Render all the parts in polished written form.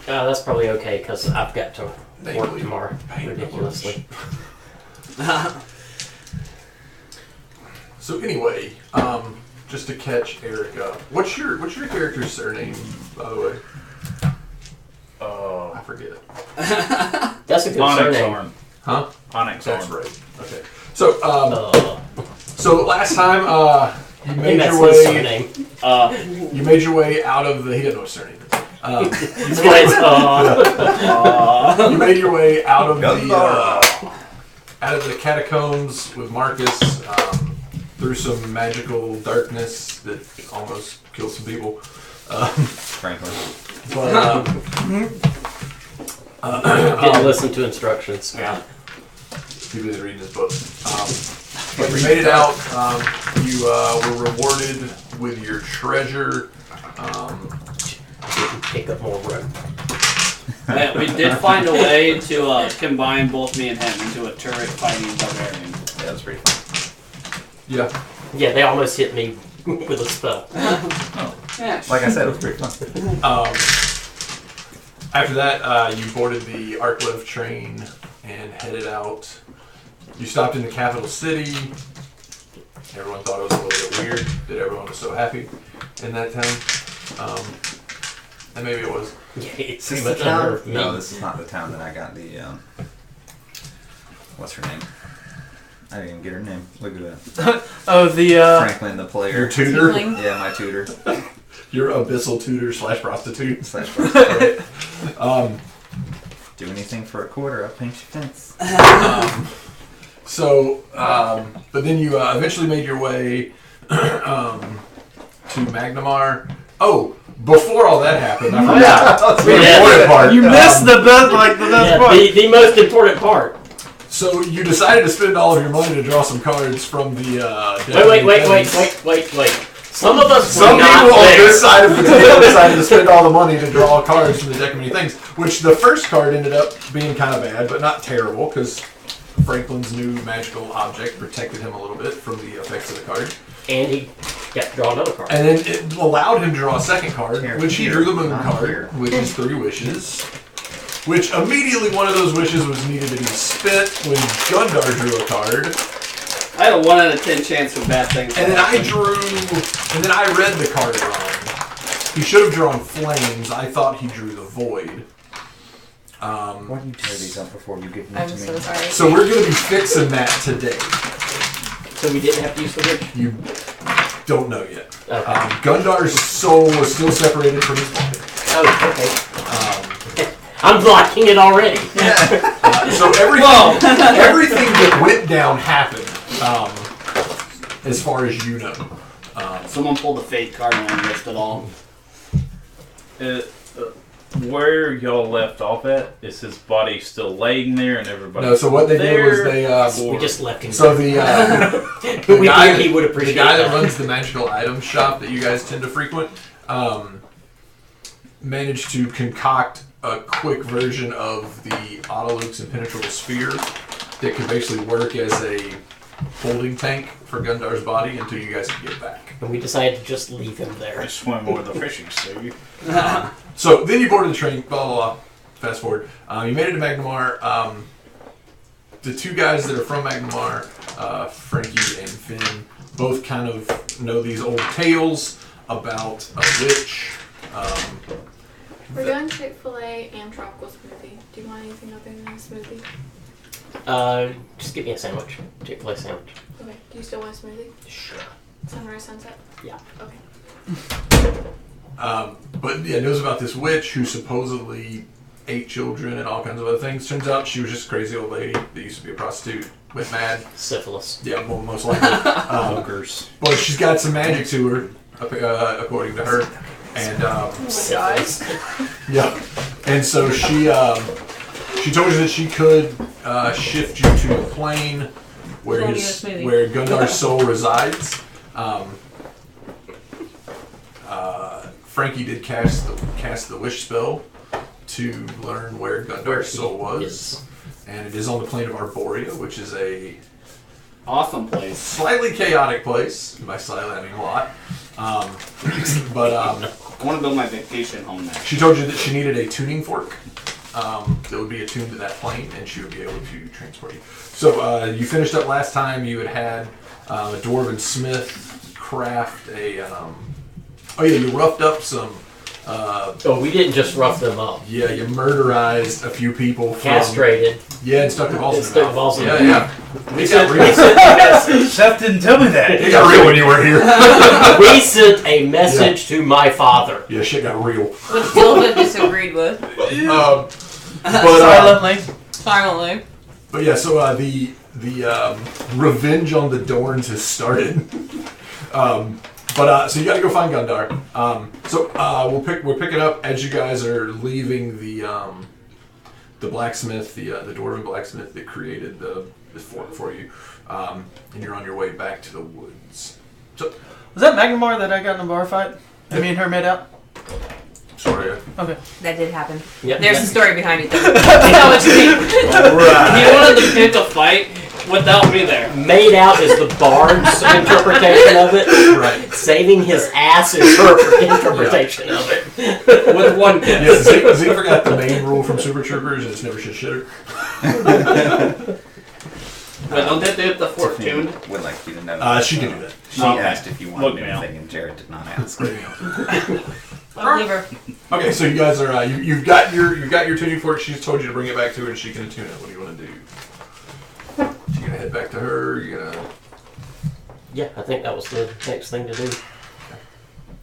That's probably okay, because I've got to work tomorrow, ridiculously. So anyway, just to catch Eric up, what's your character's surname, by the way? I forget. That's a good surname. Huh? Onyx That's Arm. right. Okay. So last time you made your way. You made your way out of the. He didn't know his surname. You made your way out of the catacombs with Marcus through some magical darkness that almost killed some people. Franklin. But didn't listen to instructions. Yeah. He was reading his book. But you made it out. You were rewarded with your treasure. Didn't pick up more rope. We did find a way to combine both me and him into a turret fighting barbarian. Yeah, that was pretty fun. Yeah. Yeah, they almost hit me with a spell. Yeah. Like I said, it was pretty fun. After that, you boarded the Arklev train and headed out. You stopped in the capital city. Everyone thought it was a little bit weird that everyone was so happy in that town. And maybe it was. Yeah, it's Is this pretty the much town? unnerved me. No, this is not the town that I got the, what's her name? I didn't even get her name. Look at that. Oh, the Franklin, the player. Your tutor? Yeah, my tutor. Your abyssal tutor / prostitute. Do anything for a quarter, I'll paint your fence. But then you eventually made your way to Magnimar. Oh, before all that happened, I forgot the important part. You missed the best part. The most important part. So you decided to spend all of your money to draw some cards from the. Wait. Some people on this side of the table decided to spend all the money to draw cards from the deck of many things. Which the first card ended up being kind of bad, but not terrible, because Franklin's new magical object protected him a little bit from the effects of the card. And he got to draw another card. And then it allowed him to draw a second card, which he drew the moon card, with his 3 wishes. Which immediately one of those wishes was needed to be spent when Gundar drew a card. I had a 1 out of 10 chance for bad things. And then I read the card wrong. He should have drawn flames. I thought he drew the void. Why don't you tear these up before you give them to me? I'm so sorry. So we're going to be fixing that today. So we didn't have to use the witch? You don't know yet. Okay. Gundar's soul was still separated from his body. Oh, okay. I'm blocking it already. So everything that went down happened, as far as you know. Someone pulled the fate card and I missed it all. Where y'all left off at, is his body still laying there and everybody? No, so what they did was they... we just left him. So the guy, he would appreciate the guy that that runs the magical item shop that you guys tend to frequent managed to concoct a quick version of the Autoluke's impenetrable sphere that could basically work as a holding tank for Gundar's body until you guys can get back. And we decided to just leave him there. Swim with a fishing suit. So then you boarded the train, blah, blah, blah. Fast forward. You made it to Magnimar. The 2 guys that are from Magnimar, Frankie and Finn, both kind of know these old tales about a witch. We're doing Chick-fil-A and tropical smoothie. Do you want anything other than a smoothie? Just give me a sandwich. Chick-fil-A sandwich. Okay. Do you still want a smoothie? Sure. Sunrise, sunset? Yeah. Okay. But yeah, knows about this witch who supposedly ate children and all kinds of other things. Turns out she was just a crazy old lady that used to be a prostitute, went mad. Syphilis. Yeah, well, most likely. But she's got some magic to her, according to her. And guys. yeah, and so she told you that she could shift you to a plane where Gundar's soul resides. Frankie did cast the wish spell to learn where Gundar's soul was, and it is on the plane of Arborea, which is a awesome place, slightly chaotic place. By slightly, I mean a lot. But I want to build my vacation home there. She told you that she needed a tuning fork that would be attuned to that plane, and she would be able to transport you. So you finished up last time. You had a dwarven smith craft a. Oh yeah, you roughed up some. We didn't just rough them up. Yeah, you murderized a few people. Castrated. Yeah, and stuck the balls in Stuck their the mouth. balls in Yeah, their yeah. We It got sent, real. we sent a message. Seth didn't tell me that. It got real when you were here. We sent a message to my father. Yeah, shit got real. Which Sylvan disagreed with. Silently. But yeah, so the revenge on the Dorns has started. So you got to go find Gundar. We're picking up as you guys are leaving the blacksmith, the dwarven blacksmith that created the fort for you, and you're on your way back to the woods. So, Was that Magnimar that I got in a bar fight? Me and her made out? sorry. Okay. That did happen. Yep. There's a story behind it, though. I know what you mean. He wanted to pick a fight without me there. Made out is the bard's interpretation of it. Right. Saving his ass is her interpretation of it. With one kid. Yeah, Zeke forgot the main rule from Super Troopers, and it's never shit shitter. But don't they have the fort tuned? Would like you to know. She can do that. She Okay. asked if you Look wanted now. anything, and Jared did not ask. I'll leave her. Okay, so you guys are you've got your tuning fork. She's told you to bring it back to her, and she can attune it. What do you want to do? You gonna head back to her? You gonna? Yeah, I think that was the next thing to do.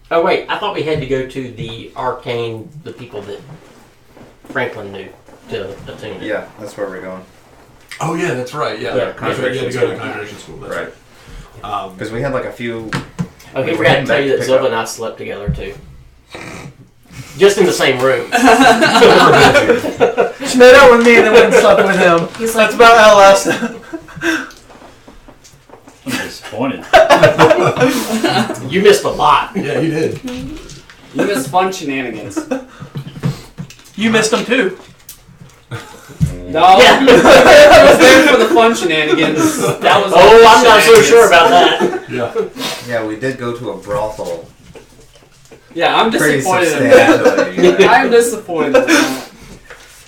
Oh wait, I thought we had to go to the the people that Franklin knew to attune it. Yeah, that's where we're going. Oh yeah, that's right. Yeah, Yeah, that's right. You had to go to the conjuration school. That's right. Because we had like a few. Oh, he We were forgot to heading tell back you to that pick Zilva up. and I slept together too. Just in the same room. She made out with me and then went and slept with him. He's like, That's about how last. I'm disappointed. You missed a lot. Yeah, you did. You miss fun shenanigans. You missed him too. No, Yeah. I was there for the fun shenanigans. That was. Oh, I'm not so shenanigans. sure about that. Yeah. Yeah, we did go to a brothel. Yeah, I'm Pretty disappointed in that. substantially. I'm disappointed in that.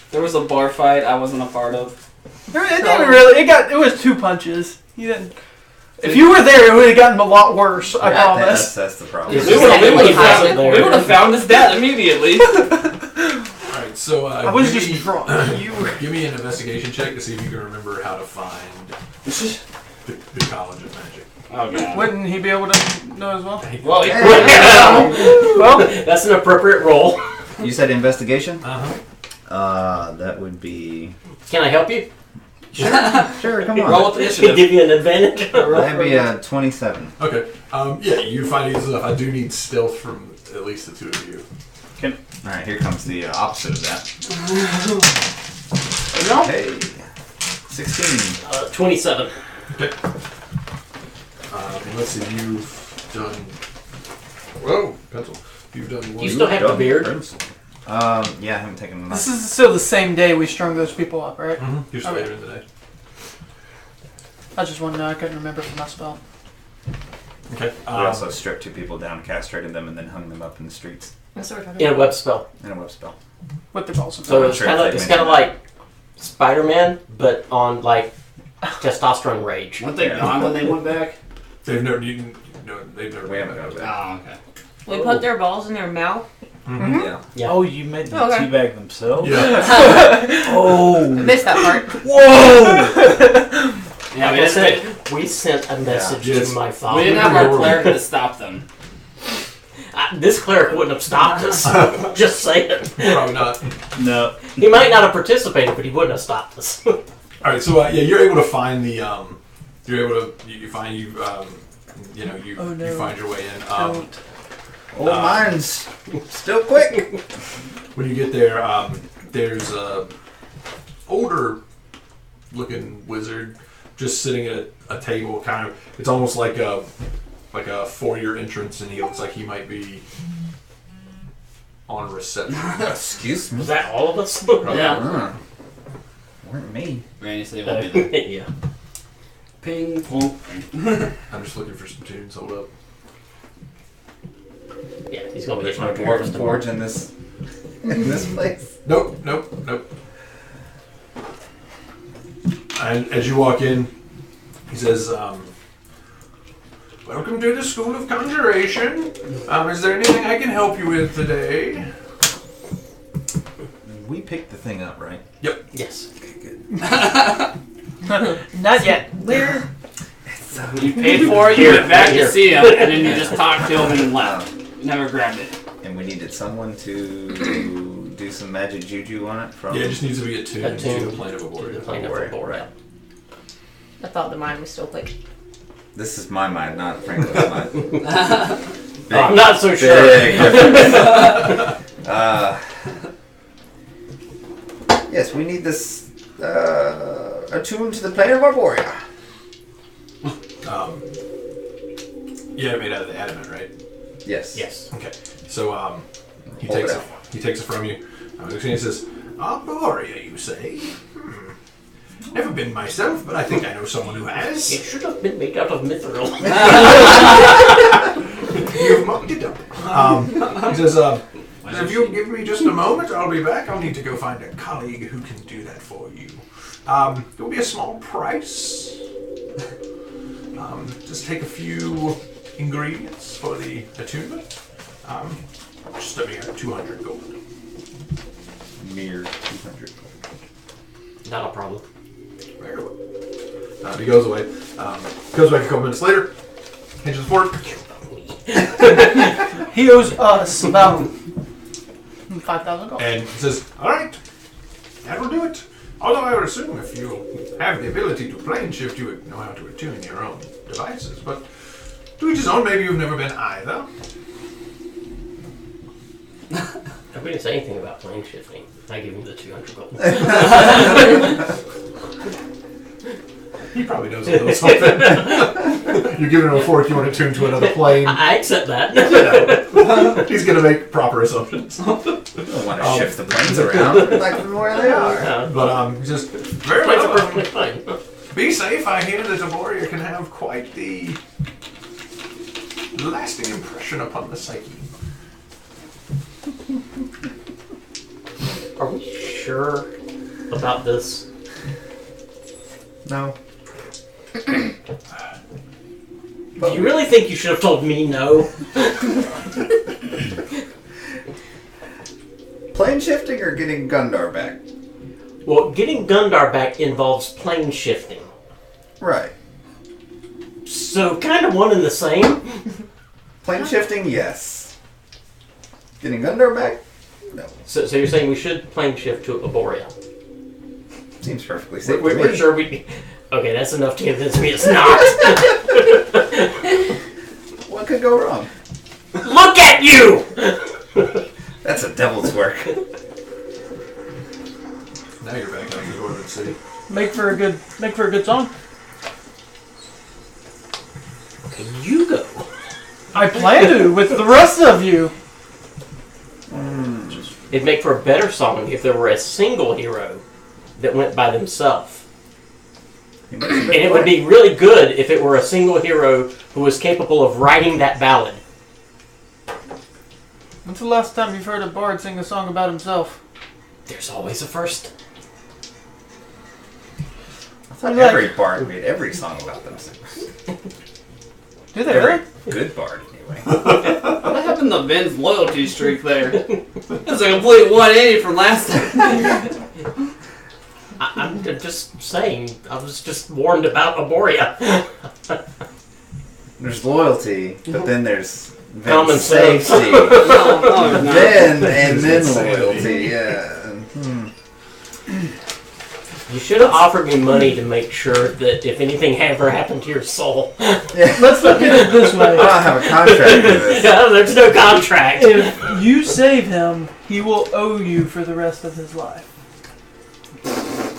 There was a bar fight I wasn't a part of. It didn't really. It was 2 punches. You didn't. If you were there, it would have gotten a lot worse. I promise. That's the problem. It's We would Technically have hasn't found his dad immediately. All right. So I was give just me- drunk. You were. Give me an investigation check to see if you can remember how to find the College of Magic. Oh god. Wouldn't he be able to know as well? Well, he Well, That's an appropriate roll. You said investigation? Uh-huh. That would be. Can I help you? Sure, come roll on. with Can initiative. give you an advantage. That'd be a 27. Okay. Yeah, you find easy enough. I do need stealth from at least the two of you. Alright, here comes the opposite of that. No. Hey. 16. 27. Okay. Let's see. You've done. Whoa, pencil. You've done one. You still have the beard? Yeah, I haven't taken this much. is still the same day we strung those people up, right? Mm-hmm. Just Okay. later in the day. I just want to know. I couldn't remember from my spell. Okay. We also stripped 2 people down, castrated them, and then hung them up in the streets That's what we're talking In a about. web spell. in a web spell. With the balls. So I'm it's sure kind if of they it's kind of mention like Spider-Man, but on like testosterone rage. Weren't they gone when they went back? They've never. They've never. We haven't been got back. that. Oh, okay. We put their balls in their mouth. Mhm. Yeah. Yeah. Oh, you made them Okay. teabag themselves? Yeah. I Oh. missed that part. Whoa! Yeah, Like we I didn't, said, we sent a message Yes. to my we father. didn't have our cleric to stop them. This cleric wouldn't have stopped us. Just saying. Probably not. No. He might not have participated, but he wouldn't have stopped us. All right. So yeah, you're able to find the. You're able to. You find you. You. Oh, no. You find your way in. Don't. Oh, mine's still quick. When you get there, there's a older looking wizard just sitting at a table. Kind of. It's almost like a foyer entrance, and he looks like he might be on reception. Excuse me. Was that all of us? Yeah. Weren't me. Randy said they won't be there. Yeah. Ping, pong, ping. I'm just looking for some tunes. Hold up. Yeah, he's gonna be There's getting no our dwarves dwarven tomorrow. forge in this place. Nope. And as you walk in, he says, "Welcome to the School of Conjuration. Is there anything I can help you with today?" We picked the thing up, right? Yep. Yes. Okay, good. Not yet. Where? You paid for it, you went back to see him, and then you just talked to him and then left. You never grabbed it. And we needed someone to do some magic juju on it from. Yeah, it just needs to be attuned to Attuned the plane of to the Aboria. plane of Aboria. I thought the mine was still quick. This is my mind, not Franklin's mind. I'm not so sure. Big difference. Yes, we need this attuned to the plane of Arborea. Yeah, made out of the adamant, right? Yes. Yes. Okay. So he Hold takes it it. He takes it from you. He says, "Arborea, you say? Never been myself, but I think I know someone who It has." should have been made out of mithril. You've mucked it up. He says, "If you'll give me just a moment, I'll be back. I'll need to go find a colleague who can do that for you. It will be a small price. Just take a few ingredients for the attunement. Just a mere 200 gold." Mere 200. Not a problem. Very well. He goes away. Comes back a couple minutes later. Hinges forward. He owes us about 5,000 gold. And he says, "All right, that'll do it. Although I would assume if you have the ability to plane shift, you would know how to attune your own devices. But to each his own, maybe you've never been either." We didn't say anything about plane shifting. I give him the 200 gold. He probably knows a little something. You're giving him a fork, you want to tune to another plane. I accept that. He's going to make proper assumptions. I don't want to shift the planes around. Like them where they are. But he's just, very Planes are well. perfectly fine. Be safe. I hear that Aboria can have quite the lasting impression upon the psyche. Are we sure about this? No. Do you really think you should have told me no? Plane shifting or getting Gundar back? Well, getting Gundar back involves plane shifting. Right. So, kind of one and the same. Plane shifting, yes. Getting Gundar back? No. So you're saying we should plane shift to Aboria? Seems perfectly safe. We're to me. sure we... Okay, that's enough to convince me it's not. What could go wrong? Look at you! That's a devil's work. Now you're back out in the northern city. Make for a good song. Okay, you go. I plan to with the rest of you. It'd make for a better song if there were a single hero that went by themselves. And it would be really good if it were a single hero who was capable of writing that ballad. When's the last time you've heard a bard sing a song about himself? There's always a first. I thought every bard made every song about themselves. Do they Every really? good bard, anyway. What happened to Ben's loyalty streak there? It's a complete 180 from last time. I'm just saying, I was just warned about Aboria. There's loyalty, but then there's Common sense. safety. No, it's not. then loyalty, yeah. You should have offered me money to make sure that if anything ever happened to your soul. Let's look at it this I way. don't have a contract with this. Yeah, there's no contract. If you save him, he will owe you for the rest of his life.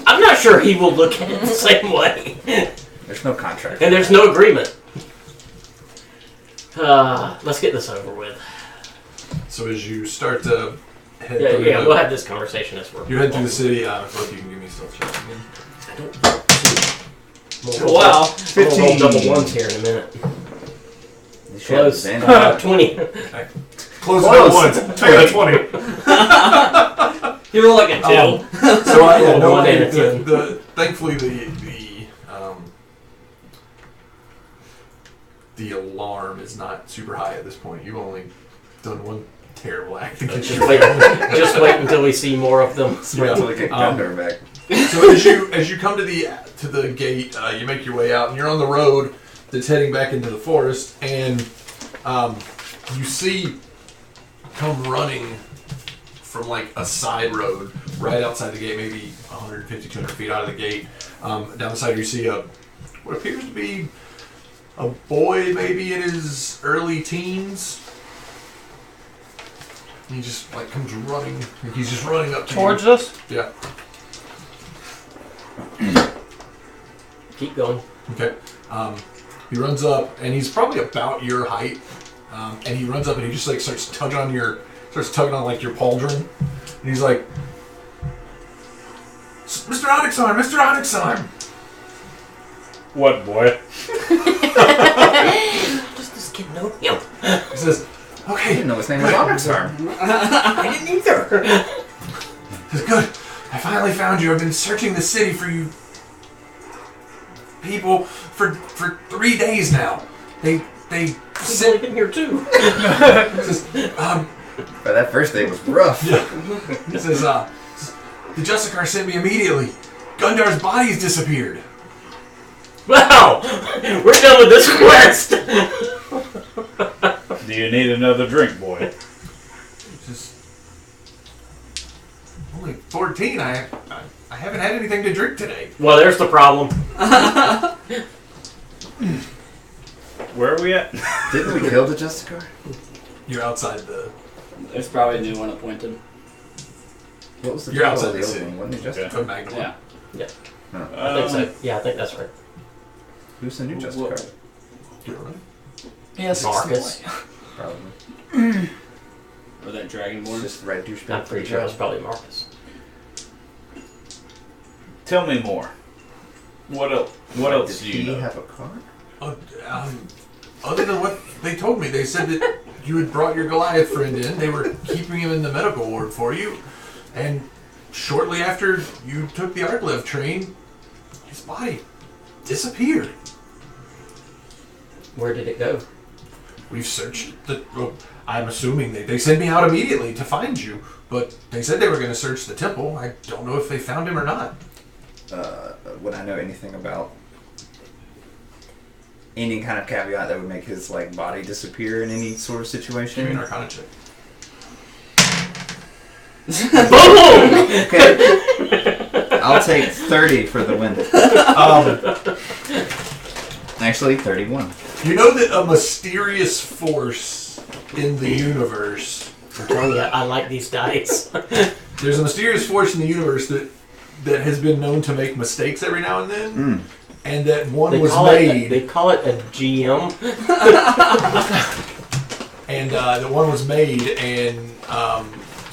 I'm not sure he will look at it the same way. There's no contract. And there's no agreement. Let's get this over with. So as you start to head Yeah, through we'll have this conversation as we're... you head through the city. Look, you can give me stealth check again. I don't want to. Wow. I'm gonna roll double ones here in a minute. You should Close. have been- 20. Close enough once. Take a 20. You roll like a 2. So yeah, no, One and a 10. thankfully the alarm is not super high at this point. You've only done one terrible act to get your Just wait until we see more of them. Wait until we get Gundar back. So as you come to the gate, you make your way out, and you're on the road that's heading back into the forest, and you see come running from like a side road right outside the gate, maybe 150, 200 feet out of the gate. Down the side, you see what appears to be a boy, maybe in his early teens. He just like comes running. He's just running up to Towards you. us? Yeah. Keep going. Okay. He runs up, and he's probably about your height. And he runs up, and he just like starts tugging on like your pauldron. And he's like, "Mr. Onyxarm, Mr. Onyxarm." What, boy? Does this kid know him? He says, I "Okay." didn't know his name was Onyxarm. I didn't either. He says, "Good. I finally found you. I've been searching the city for you people for 3 days now. They He's sent." only been here too. He says, But that first day was rough. Yeah. He says, the Justicar sent me immediately. Gundar's body's disappeared. Wow, we're done with this quest. Do you need another drink, boy? Just only 14. I haven't had anything to drink today. Well, there's the problem. Where are we at? Didn't we kill the Justicar? You're outside the. There's probably a new one appointed. What was the You're title outside of the the city. old one? Wasn't it Justicar? The Magnimar. Yeah. I think so. Yeah, I think that's right. Who's the new Justicar? You don't know? Yes, Marcus. Probably. Or that Dragonborn. Just the red douchebag. I'm pretty sure it was probably Marcus. Tell me more. What else? What else do Did you he know? have a car? Other than what they told me, they said that you had brought your Goliath friend in. They were keeping him in the medical ward for you. And shortly after you took the Arglev train, his body disappeared. Where did it go? We've searched well, I'm assuming they sent me out immediately to find you, but they said they were going to search the temple. I don't know if they found him or not. Would I know anything about any kind of caveat that would make his like body disappear in any sort of Give me an situation? Arcana check. Boom! Okay. I'll take 30 for the win. Actually, 31. You know that a mysterious force in the universe. I'm telling you, I like these dice. There's a mysterious force in the universe that has been known to make mistakes every now and then, and that one was made. They call it a GM. And the one was made, and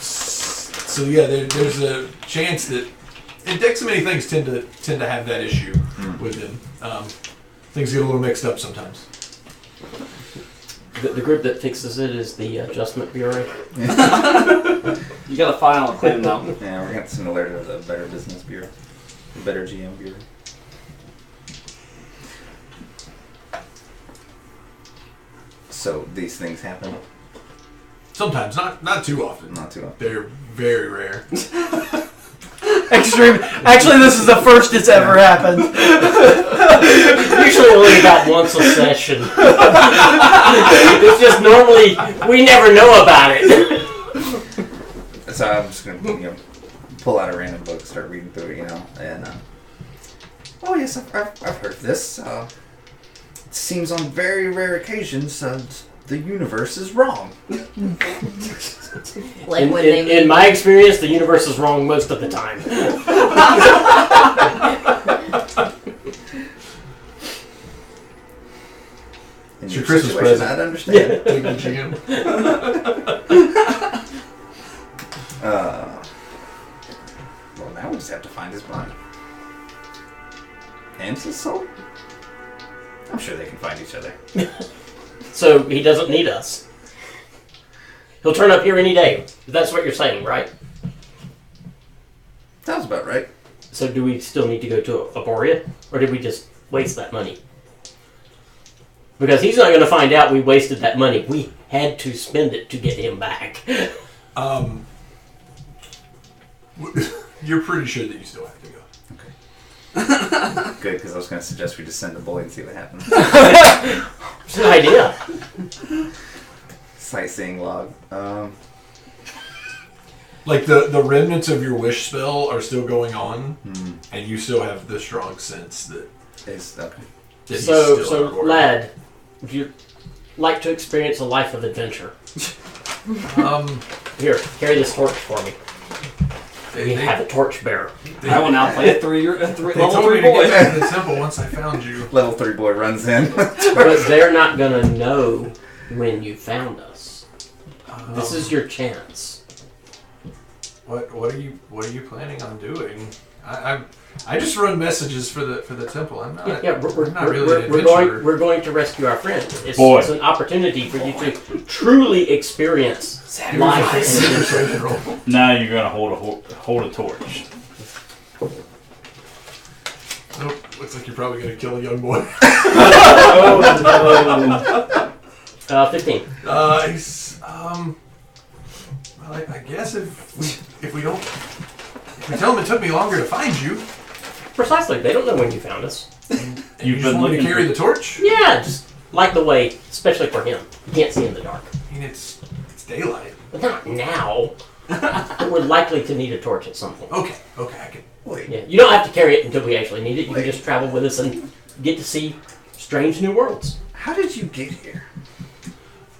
so yeah, there's a chance that and Dexamany things tend to have that issue with them. Things get a little mixed up sometimes. The group that fixes it is the Adjustment Bureau. You got a file claim now. Yeah, we're getting similar to the Better Business Bureau. The Better GM Bureau. So these things happen? Sometimes, not too often. Not too often. They're very rare. Extreme. Actually, this is the first it's ever happened. Usually only about once a session. It's just normally, we never know about it. So I'm just going to pull out a random book, start reading through it, and oh yes, I've heard of this. It seems on very rare occasions the universe is wrong. Like when they In my experience, the universe is wrong most of the time. In It's your Christmas situation, present. I'd understand. Take the GM. Well, now we just have to find his body. And his soul? I'm sure they can find each other. So he doesn't need us. He'll turn up here any day. That's what you're saying, right? Sounds about right. So do we still need to go to Aboria? Or did we just waste that money? Because he's not going to find out we wasted that money. We had to spend it to get him back. You're pretty sure that you still have to go. Good, because I was going to suggest we just send a boy and see what happens. It's an idea. Sightseeing log. Like the remnants of your wish spell are still going on, and you still have the strong sense that. It's okay. that he's still on board. Lad, would you like to experience a life of adventure? Here, carry this torch for me. We have a torch bearer. I will now play a level They 3 told me to boy. get back to the temple once I found you. Level 3 boy runs in. But they're not going to know when you found us. This is your chance. What are you planning on doing? I just run messages for the temple. I'm not. We're not really an adventurer. we're going to rescue our friend. It's Boy. an opportunity for you to truly experience life and adventure. Roll. Now you're gonna hold a torch. Nope. Looks like you're probably gonna kill a young boy. 15. He's well, I guess if we tell them it took me longer to find you, Precisely. They don't know when you found us. and You've you just been want me to looking carry for- the torch. Yeah, just light the way, especially for him. You can't see in the dark. I mean, it's daylight. But not now. But we're likely to need a torch at some point. Okay, I can. Wait. Yeah, you don't have to carry it until we actually need it. You can just travel with us and get to see strange new worlds. How did you get here?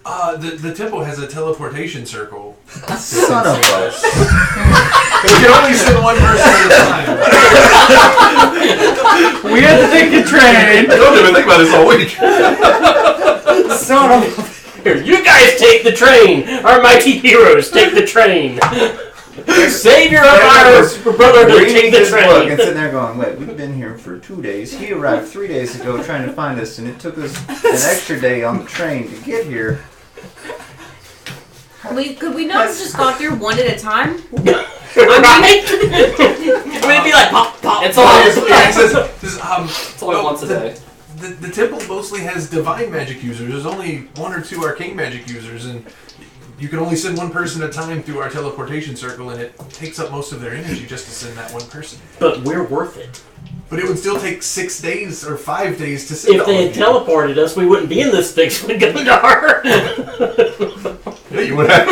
The temple has a teleportation circle. Son of a... We can only send one person at a time. We had to take the train. Don't even think about this all week. Son of a... Here, you guys take the train! Our mighty heroes take the train! Savior of our brotherhood, Reading take the this book train! and sitting there going, wait, we've been here for 2 days. He arrived 3 days ago trying to find us, and it took us an extra day on the train to get here. Could we not have just got here one at a time? Right? We'd be like, pop, pop, It's pop. all- It's only once a day. The temple mostly has divine magic users. There's only 1 or 2 arcane magic users, and you can only send one person at a time through our teleportation circle, and it takes up most of their energy just to send that one person. But we're worth it. But it would still take 6 days or 5 days to send If all they had of you. teleported us, we wouldn't be in this fix with Gundar. Yeah, you would have.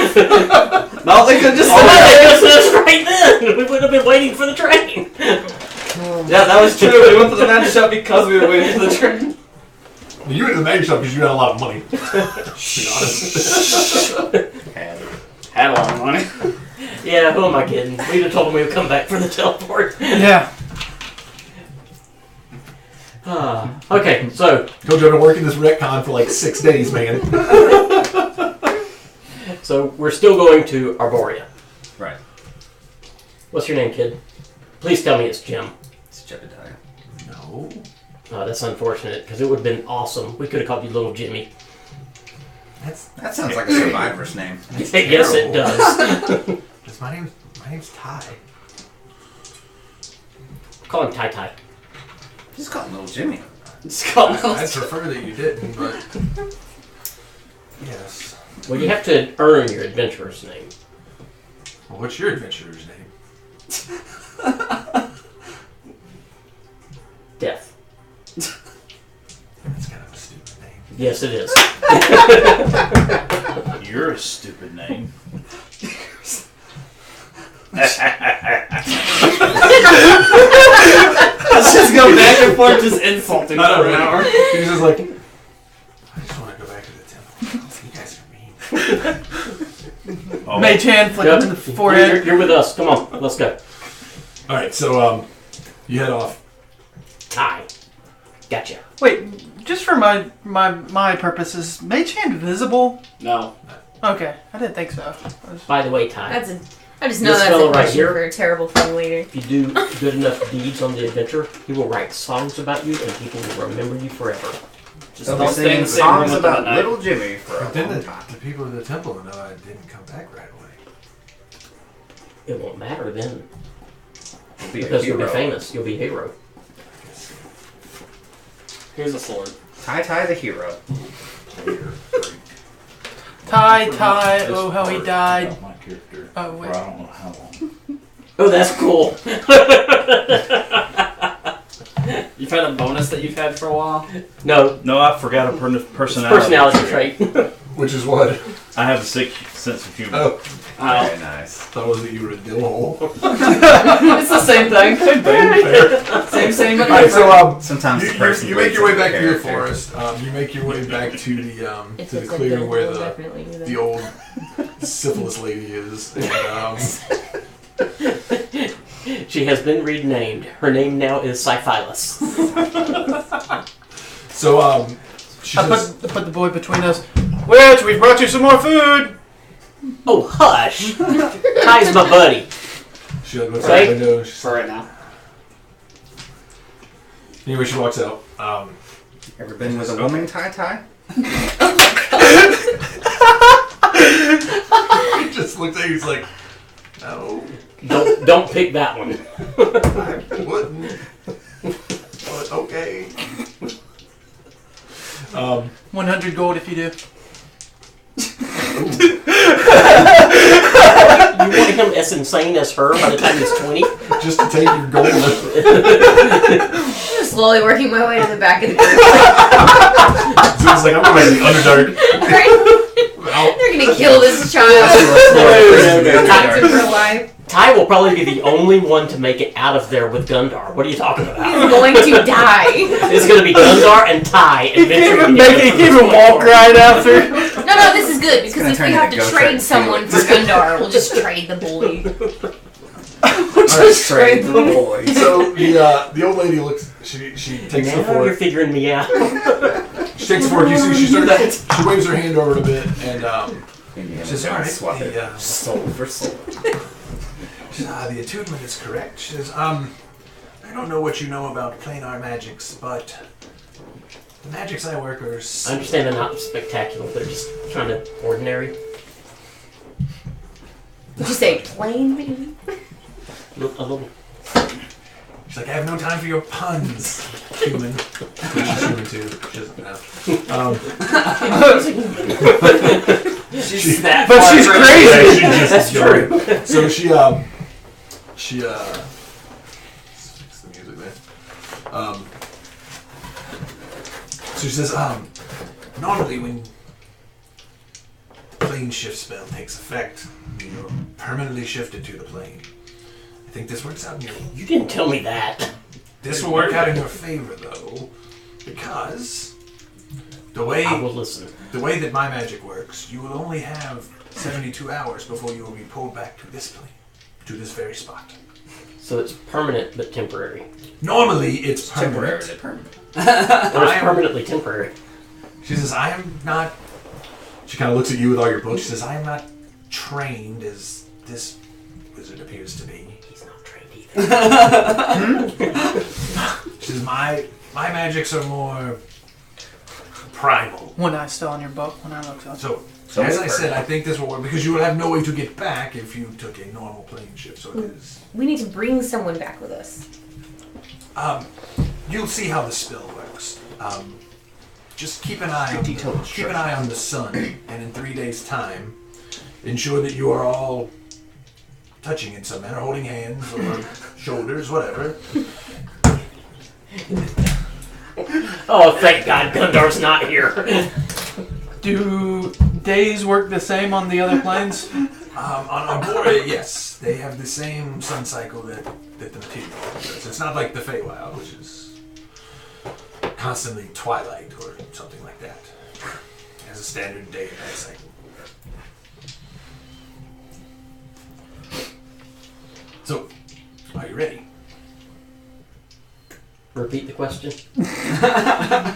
No, they could just Oh, they just said us right then. We would have been waiting for the train. Yeah, that was true. We went to the magic shop because we were waiting for the train. You went to the magic shop because you had a lot of money. To be honest. Had a lot of money. Yeah, who am I kidding? We'd have told them we would come back for the teleport. Yeah. Okay, so Told you I've been working this retcon for like 6 days, man. we're still going to Arborea. Right. What's your name, kid? Please tell me it's Jim. It's Jebediah. No. Oh, that's unfortunate, because it would have been awesome. We could have called you Little Jimmy. That sounds like a survivor's name. Yes, it does. My name's Ty. Call him Tai Tai. Just call him Little Jimmy. Just call him. I'd prefer that you didn't, but yes. Well, you have to earn your adventurer's name. Well, what's your adventurer's name? Death. That's kind of a stupid name. Yes, it is. You're a stupid name. Let's just go back and forth, just insulting for an hour. He's just like, I just want to go back to the temple. You guys are mean. Oh, Mage hand flick him in the forehead. You're with us. Come on, let's go. All right, so you head off. Hi. Gotcha. Wait, just for my purposes, Mage hand visible? No. Okay, I didn't think so. By the way, Ty, I just know This that's fellow a right question here? for a terrible thing later. if you do good enough deeds on the adventure, he will write songs about you and people will remember you forever. Just They'll don't be stay in singing the same room songs with them at about night. little Jimmy for a But then long the time. people of the temple know I didn't come back right away. It won't matter then. You'll be a Because you'll be hero. famous. You'll be a hero. Here's a sword. Tai the hero. Ty, oh how he died. My character. Oh For wait. I don't know how long. Oh, that's cool. You've had a bonus that you've had for a while? No, No, I forgot a personality. personality trait. Which is what? I have a sick sense of humor. Oh, Very nice. thought it was that you were a dill hole. It's the same thing. Same, but Alright, so Sometimes the person you make your way lives back in through the character. forest. You make your way back to the If to the it's a clearing bill, where we'll the definitely do that. old syphilis lady is. And, She has been renamed. Her name now is Syphilis. so she I says, put the boy between us. Witch, we've brought you some more food. Oh, hush! Ty's my buddy. she looks out Right? the window. For right now. Anyway, she walks out. Ever been with a woman, Tai? He just looks at you. He's like, no, Don't pick that one. I wouldn't. But okay. 100 gold if you do. You want him as insane as her by the time he's 20? Just to take your gold. I'm slowly working my way to the back of the group. So it's like, I'm going to be Underdark. They're gonna kill this child. Tax him for life. Ty will probably be the only one to make it out of there with Gundar. What are you talking about? He's going to die. It's going to be Gundar and Ty He can't adventuring even together. he can't even walk right after. No, this is good because gonna if we turn have into to Go trade Trek someone for Felix. Gundar, we'll just trade the bully. Just trade the boy. So the old lady looks. She takes the Now you're fork. figuring me out. She takes the fork. You see, she waves her hand over a bit, and she says, "All right, Swap it. the, Soul for soul. she says, the attunement is correct." She says, "I don't know what you know about planar magics, but the magics I work are." I understand they're not spectacular. They're just kind of ordinary. Would you say plain, maybe? A little. She's like, "I have no time for your puns, human." She's human too. She doesn't know. She's that But far she's from- crazy. Yeah, she just That's true. So she fix the music there. So she says, normally when the plane shift spell takes effect, you're permanently shifted to the plane. I think this works out in your. You didn't tell me that. This will work out in your favor though, because the way I will listen. the way that my magic works, you will only have 72 hours before you will be pulled back to this plane, to this very spot. So it's permanent but temporary. Normally, it's permanent. Temporarily permanent. Or it's permanently temporary. She says, I am not... She kind of looks at you with all your books. She says, I am not trained as this wizard appears to be. He's not trained either. She says, my magics are more primal. One eye still on your book. One eye looks up. So So as it's I said, I think this will work because you will have no way to get back if you took a normal plane shift. So it is... We need to bring someone back with us. You'll see how the spell works. Just keep an eye on the sun, and in 3 days' time, ensure that you are all touching in some manner, holding hands or shoulders, whatever. Oh, thank God Gundar's not here. Do days work the same on the other planes? On board, yes, they have the same sun cycle that the material does. It's not like the Feywild, which is constantly twilight or something like that. It has a standard day and night cycle. So, are you ready? Repeat the question.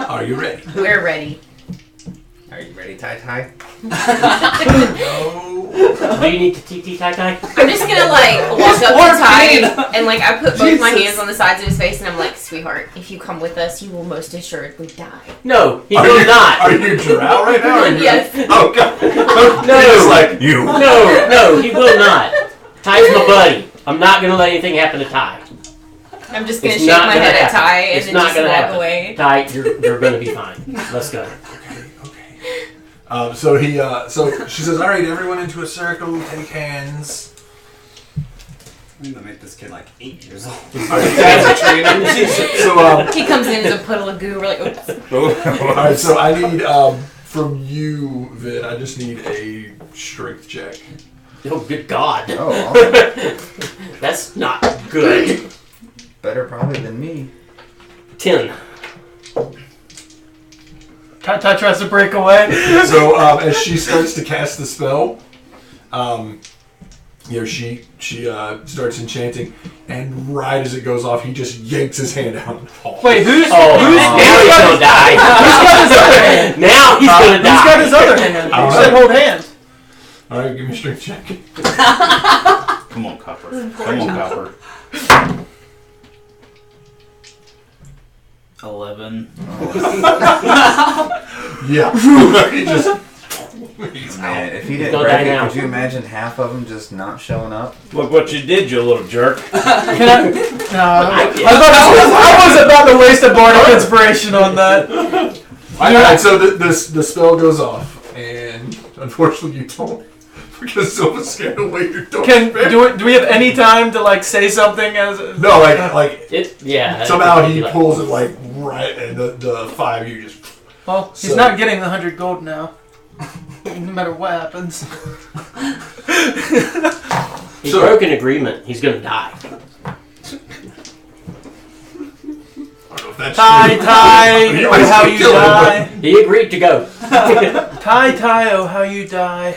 Are you ready? We're ready. Are you ready, Tai? No. Do you need to TT tie? I'm just gonna walk up to Ty and I put both my hands on the sides of his face and I'm like, sweetheart, if you come with us, you will most assuredly die. No, he will not. Are you drow right now? Yes. Oh god. No. It's like you. No, he will not. Ty's my buddy. I'm not gonna let anything happen to Ty. I'm just gonna shake my head at Ty and then just walk away. Ty, you're gonna be fine. Let's go. Okay. So she says, "All right, everyone into a circle. Take hands." I'm gonna make this kid 8 years old. So he comes in as a puddle of goo. We're like, oops. all right. So I need from you, Vid. I just need a strength check. Oh, good God. Oh, awesome. That's not good. Better probably than me. 10. Ty tries to break away. So as she starts to cast the spell, she starts enchanting, and right as it goes off, he just yanks his hand out and falls. Wait, who's now he's gonna die. Now he's gonna die. Who's got his other hand? You said hold hands. All right, give me a strength check. Come on, Copper. Come on, Copper. 11. Yeah. He just. Man, if he didn't Don't break die it, now. could you imagine half of them just not showing up? Look what you did, you little jerk. Can I? No, I was about to waste a bardic inspiration on that. Alright, so the spell goes off, and unfortunately you don't, because Silva's scared away your door. Do we have any time to say something as? No, somehow he pulls it right, and the 5 of you just. Well, he's not getting the 100 gold now. No matter what happens. He's broken agreement. He's gonna die. Ty, oh how you die. He agreed to go. Ty, oh how you die.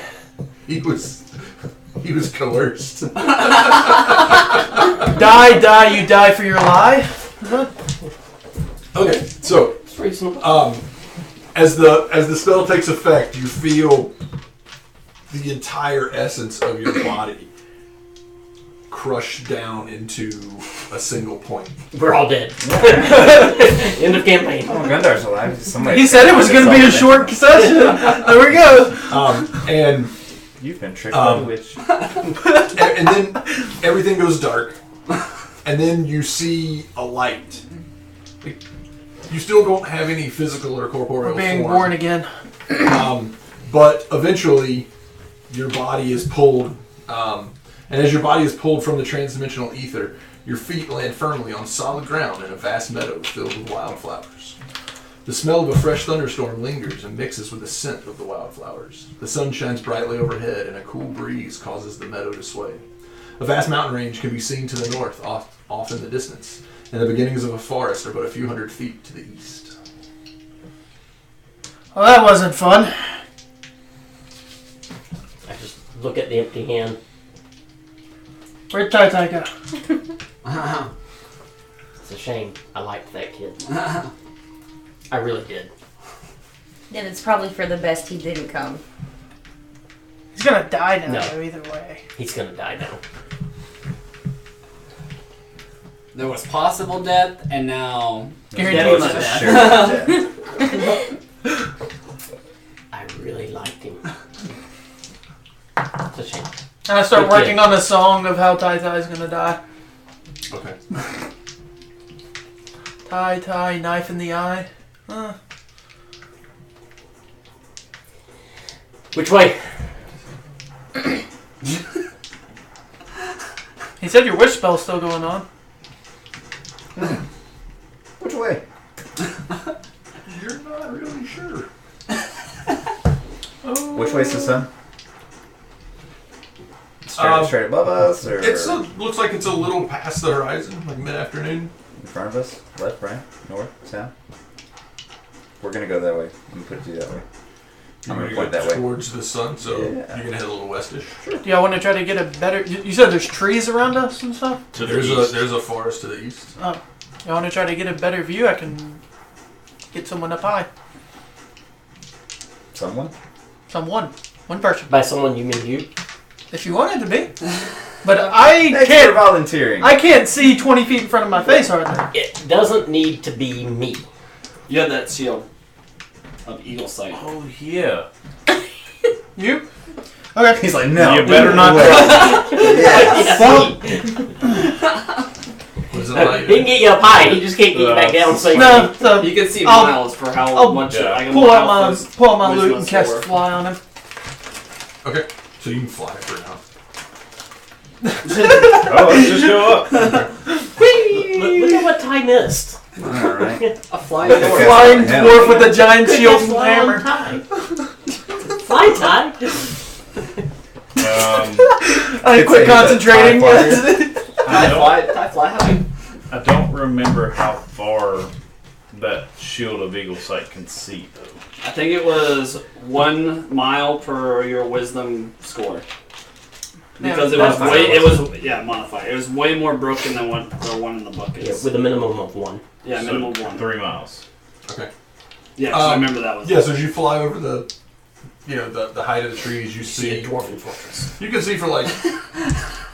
He was coerced. Die, you die for your lie. Okay, so It's reasonable. as the spell takes effect, you feel the entire essence of your body crushed down into a single point. We're all dead. End of campaign. Oh, Gundar's alive. He said it was going to be a short session. There we go. And you've been tricked by the witch. and then everything goes dark, and then you see a light. You still don't have any physical or corporeal We're being form. born again. But eventually, your body is pulled, and as your body is pulled from the transdimensional ether, your feet land firmly on solid ground in a vast meadow filled with wildflowers. The smell of a fresh thunderstorm lingers and mixes with the scent of the wildflowers. The sun shines brightly overhead, and a cool breeze causes the meadow to sway. A vast mountain range can be seen to the north, off in the distance, and the beginnings of a forest are but a few hundred feet to the east. Well, that wasn't fun. I just look at the empty hand. Where'd Ty go? It's a shame. I liked that kid. I really did. Then it's probably for the best he didn't come. He's gonna die now, No. though, either way. He's gonna die now. There was possible death, and now Guaranteed death. I really liked him. It's a shame. And I start Good working kid. on a song of how Ty's gonna die. Okay. Ty, knife in the eye. Which way? He said your wish spell's still going on. Which way? You're not really sure. Which way's the sun? Straight above us, or Looks like it's a little past the horizon, like mid-afternoon. in front of us? Left, right, north, south? We're gonna go that way. I'm gonna put it to you that way. I'm gonna point that way. Towards the sun, so Yeah. you're gonna head a little westish. Do y'all want to try to get a better... You said there's trees around us and stuff? To the There's east. a forest to the east. Oh. Y'all want to try to get a better view? I can get someone up high. Someone? Someone. One person. By someone you mean you? If you wanted to be. But I Thanks for can't. volunteering. I can't see 20 feet in front of my face hardly. It doesn't need to be me. You have that shield of eagle sight. Oh yeah. You? Okay. He's like, no. You better not. Yes. What is it like? He can get you up high. He just can't get you back down safely. No, so You can see I'll- miles for how I'll much. Yeah. Like a pull out mile my for loot and wisdom cast score. fly on him. Okay, so you can fly for now. Oh, let's just go up. Look at what Ty missed. Alright. A flying Okay. dwarf. Flying Hell. dwarf with a giant shield and Fly on hammer. Ty. Fly, Ty. I It's quit a concentrating. I Fly high. don't remember how far that shield of eagle sight can see though. I think it was 1 mile per your wisdom score. Because it was modifier. It was way more broken than what the one in the book Yeah, is. with a minimum of 1. Yeah, So, minimum 1. 3 miles. Okay. Yeah, 'cause I remember that was. Yeah, so as you fly over the height of the trees, you See a see dwarven fortress. you can see for like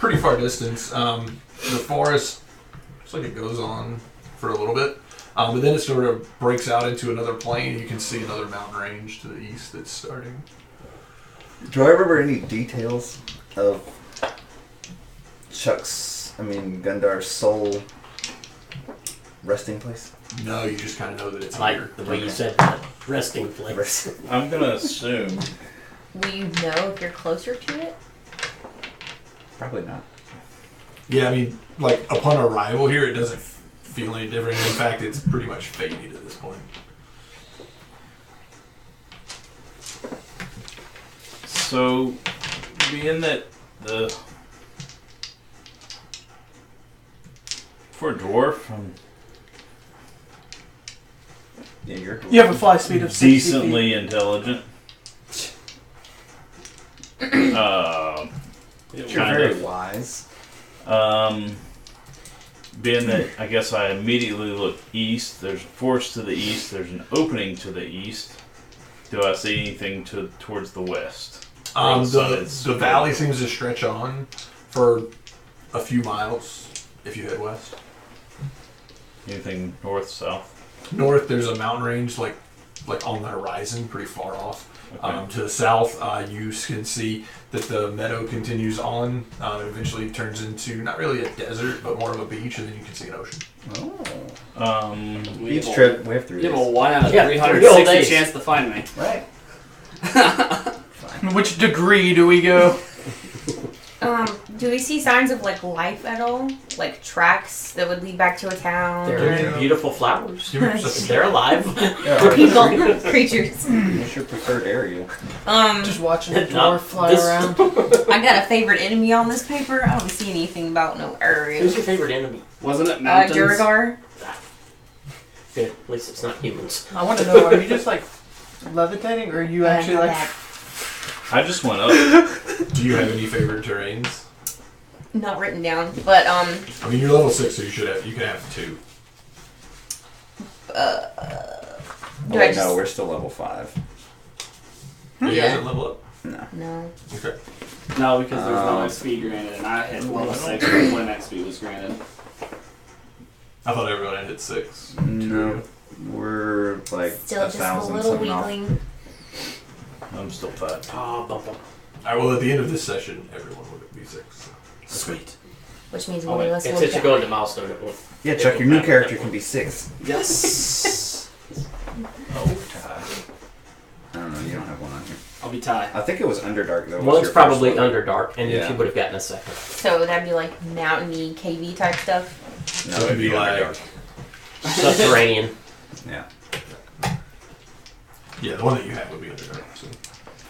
pretty far distance. The forest looks like it goes on for a little bit, but then it sort of breaks out into another plain. You can see another mountain range to the east that's starting. Do I remember any details of Gundar's soul resting place? No, you just kind of know that it's Like here. the way you said that. Resting place. I'm gonna assume. Will you know if you're closer to it? Probably not. Yeah, I mean, like upon arrival here, it doesn't feel any different. In fact, it's pretty much faded at this point. So, being that for a dwarf, I'm Yeah, you're. You have a fly speed of 60 feet. decently intelligent. You're Kind very of. wise. Being that I guess I immediately look east, there's a forest to the east, there's an opening to the east. Do I see anything towards the west? The valley seems to stretch on for a few miles if you head west. Anything north, south? North, there's a mountain range like on the horizon, pretty far off. Okay. To the south, you can see that the meadow continues on. It eventually turns into not really a desert, but more of a beach, and then you can see an ocean. Oh. We Each have a- trip, we have 3 You have a days. 1 out of Yeah, 360 days. chance to find me. Right. Which degree do we go? Do we see signs of like life at all? Like tracks that would lead back to a town? They're beautiful flowers. Give me a perception. They're alive. People, creatures. What's your preferred area? Just watching the No, dwarf fly this- around. I got a favorite enemy on this paper. I don't see anything about no area. Who's your favorite enemy? Wasn't it mountains? Duragar. Good. At least it's not humans. I want to know, are you just like levitating or are you actually like... I just went up. Do you have any favorite terrains? Not written down, but I mean, you're level 6, so you can have 2. do Oh, I no, just we're still level 5. You guys Yeah. didn't level up? No. no? Okay. No, because there's no XP granted, and I hit level 6 when XP was granted. I thought everyone had hit 6. No. We're like Still just a 1,000 little something off. weakling. I'm still 5. Ah, bump bump. Alright, well, at the end of this session, everyone would be 6. Sweet. Which means Oh, one of wait. us It's will since you go die. into milestone, it won't. Yeah, Chuck, your new character can be 6. Yes! Oh, Ty. I don't know, you don't have one on here. I'll be Ty. I think it was Underdark though. One's your probably first one. Underdark, and Yeah. you would have gotten a second. So that'd be like mountainy, cavey type stuff. No, So it'd be like- Underdark. Subterranean. Yeah. Yeah, the one that you had would be Underdark. So.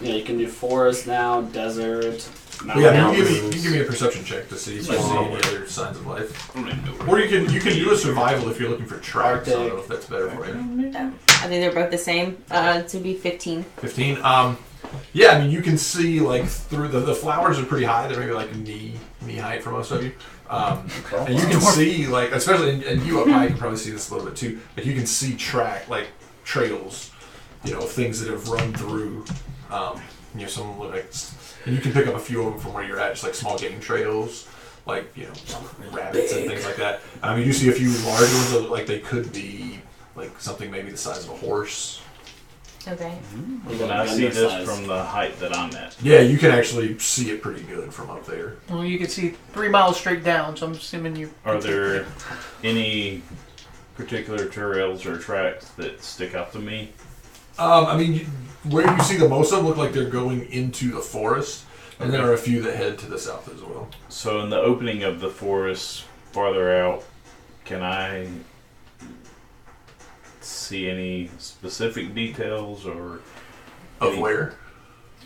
Yeah, you can do forest now, desert, Well, yeah, mountains. you can give me a perception check to see if you see any other signs of life. I don't even know Or you can do a survival if you're looking for tracks. I don't know Arctic. if that's better for you. I think they're both the same. To be 15. 15. Yeah, I mean you can see like through the flowers are pretty high. They're maybe like knee height for most of you. And you can see like, especially and you up high, you can probably see this a little bit too. Like you can see trails, of things that have run through some look like, and you can pick up a few of them from where you're at, just like small game trails, like rabbits and things like that. You do see a few large ones that look like they could be like something maybe the size of a horse. Okay. Can I see this from the height that I'm at? Yeah, you can actually see it pretty good from up there. Well, you can see 3 miles straight down, so I'm assuming you. Are there any particular trails or tracks that stick out to me? Where you see the most of them look like they're going into the forest, and there are a few that head to the south as well. So in the opening of the forest farther out, can I see any specific details or of where?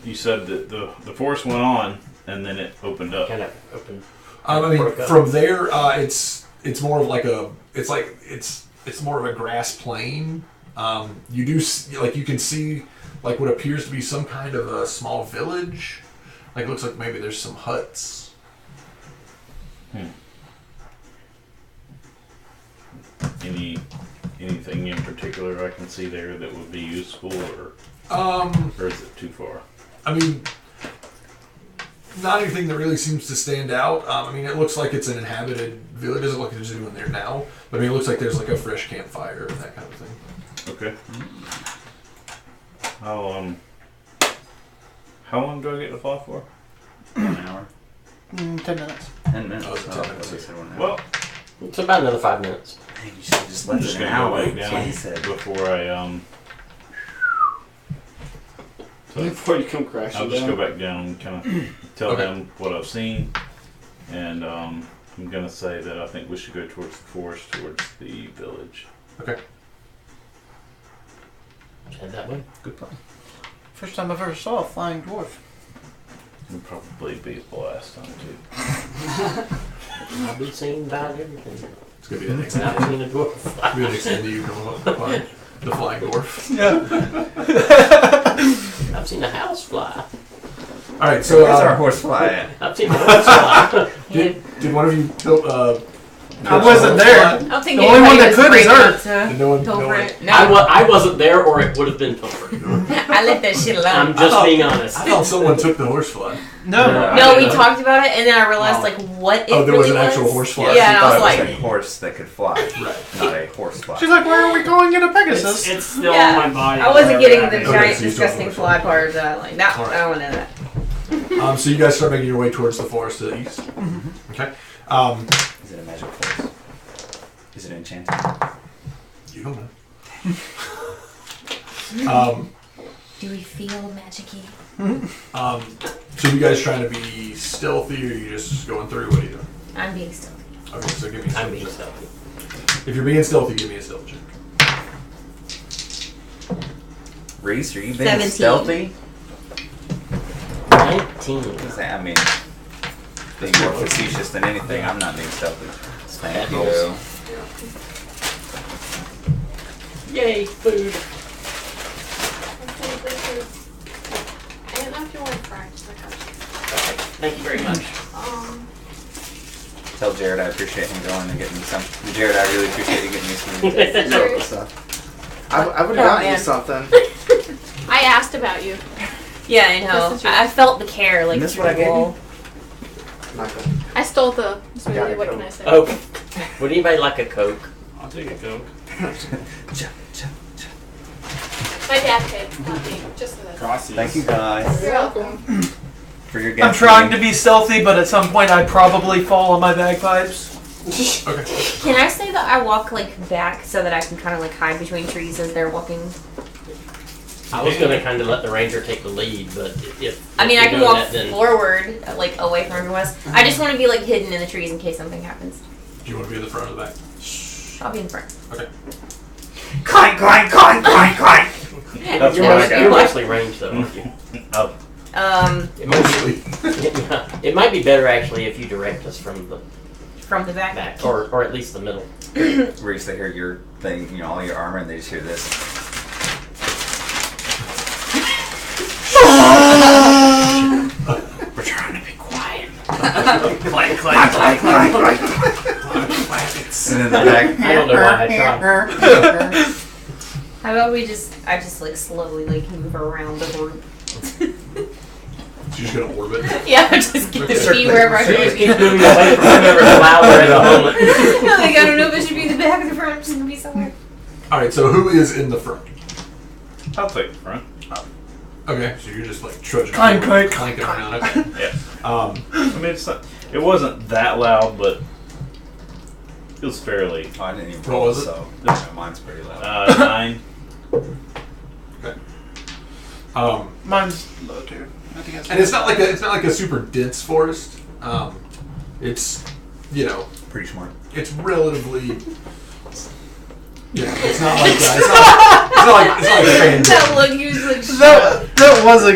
You said that the forest went on and then it opened up. Kind of open. From there, it's more of like it's more of a grass plain. You do you can see like what appears to be some kind of a small village. Like it looks like maybe there's some huts. Anything in particular I can see there that would be useful, or is it too far? Not anything that really seems to stand out. It looks like it's an inhabited village. It doesn't look like there's anyone there now. But it looks like there's like a fresh campfire and that kind of thing. Okay. How long do I get to fly for? 1 hour. 10 minutes. 10 minutes. Oh, it's 10 minutes. Okay, so 1 hour. Well, It's about another 5 minutes. You should have just left I'm just it an gonna go hour. back That's what he down said. before I Before you come crashing I'll just down. go back down and kind of tell them what I've seen, and I'm gonna say that I think we should go towards the forest, towards the village. Okay. Head that way. Good plan. First time I've ever saw a flying dwarf. It'll probably be the last time too. I'll be seen by everything. It's gonna be the next And I've day. seen a dwarf It's fly. gonna be the next day you come up and find the flying dwarf. Yeah. I've seen a house fly. All right, so Where's our horse fly at? I've seen a horse fly. did one of you build? I wasn't there. I don't think The only one that anybody was could is brave enough Earth. Did no one? to No go for one. it. No. I wasn't there, or it would have been Topher. I let that shit alone. I'm just being honest. I thought someone took the horsefly. No. No, we talked about it, and then I realized like what it Oh, there really was an actual horsefly. Yeah, and I was Thought like, it was a horse that could fly, Right. not a horse fly. She's like, where are we going in a Pegasus? It's still Yeah. on my body. I wasn't getting the Okay, giant so you disgusting don't fly part of that. Like, no, All right. I don't want to know that. So you guys start making your way towards the forest to the east. Okay. Is it a magic horse? Is it enchanted? You don't know. Do we feel magic-y? So you guys trying to be stealthy, or you just going through? What are you doing? I'm being stealthy. Okay, so give me a stealth I'm being check. stealthy. If you're being stealthy, give me a stealth check. Reese, are you being 17. stealthy? 19. I mean, being more facetious than anything, I'm not being stealthy. Thank you. Yay, food. I didn't know if you wanted fries. I got you. Thank you very much. Tell Jared I appreciate him going and getting me some. Jared, I really appreciate you getting me some local stuff. I would Oh, have gotten you man. something. I asked about you. Yeah, I know. That's the I felt the care, like, And this through what I the gave you? wall. Michael. I stole the Got smoothie. it, What cool. can I say? Oh, would anybody like a Coke? I'll take a Coke. My dad paid, not me. Just for that. Crossies. Thank you guys You're welcome. for your I'm guest. trying to be stealthy, but at some point I'd probably fall on my bagpipes. Okay. Can I say that I walk, like, back so that I can kind of, like, hide between trees as they're walking? I was going to kind of let the ranger take the lead, but if I mean, if I you're can doing walk that, then forward, like, away from everyone else. I just want to be, like, hidden in the trees in case something happens. Do you want to be in the front or the back? I'll be in front. Okay. Clank, clank, clank, clank, clank. That's you're, what I mostly, got. you're mostly ranged, though, aren't you? It might, Mostly. it might be better, actually, if you direct us from the from the back. back, or at least the middle. Reese, they hear your thing, you know, all your armor, and they just hear this. We're trying to be quiet. Clank, clank, Clank, clank, clank, clank. And in the back, I don't know why I tried. How about I just, like, slowly, like, move around the group? So you're just gonna orbit. Yeah, just keep the feet wherever I So you just go. keep moving away from whoever's louder at the moment. Like, I don't know if it should be in the back or the front. I'm just gonna be somewhere. All right. So who is in the front? I'll take the front. Okay. So you're just like trudging, Clank, clank. clanking around. Okay. Yeah. Um, I mean, it wasn't that loud, but it was fairly. Oh, I didn't even What roll, was it? so yeah, mine's pretty loud. 9. Mine's low too. I think that's and it's not like a super dense forest. It's Pretty smart. it's relatively. Yeah, it's not like that. It's not like a fan. That look, he was like, that was a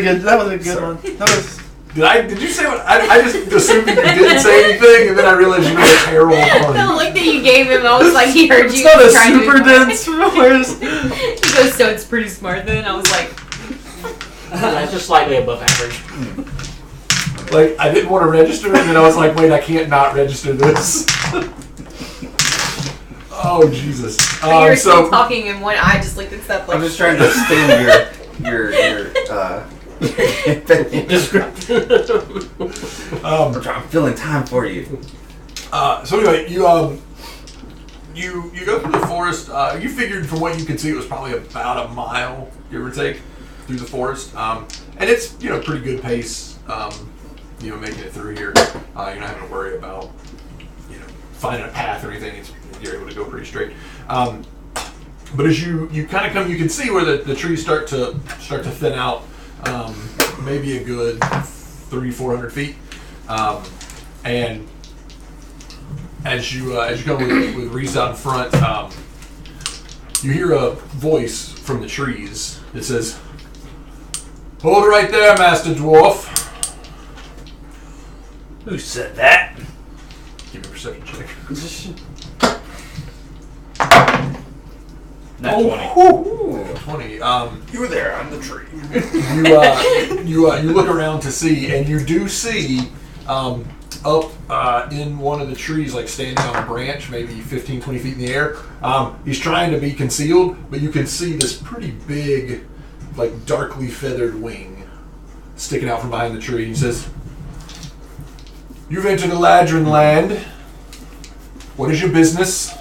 good one. That was. Did you say what? I just assumed you didn't say anything, and then I realized you made a terrible the pun. look that you gave him, I was like, he heard It's you. not a trying to super be dense smart. forest. He goes, so it's pretty smart then? I was like, That's just slightly above average. Like I didn't want to register, and then I was like, wait, I can't not register this. Oh Jesus! you were still So talking and one eye just looked at stuff like, I'm just trying to extend your I'm filling time for you. so anyway, you go through the forest. You figured from what you could see, it was probably about a mile, give or take, through the forest, and it's pretty good pace. Making it through here, you're not having to worry about finding a path or anything. You're able to go pretty straight. But as you kind of come, you can see where the trees start to thin out. Maybe a good 300-400 feet, and as you come with Reese out in front, you hear a voice from the trees that says, "Hold it right there, Master Dwarf." Who said that? Give me a perception check. Not 20. 20. You were there on the tree. You look around to see, and you do see up in one of the trees, like standing on a branch, maybe 15, 20 feet in the air. He's trying to be concealed, but you can see this pretty big, like darkly feathered wing sticking out from behind the tree. He says, "You've entered Eladrin land. What is your business?"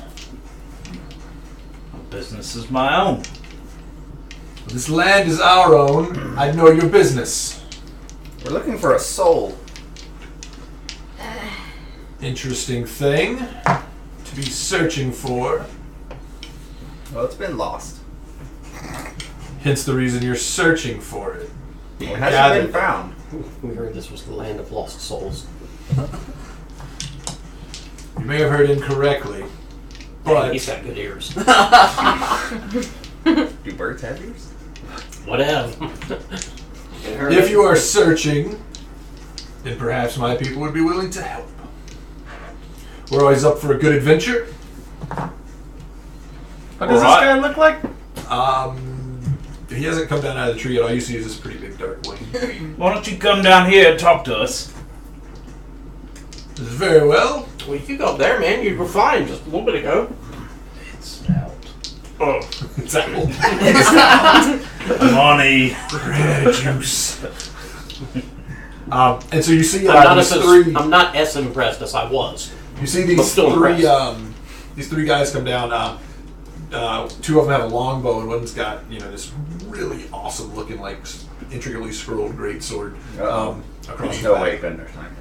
Business is my own. "This land is our own. I know your business." We're looking for a soul. Interesting thing to be searching for. Well, it's been lost. Hence the reason you're searching for it. It hasn't been found. We heard this was the land of lost souls. You may have heard incorrectly, but He's got good ears. Do birds have ears? Whatever. if you are searching, then perhaps my people would be willing to help. We're always up for a good adventure. What does this guy look like? He hasn't come down out of the tree yet. All you see is this pretty big dark wing. Why don't you come down here and talk to us? This is very well. Well, you go up there, man. You were fine just a little bit ago. It's out. Oh, it's apple. Money. Red juice. And so you see I'm not as impressed as I was. You see But these still these three guys come down. Two of them have a longbow, and one's got this really awesome looking, like intricately scrolled greatsword across his No back. way, Gundar time.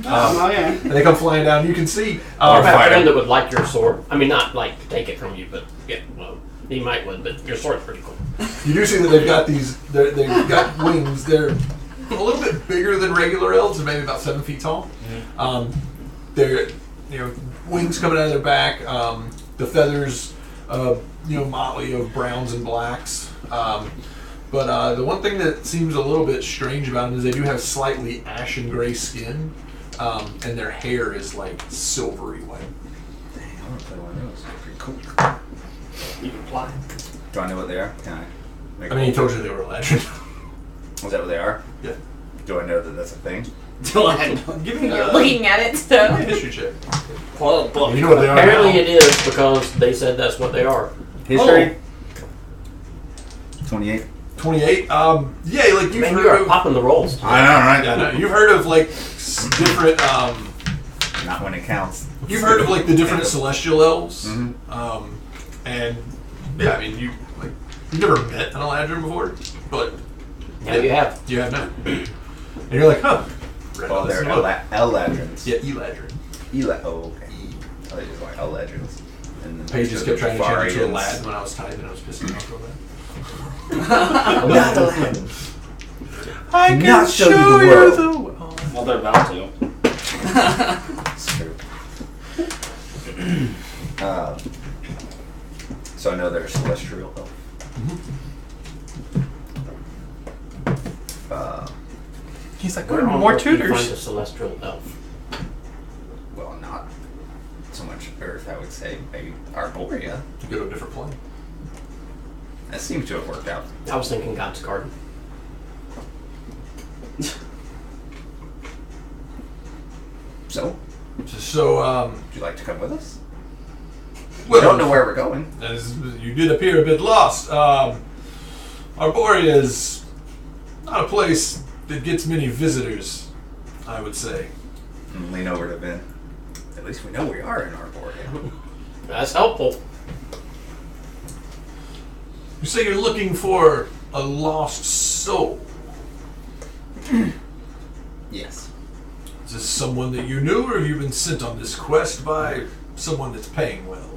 Yeah. And they come flying down. You can see. I have a friend that would like your sword. I mean, not like take it from you, but yeah, well, he might would. But your sword's pretty cool. You do see that they've got these. They've got wings. They're a little bit bigger than regular elves, and maybe about 7 feet tall. They're wings coming out of their back. The feathers, motley of browns and blacks. But the one thing that seems a little bit strange about them is they do have slightly ashen gray skin, and their hair is like silvery white. Dang, I want to play one of those. Pretty cool. You can fly. Do I know what they are? Can I? I mean, he told you they were a legend. Is that what they are? Yeah. Do I know that that's a thing? Give me You're looking at it, so. History check. Well, You know what they are apparently now. it is because they said that's what they are. History. 28. 28. Yeah, like you've Man, you heard are of. popping the rolls. I know, right? Yeah, no, you've heard of like different. Not when it counts. You've heard of like the different celestial elves. Mhm. And yeah, I mean you've never met an Eladrin before, but Now you have. you have now. And you're like, huh? Well, they're Eladrins. Yeah, Eladrin. Oh, okay. I thought you was like Eladrins. And then Paige just kept trying to change it to a Vafarians. lad when I was typing. I was pissing off real bad. Not Eladrins. I can Not show show you the you world. the world. Well, they're about to. It's true. So I know they're celestial elf. He's like, Where on more earth do you find tutors. a celestial elf? Well, not so much Earth, I would say. Maybe Arborea. To go to a different plane. That seems to have worked out. I was thinking God's garden. So, So, would you like to come with us? well, We don't know where we're going. As you did appear a bit lost. Arborea is not a place that gets many visitors, I would say. And lean over to Ben. At least we know we are in Arborea. That's helpful. You say you're looking for a lost soul. Yes. Is this someone that you knew, or have you been sent on this quest by someone that's paying well?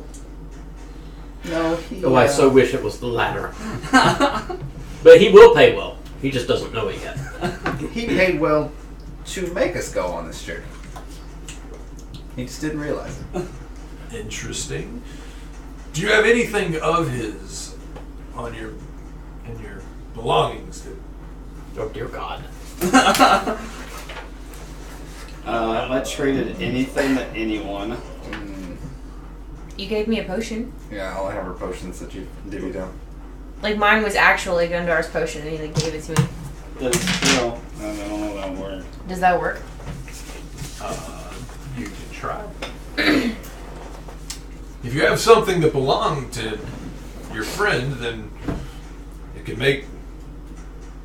No, he. Oh, I so wish it was the latter. But he will pay well. He just doesn't know it yet. He paid well to make us go on this journey. He just didn't realize it. Interesting. Do you have anything of his on your belongings? Oh dear God. Have I traded anything to anyone? You gave me a potion. Yeah, all I have are potions that you divvied out. Like mine was actually Gundar's potion, and he like gave it to me. That is true. I don't know that word. Does that work? You can try. If you have something that belonged to your friend, then it can make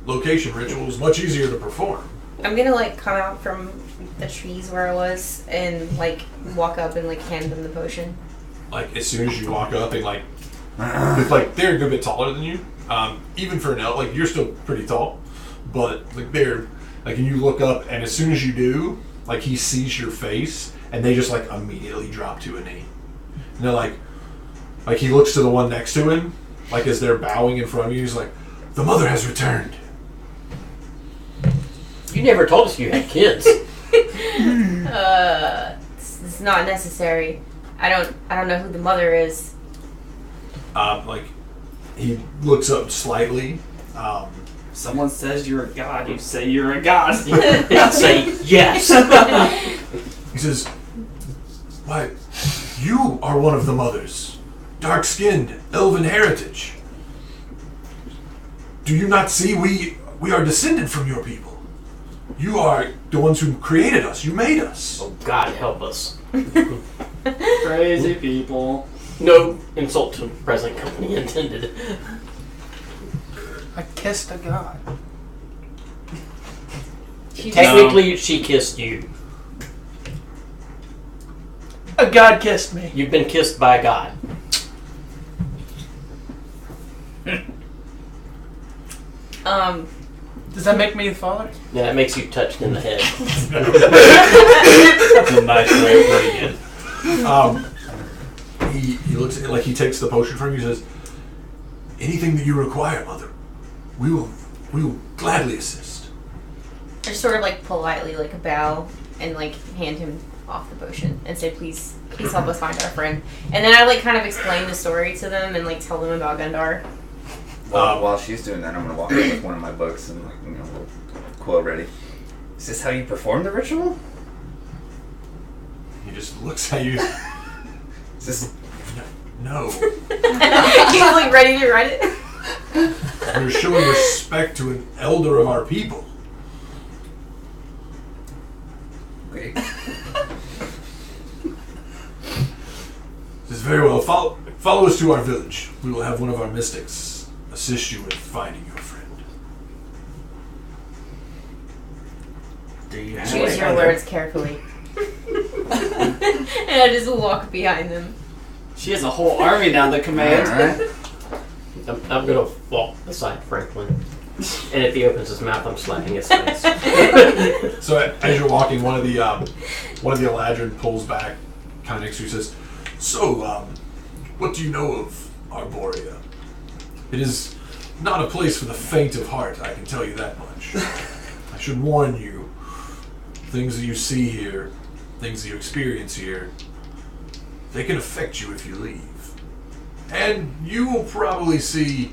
location rituals much easier to perform. I'm gonna like come out from the trees where I was and like walk up and like hand them the potion. Like as soon as you walk up and like, it's like they're a good bit taller than you. Even for an elf, like you're still pretty tall, but like they're like, and you look up and as soon as you do, like he sees your face and they just like immediately drop to a knee. And they're like he looks to the one next to him, like as they're bowing in front of you. He's like, "The mother has returned." You never told us you had kids. It's not necessary. I don't know who the mother is. Like he looks up slightly. Someone says you're a god, you say you're a god. And say yes. He says, "Why, you are one of the mothers, dark-skinned, elven heritage. Do you not see we are descended from your people? You are the ones who created us. You made us." Oh God, help us. Crazy people. No insult to present company intended. I kissed a god. Technically, she kissed you. A god kissed me. You've been kissed by God. Does that make me the father? Yeah, that makes you touched in the head. That's a nice way of putting it. He looks at it like he takes the potion from you and says, "Anything that you require, mother, we will gladly assist." I just sort of like politely like bow and like hand him off the potion and say, please help us find our friend. And then I like kind of explain the story to them and like tell them about Gundar. While she's doing that, I'm gonna walk up with one of my books and like, you know, we'll quill ready. Is this how you perform the ritual? He just looks at you. Is this? No. He's like ready to write it. You're showing respect to an elder of our people. Okay. Says, "Very well. Follow us to our village. We will have one of our mystics assist you with finding your friend." Choose your words carefully. And I just walk behind them. She has a whole army now to command. Alright. I'm gonna walk beside Franklin, and if he opens his mouth, I'm slapping his face. So as you're walking, one of the Eladrin pulls back, kind of next to you, says, "So, what do you know of Arborea? It is not a place for the faint of heart. I can tell you that much. I should warn you: things that you see here, things that you experience here, they can affect you if you leave, and you will probably see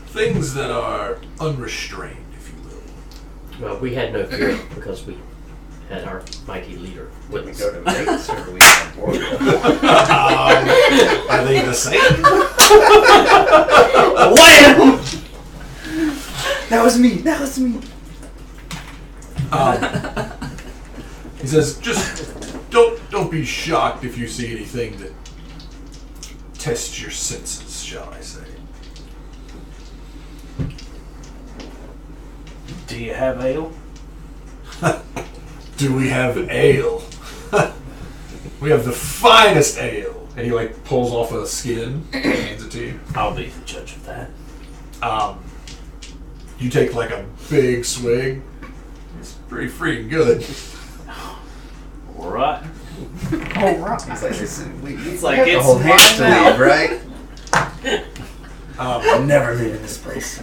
things that are unrestrained, if you will." Well, we had no fear because we had our mighty leader with We us. go to Vegas or do we go to Boreal? Are they the same? Wham! That was me. That was me. He says, "Just don't be shocked if you see anything that tests your senses, shall I say." Do you have ale? Do we have ale? We have the finest ale. And he pulls off a skin and hands it to you. I'll be the judge of that. You take a big swig. It's pretty freaking good. All right. Oh, right. It's like this. It's like have to it's hold hands to mine now. leave, right? I'm Um, never leaving this place.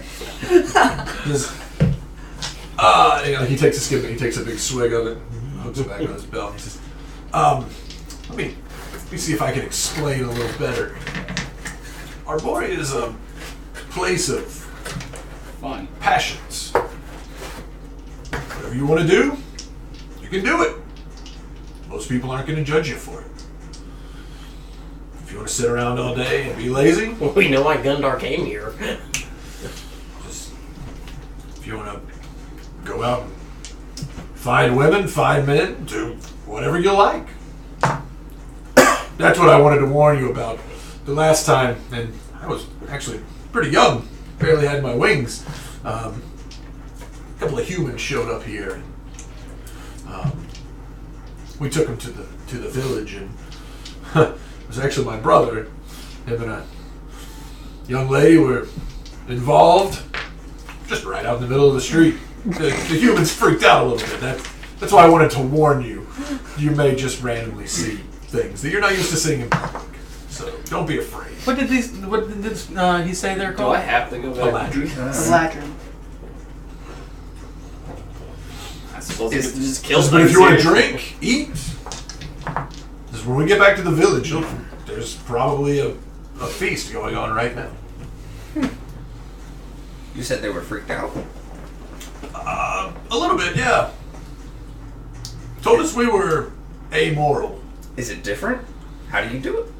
he takes a skip and he takes a big swig of it, hooks it back on his belt, and he says, let me see if I can explain a little better. Arborea is a place of Fun. passions. Whatever you want to do, you can do it. Most people aren't going to judge you for it. If you want to sit around all day and be lazy, Well, we know why Gundar came here. just if you want to go out and find women, find men, do whatever you like. That's what I wanted to warn you about the last time, and I was actually pretty young, barely had my wings. A couple of humans showed up here. We took them to the village, and it was actually my brother. Him and a young lady were involved, just right out in the middle of the street. The humans freaked out a little bit. That's why I wanted to warn you. You may just randomly see things that you're not used to seeing in public. So don't be afraid. What did he say they're Do called? I have to go back? Eladrin. Eladrin. I suppose we could just kill But if you want to things here. drink, eat. Just when we get back to the village, there's probably a feast going on right now. You said they were freaked out. A little bit, yeah. Told us we were amoral. Is it different? How do you do it?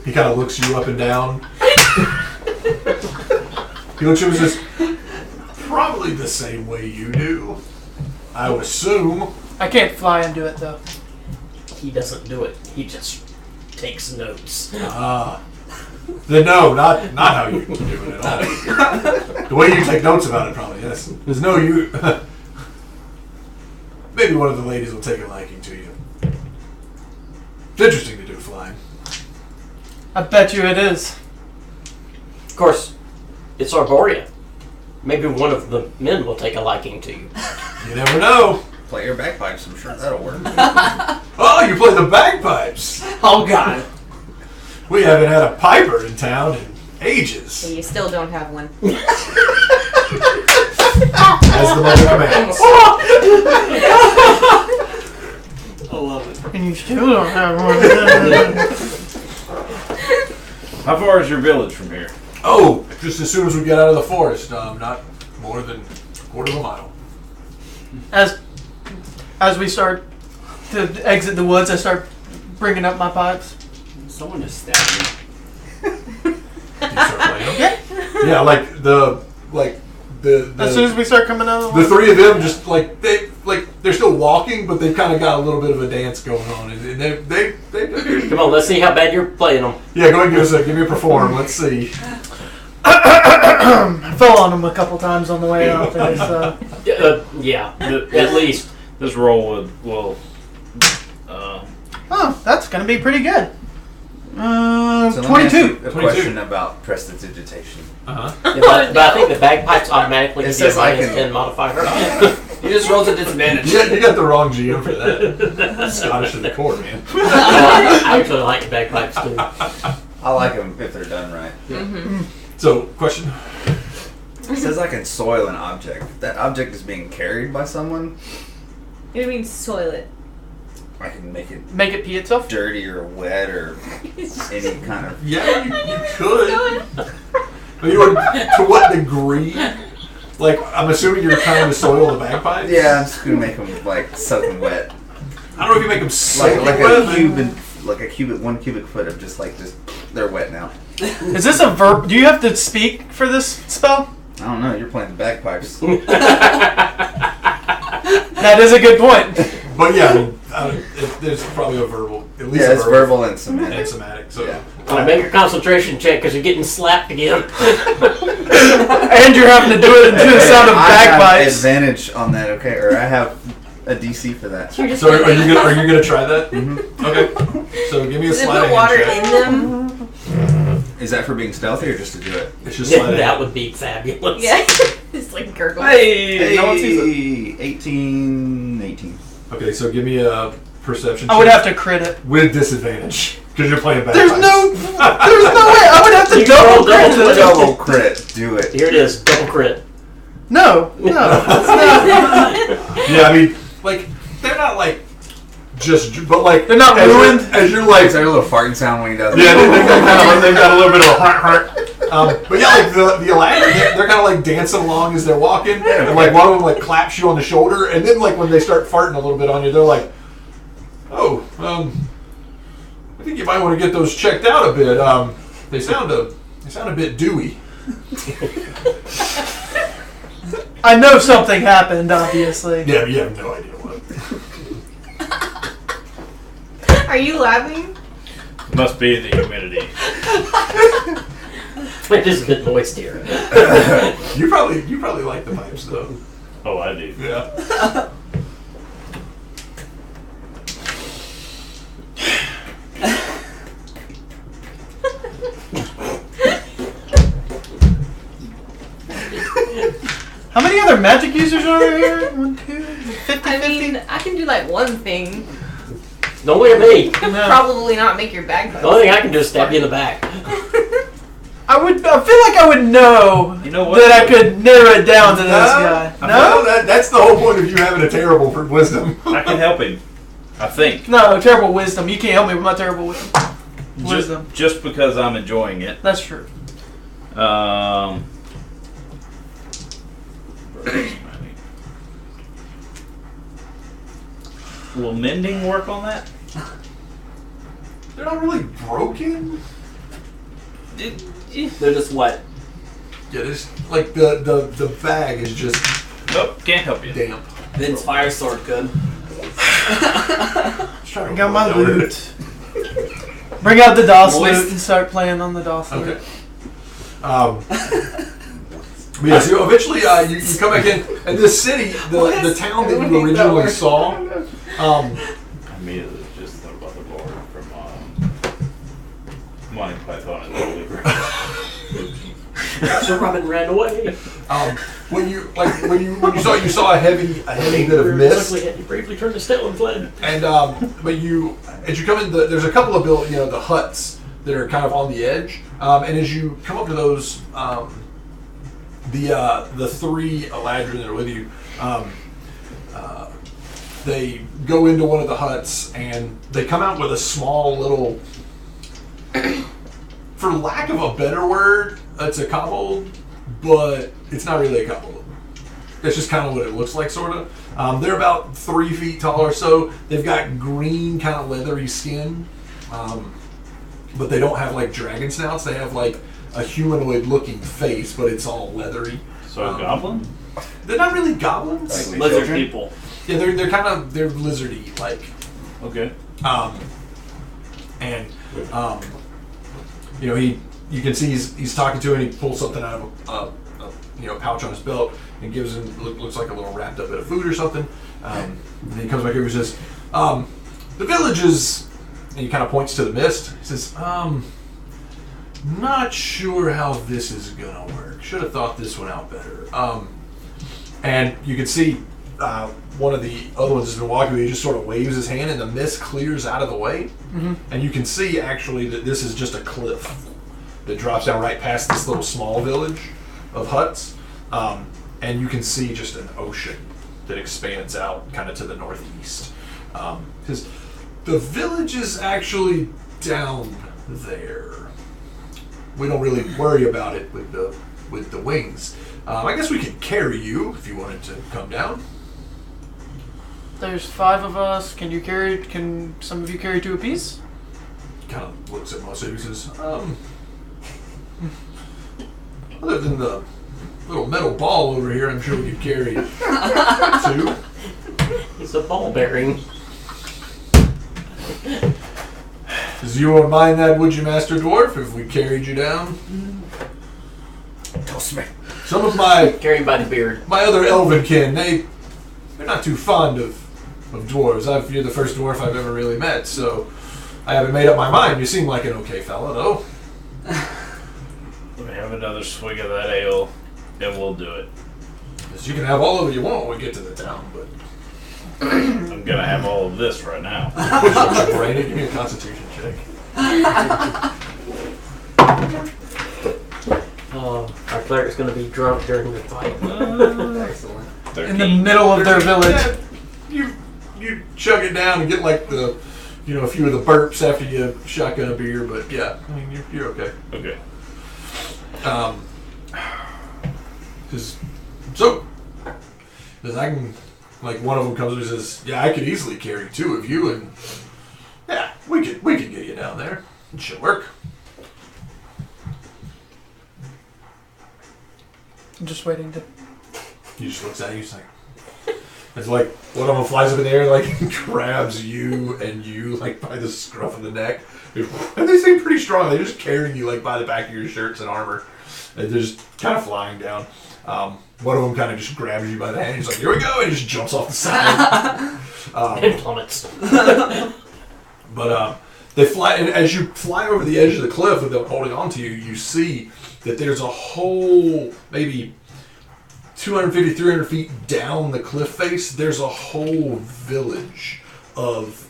He kind of looks you up and down. He looks at you and says, "Probably the same way you do. I would assume." I can't fly and do it though. He doesn't do it. He just takes notes. Then no, not how you do it at all. The way you take notes about it, probably, yes. There's no you. Maybe one of the ladies will take a liking to you. It's interesting to do flying. I bet you it is. Of course, it's Arborea. Maybe one of the men will take a liking to you. You never know. Play your bagpipes. I'm sure that'll work. Oh, you play the bagpipes. Oh god. We haven't had a piper in town in ages. So you still don't have one. As the mother commands. I love it. And you still don't have one. How far is your village from here? Oh, just as soon as we get out of the forest, not more than a quarter of a mile. As we start to exit the woods, I start bringing up my pipes. Someone just stabbed me. You start playing them? Yeah, As soon as we start coming out of the the woods. three of them just they're still walking, but they've kind of got a little bit of a dance going on, and they Come on, let's see how bad you're playing them. yeah. Go ahead and give me a perform. Let's see. I fell on him a couple times on the way out there, so. Yeah, at least. This roll will. Oh, that's going to be pretty good. So let me ask 22. you a question about prestidigitation. Uh-huh. But I think the bagpipes automatically It give says you a I minus can- 10 modifier. You just rolled a disadvantage. You got the wrong GM for that. Scottish to the core, man. I actually like bagpipes too. I like them if they're done right. So, question. It says I can soil an object. If that object is being carried by someone, You mean soil it? I can make it Make it pee itself? dirty or wet or any kind of. Yeah, you could. But you would, to what degree? Like, I'm assuming you're trying to soil the bagpipes? Yeah, I'm just gonna make them like soaking wet, I don't know if you make them like soaking like wet, a but- cubic, like a cubic, 1 cubic foot of just they're wet now. Is this a verb? Do you have to speak for this spell? I don't know. You're playing the bagpipes. That is a good point. But yeah, I mean, there's probably a verbal, at least Yeah, a it's verbal and somatic. and somatic. So, Yeah. Make your concentration check because you're getting slapped again. And you're having to do it into the sound of I have bagpipes. advantage on that, okay? Or I have a DC for that. You're just so are you gonna try that? Mm-hmm. Okay. So give me a Does it sleight put of water hand check. in them? Is that for being stealthy or just to do it? It's just Yeah, sleight of that hand. would be fabulous. Yeah. It's like gurgle. Hey, no one sees it. 18. Okay, so give me a perception I would check have to crit it. with disadvantage because you're playing bagpipes. There's no way. I would have to You double roll crit double it. Double crit. Do it. Here it is, double crit. No, it's not. Yeah, I mean, like they're not like just, but like They're not as you're- ruined? As you're like, Is there a little farting sound when he does it? yeah, they've got a little bit of a heart. But yeah, like the Aladdin, they're kind of like dancing along as they're walking, and like one of them like claps you on the shoulder, and then like when they start farting a little bit on you, they're like, "Oh, I think you might want to get those checked out a bit. They sound a bit dewy." I know something happened, obviously. Yeah, but you have no idea what. Are you laughing? Must be the humidity. It is a bit moist here. You probably like the pipes though. Oh, I do. Yeah. How many other magic users are there here? 1, 2, 50, I mean, I can do like one thing. Don't look at me. Probably not make your bagpipes. The only thing I can do is stab you in the back. I feel like I would know, You know what? that I could narrow it down to this guy. No, that's the whole point of you having a terrible wisdom. I can help him. I think. No, terrible wisdom. You can't help me with my terrible wisdom. Just because I'm enjoying it. That's true. Will mending work on that? They're not really broken. They're just wet. Yeah, there's like the bag is just Nope, can't help you. damp. Vince Fire Sword could. I got my loot. Bring out the DOS loot and start playing on the DOS loot. Okay. But yeah, so eventually you come back in, and this city, the town that you originally saw, I immediately just thought about the Lord from Monty Python and the Holy Grail. So Robin ran away. when you saw a heavy bit of mist, He bravely turned his tail and fled. and but as you come in, there's a couple of the huts that are kind of on the edge, and as you come up to those, the three Eladrin that are with you, they go into one of the huts and they come out with a small little, for lack of a better word, it's a kobold, but it's not really a kobold. It's just kind of what it looks like, sort of. They're about 3 feet tall or so. They've got green, kind of leathery skin, but they don't have like dragon snouts. They have like a humanoid-looking face, but it's all leathery. So a goblin? They're not really goblins. Like Lizard children? people. Yeah, they're lizardy like. Okay. And he you can see he's talking to him. And he pulls something out of a pouch on his belt and gives him looks like a little wrapped up bit of food or something. And then he comes back over and says, "The village is," and he kind of points to the mist. He says, "Not sure how this is gonna work. Should have thought this one out better." And you can see one of the other ones has been walking. He just sort of waves his hand, and the mist clears out of the way. Mm-hmm. And you can see actually that this is just a cliff that drops down right past this little small village of huts. And you can see just an ocean that expands out kind of to the northeast. Because the village is actually down there. We don't really worry about it with the wings. I guess we could carry you if you wanted to come down. There's 5 of us. Can some of you carry 2 apiece? Kind of looks at most of you and says, other than the little metal ball over here, I'm sure we could carry 2. It's a ball bearing. Does you won't mind that, would you, Master Dwarf, if we carried you down? Toss me. Some of my Carried by the beard. my other elven kin, they're not too fond of dwarves. You're the first dwarf I've ever really met, so I haven't made up my mind. You seem like an okay fella, though. Let me have another swig of that ale, and we'll do it. Because you can have all of it you want when we get to the town, but... I'm gonna have all of this right now. Brandon, give me a constitution check. Our cleric's going to be drunk during the fight. Excellent. 13. In the middle of their village. You chug it down and get like the, a few of the burps after you shotgun a beer, but yeah, I mean, you're okay. Okay. Because I can, like one of them comes and says, yeah, I could easily carry 2 of you, and yeah, we could get you down there. It should work. I'm just waiting to. He just looks at you, he's like, it's like one of them flies up in the air, like grabs you and you like by the scruff of the neck, and they seem pretty strong. They're just carrying you like by the back of your shirts and armor, and they're just kind of flying down. One of them kind of just grabs you by the hand. He's like, "Here we go!" and he just jumps off the side. And plummets. But they fly, and as you fly over the edge of the cliff with them holding on to you, you see that there's a whole maybe 250, 300 feet down the cliff face, there's a whole village of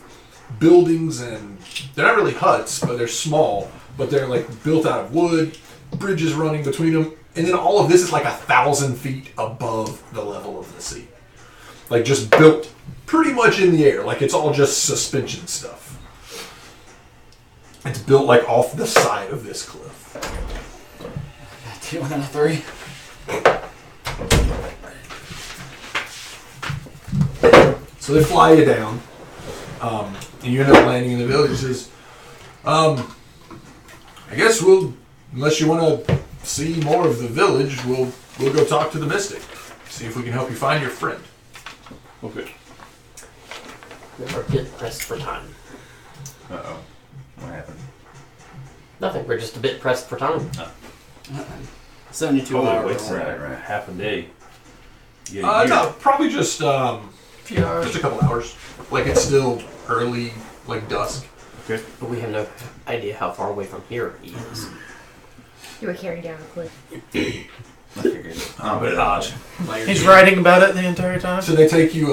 buildings, and they're not really huts, but they're small, but they're like built out of wood, bridges running between them, and then all of this is like 1,000 feet above the level of the sea. Like just built pretty much in the air, like it's all just suspension stuff. It's built like off the side of this cliff. 2 out of 3. So they fly you down, and you end up landing in the village. He says, I guess unless you want to see more of the village, we'll go talk to the mystic. See if we can help you find your friend. Okay. We're a bit pressed for time. Uh-oh. What happened? Nothing, we're just a bit pressed for time. 72 hours. Right. Half a day. Yeah, No, probably just Few hours. just a couple hours. Like it's still early, like dusk. Okay. But we have no idea how far away from here he is. You were carried down a cliff. I figured. I'm a bit odd. He's writing about it the entire time. So they take you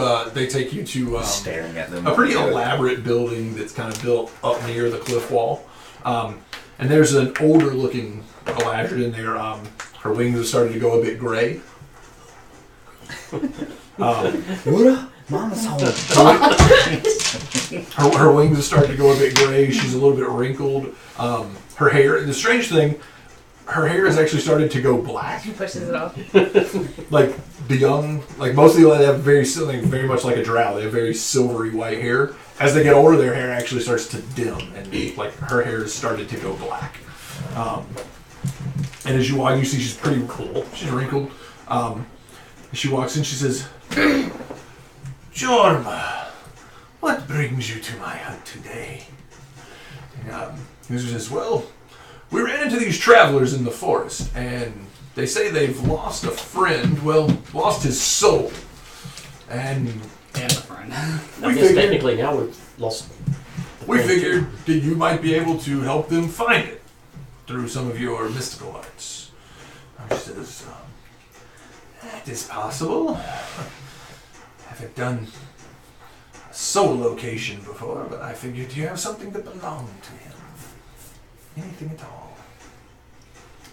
to Staring at them. a pretty elaborate building that's kind of built up near the cliff wall. And there's an older looking Eladrin in there. Her wings have started to go a bit gray. Mama's home. Her wings have started to go a bit gray. She's a little bit wrinkled. Her hair, the strange thing, her hair has actually started to go black. She pushes it off. Like the young, like most of the they have very much like a drow. They have very silvery white hair. As they get older, their hair actually starts to dim, and like her hair has started to go black. And as you walk, you see she's pretty cool. She's wrinkled. She walks in. She says, "Jorma, what brings you to my hut today?" He says, "Well, We ran into these travelers in the forest, and they say they've lost a friend. Well, lost his soul. And a friend. we figured, technically now we've lost. we figured that you might be able to help them find it through some of your mystical arts. She says, that is possible. Haven't done a soul location before, but I figured you have something that belonged to him. Anything at all.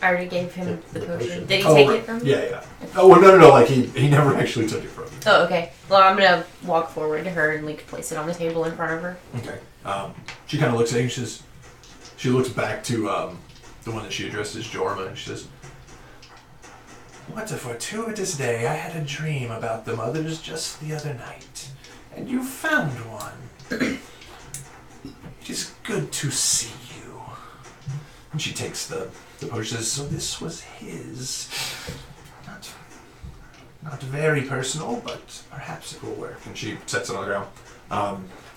I already gave him the potion. Did he Oh, take right. it from me? Yeah. Oh, well, no. Like, he never actually took it from you. Oh, okay. Well, I'm gonna walk forward to her and like place it on the table in front of her. Okay. She kind of looks anxious. She looks back to the one that she addressed as Jorma, and she says, "What a fortuitous day. I had a dream about the mothers just the other night, and you found one. It is good to see you." And she takes the potion, says, "So this was his. Not very personal, but perhaps it will work." And she sets it on the ground.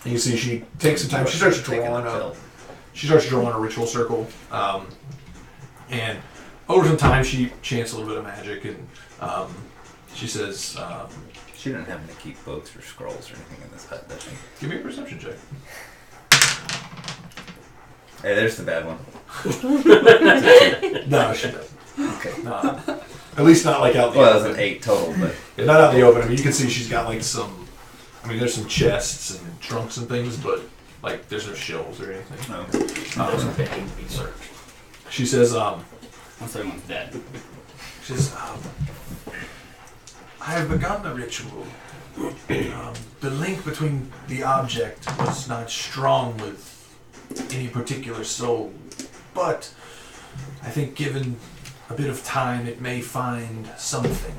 And you see she takes some time. She starts drawing a ritual circle. And over some time, she chants a little bit of magic, and she says, She didn't happen to keep books or scrolls or anything in this hut, does she? "Give me a perception check." Hey, there's the bad one. No, she doesn't. Okay. At least not like out in the Well, that was open. an 8 total, but... Yeah, not out in the open. I mean, you can see she's got like some... I mean, there's some chests and trunks and things, but like there's no shelves or anything. No. That need to be searched. She says, Once everyone's dead. She says, I have begun the ritual. The link between the object was not strong with any particular soul, but I think given a bit of time, it may find something.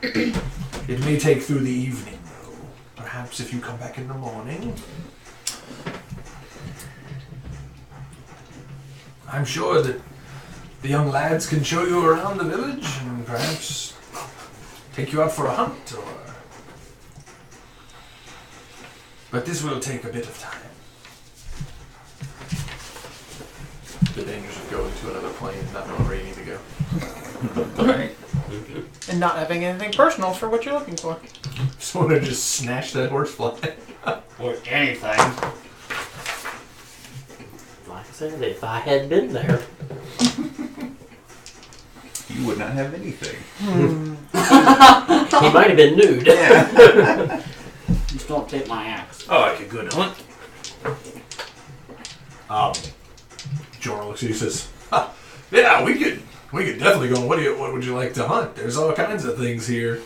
It may take through the evening, though. Perhaps if you come back in the morning. I'm sure that the young lads can show you around the village and perhaps take you out for a hunt, or... But this will take a bit of time. The dangers of going to another plane and not knowing where you need to go. Alright. And not having anything personal for what you're looking for. Someone to just snatch that horse fly. Or anything. Like I said, if I had been there, You would not have anything. he might have been nude. Yeah. Just don't take my axe. Oh, like a good hunt. Jorah looks at you and says, yeah, we could definitely go. What would you like to hunt? There's all kinds of things here.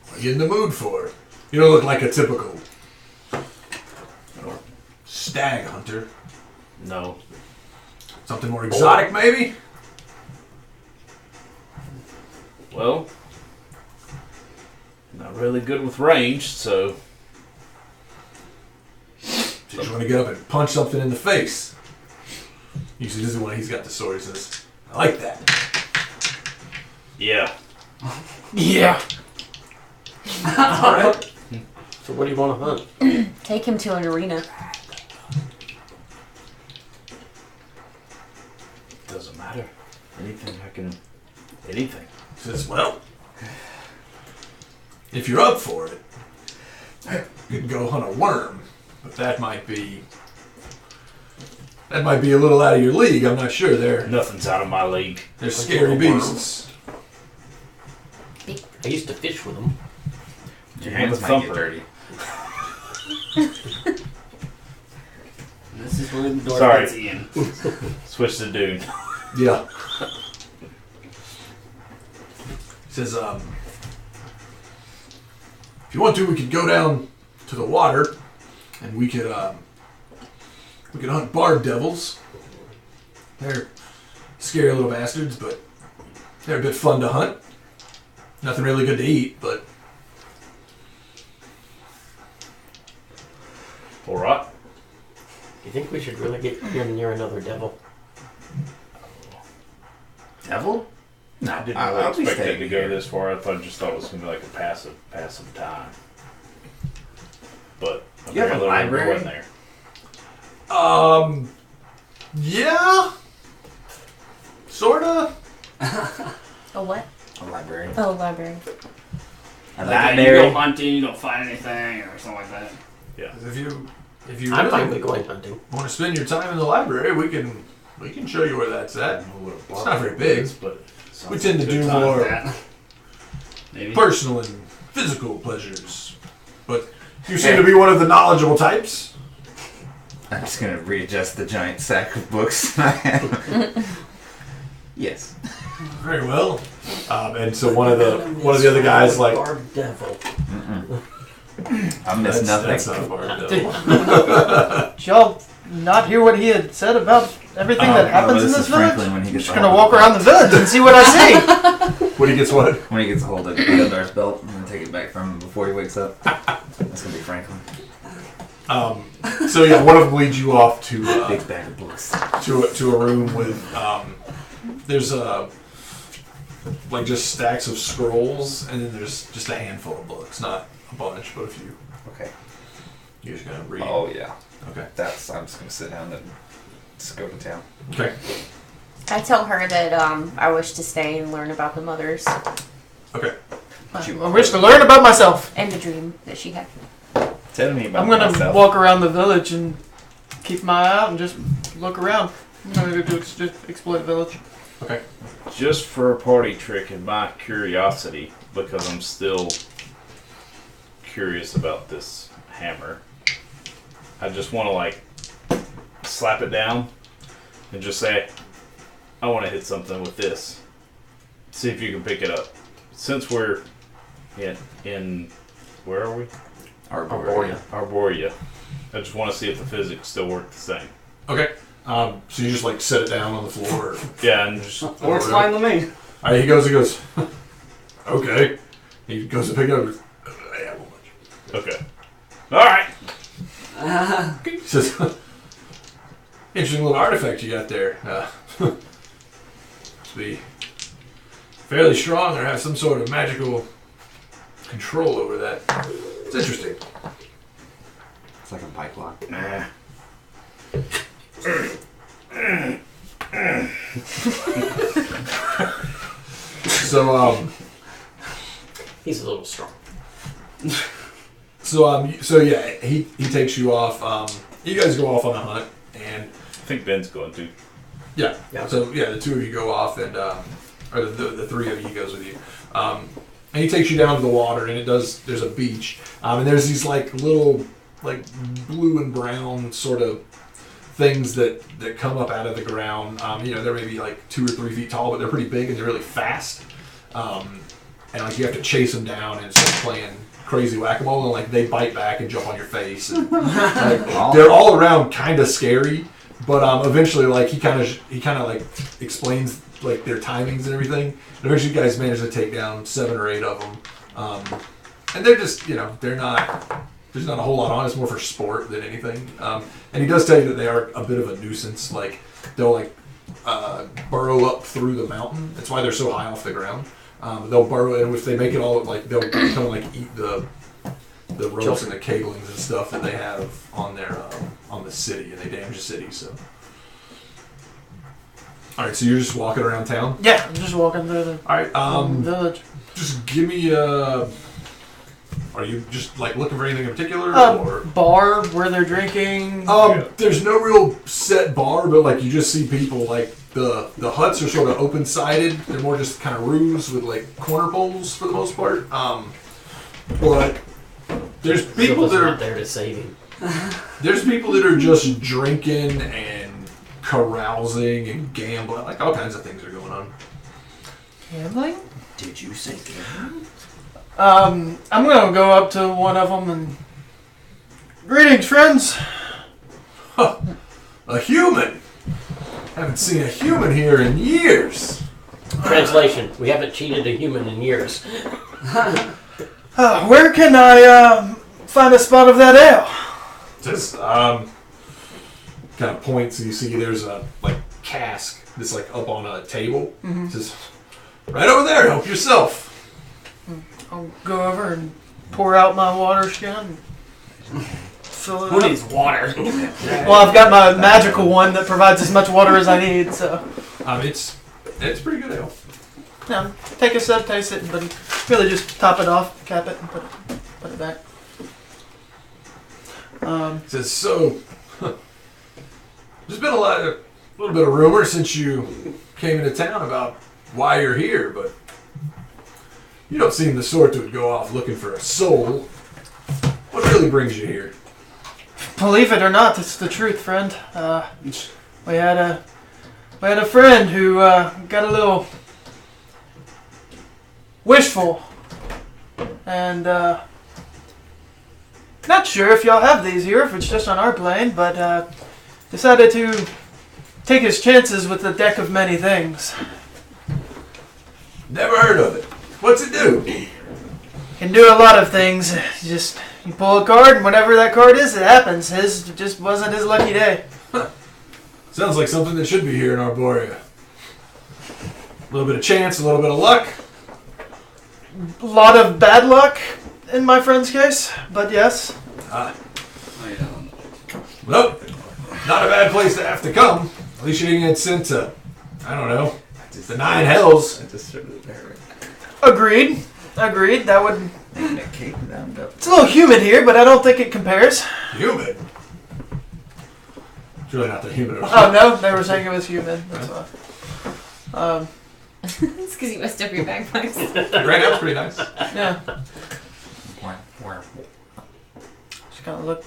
What are you in the mood for? You don't look like a typical stag hunter. No. Something more exotic, maybe? Well, not really good with range, so... You just want to get up and punch something in the face. Usually this is when he's got the sword. He says, I like that. Yeah. Yeah. Alright. So what do you want to hunt? Take him to an arena. Doesn't matter. Anything I can... Anything. He says, well, if you're up for it, you can go hunt a worm. But that might be a little out of your league. I'm not sure. Nothing's out of my league. They're scary beasts. I used to fish with them. Your I'm hands a might thumper. get dirty. This is where the door Sorry. gets Ian. Switch to Dune. Yeah. He says, if you want to, we could go down to the water, and we could hunt barb devils. They're scary little bastards, but they're a bit fun to hunt. Nothing really good to eat, but Alright. You think we should really get near another devil? Devil? No, I didn't I'll really be expect it staying to go here. this far. I just thought it was going to be like a passive time. But You have a apparently we're library? going there. Yeah. Sorta. A what? A library. Oh, library. A Like, you go hunting, you don't find anything, or something like that. If you I'm fine really with going hunting. want to spend your time in the library, we can show you where that's I at. don't know what a It's bar not very big. is, but We tend to do Time more that. Maybe. personal and physical pleasures. But you seem to be one of the knowledgeable types. I'm just gonna readjust the giant sack of books I have. Yes. Very well. And so one of the other guys like, Barb devil. I miss nothing. That's not a bard, Did- though. Did y'all not hear what he had said about everything that happens in this this is village? Franklin when he I'm gets just gonna walk around the village and see what I see. When he gets what? When he gets a hold of Gundar's belt, I'm gonna take it back from him before he wakes up. That's gonna be Franklin. So yeah, one of them leads you off to Big bag of books. to a room with there's like just stacks of scrolls, and then there's just a handful of books, not a bunch, but a few. Okay. You're just gonna read. Oh yeah. Okay. I'm just gonna sit down and just go to town. Okay. I tell her that I wish to stay and learn about the mothers Okay. I wish to learn about myself. and the dream that she had. Tell me about I'm gonna myself. walk around the village and keep my eye out and just look around. I'm gonna go just explore the village. Okay. just for a party trick and my curiosity, because I'm still curious about this hammer, I just want to like slap it down and just say, I want to hit something with this. See if you can pick it up. Since we're in where are we? Arborea. Arborea. I just want to see if the physics still work the same. Okay. So you just like set it down on the floor. Yeah, and just Works fine with me. All right, he goes. Okay. He goes to pick it up. Yeah, a bunch. okay. All right. He says, interesting little artifact you got there. Must be fairly strong or have some sort of magical control over that. It's interesting. It's like a pipe lock. Nah. So He's a little strong. so yeah, he takes you off. You guys go off on a hunt, and I think Ben's going to. yeah. Yeah. So yeah, the two of you go off, and or the three of you, he goes with you. And he takes you down to the water, and there's a beach, and there's these like little like blue and brown sort of things that come up out of the ground. They're maybe like 2 or 3 feet tall, but they're pretty big and they're really fast. And like you have to chase them down and start playing crazy whack-a-mole, and like they bite back and jump on your face. And, like, they're all around kind of scary, but eventually like he kind of like explains like their timings and everything. And eventually you guys manage to take down 7 or 8 of them, and they're just they're not. There's not a whole lot on it. It's more for sport than anything. And he does tell you that they are a bit of a nuisance. Like they'll like burrow up through the mountain. That's why they're so high off the ground. They'll burrow, and if they make it all, like they'll kind of like eat the ropes and the cablings and stuff that they have on their on the city, and they damage the city. So, all right. So you're just walking around town. Yeah, I'm just walking through the All right. village. Just give me Are you just like looking for anything in particular, or Bar where they're drinking. There's no real set bar, but like you just see people like the huts are sort of open sided. They're more just kind of roofs with like corner poles for the most part. But there's people Silva's that not are there to save him. there's people that are just drinking and carousing and gambling. Like all kinds of things are going on. Gambling? Did you say gambling? I'm gonna go up to one of them and greetings, friends. A human. Haven't seen a human here in years. Translation: we haven't cheated a human in years. Where can I find a spot of that ale? Just kind of points, and you see there's a like cask that's like up on a table. Mm-hmm. Just right over there. Help yourself. I'll go over and pour out my water skin. fill it Who up. needs water? Well, I've got my magical one that provides as much water as I need, so. It's pretty good ale. Yeah, take a sip, taste it, but really just top it off, cap it, and put it back. It says, so, there's been a little bit of rumor since you came into town about why you're here, but you don't seem the sort that would go off looking for a soul. What really brings you here? Believe it or not, it's the truth, friend. We had a friend who got a little wishful, and not sure if y'all have these here, if it's just on our plane, but decided to take his chances with the deck of many things. Never heard of it. What's it do? Can do a lot of things. You pull a card, and whatever that card is, it happens. His just wasn't his lucky day. Sounds like something that should be here in Arborea. A little bit of chance, a little bit of luck. A lot of bad luck in my friend's case, but yes. Well, not a bad place to have to come. At least you didn't get sent to, I don't know, the 9 hells. Agreed. That would. It's It's a little humid here, but I don't think it compares. Humid? It's really not that humid at all. Oh no, they were saying it was humid. That's why. It's because you messed up your bagpipes. Right now it's pretty nice. Yeah. Just kind of look.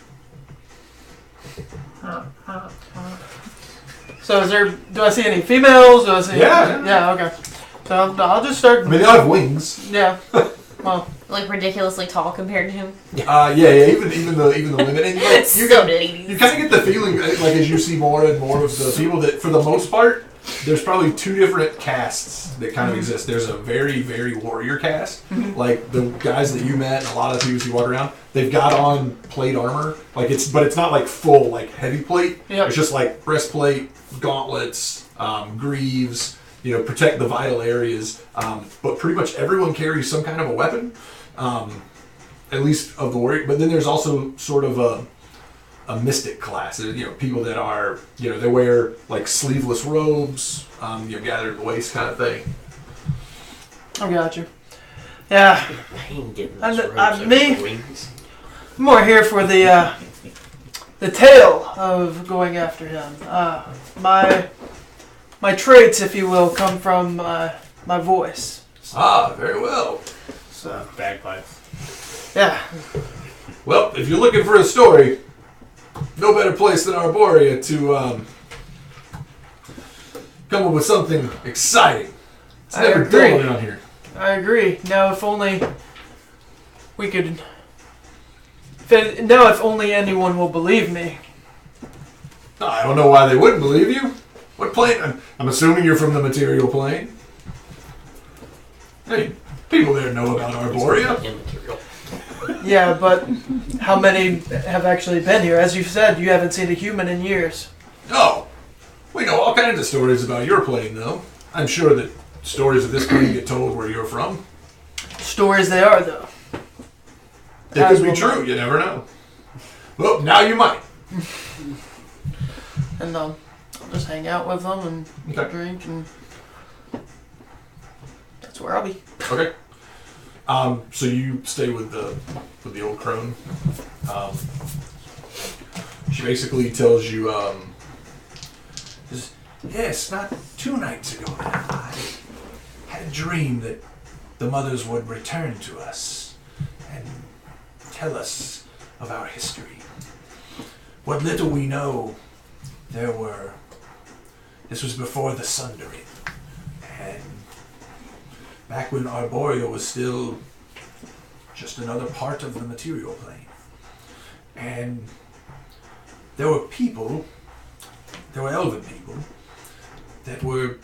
So is there? Do I see any females? Do I see? Yeah. Yeah. Okay. So I'll just start. I mean, they all have wings. Yeah. Well. Like ridiculously tall compared to him. Yeah. Even the women. And like, ladies. you kind of get the feeling, like as you see more and more of the people, that for the most part, there's probably 2 different castes that kind of exist. There's a very, very warrior caste, like the guys that you met, and a lot of the people you walk around. They've got on plate armor, but it's not like full like heavy plate. Yep. It's just like breastplate, gauntlets, greaves. Protect the vital areas. But pretty much everyone carries some kind of a weapon, at least of the warrior. But then there's also sort of a mystic class. People that are, they wear like sleeveless robes, gathered at the waist kind of thing. I got you. Yeah. Pain getting And, those robes over me? the wings. I'm more here for the tale of going after him. My traits, if you will, come from my voice. Ah, very well. So Bagpipes. yeah. Well, if you're looking for a story, no better place than Arborea to come up with something exciting. It's I never agree. dull around here. I agree. Now, if only we could. If only anyone will believe me. I don't know why they wouldn't believe you. What plane? I'm assuming you're from the material plane. Hey, people there know about Arborea. Immaterial. Yeah, but how many have actually been here? As you said, you haven't seen a human in years. Oh, we know all kinds of stories about your plane, though. I'm sure that stories of this plane get told where you're from. Stories they are, though. They could be true. You never know. Well, now you might. And I'll just hang out with them and Okay. drink, and that's where I'll be. Okay. So you stay with the old crone. She basically tells you, says, yes, not 2 nights ago now, I had a dream that the mothers would return to us and tell us of our history. What little we know, this was before the Sundering, and back when Arborea was still just another part of the material plane. And there were elven people, that were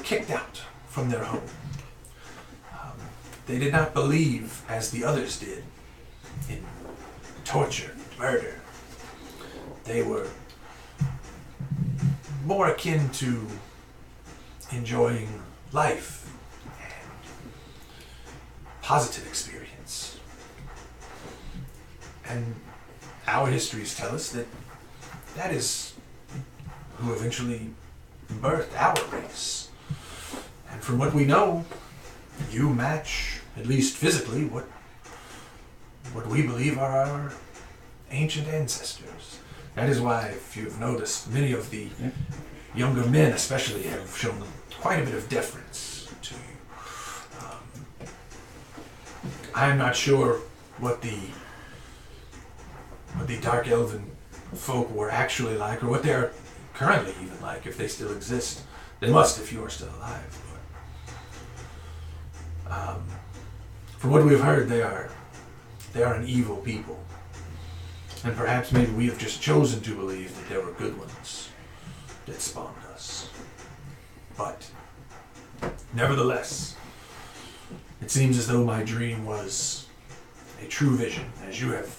kicked out from their home. They did not believe, as the others did, in torture, murder. They were more akin to enjoying life and positive experience. And our histories tell us that that is who eventually birthed our race. And from what we know, you match, at least physically, what we believe are our ancient ancestors. That is why, if you've noticed, many of the younger men especially have shown quite a bit of deference to you. I'm not sure what the Dark Elven folk were actually like, or what they're currently even like, if they still exist. They must if you are still alive. But, from what we've heard, they are an evil people. And perhaps maybe we have just chosen to believe that there were good ones that spawned us. But, nevertheless, it seems as though my dream was a true vision, as you have